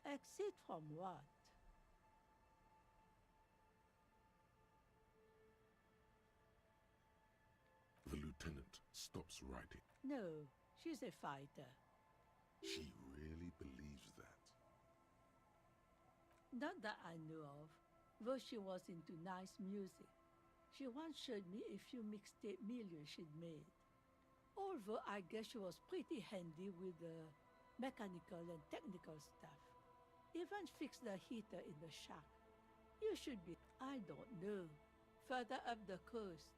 Exit from what? The lieutenant stops writing. No, she's a fighter. She really believes that. Not that I know of, though she was into nice music. She once showed me a few mixtape millions she'd made. Although I guess she was pretty handy with the mechanical and technical stuff. Even fixed the heater in the shack. You should be, I don't know, further up the coast.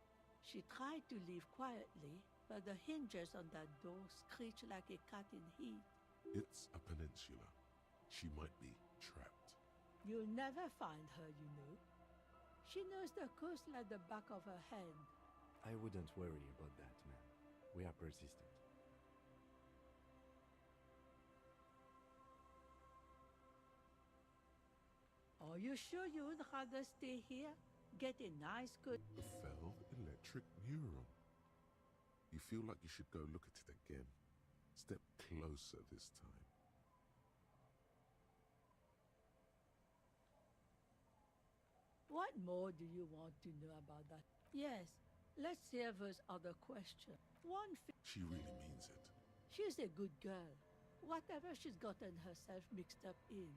She tried to leave quietly, but the hinges on that door screech like a cat in heat. It's a peninsula. She might be trapped. You'll never find her, you know. She knows the coast like the back of her hand. I wouldn't worry about that, man. We are persistent. Are you sure you would rather stay here? Get a nice good... The fell electric neuron. You feel like you should go look at it again. Step closer this time. What more do you want to know about that? Yes, let's hear those other questions. She really means it. She's a good girl. Whatever she's gotten herself mixed up in.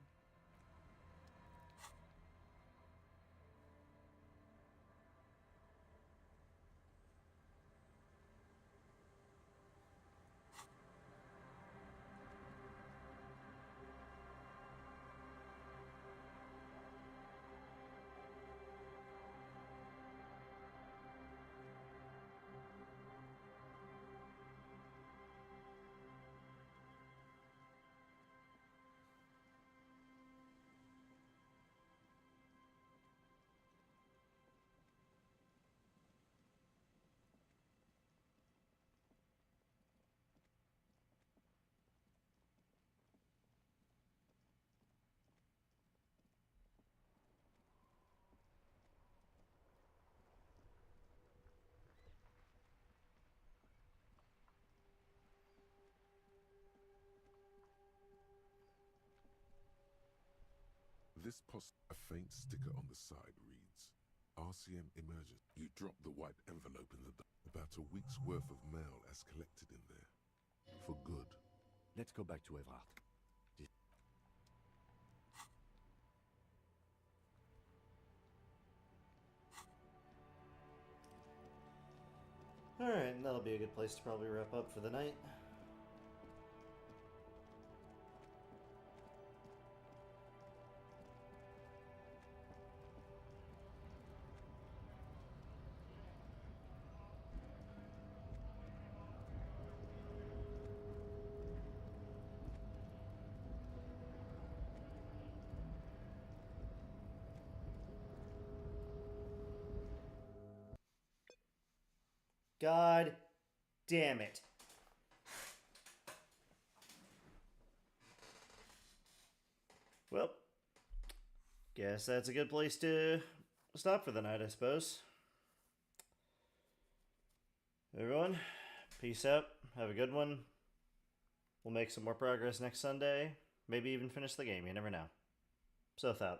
This a faint sticker on the side reads, RCM emergent. You drop the white envelope in the about a week's worth of mail as collected in there. For good. Let's go back to Evrard. Alright, that'll be a good place to probably wrap up for the night. God damn it. Well, guess that's a good place to stop for the night, I suppose. Everyone, peace out. Have a good one. We'll make some more progress next Sunday. Maybe even finish the game. You never know. Sothe out.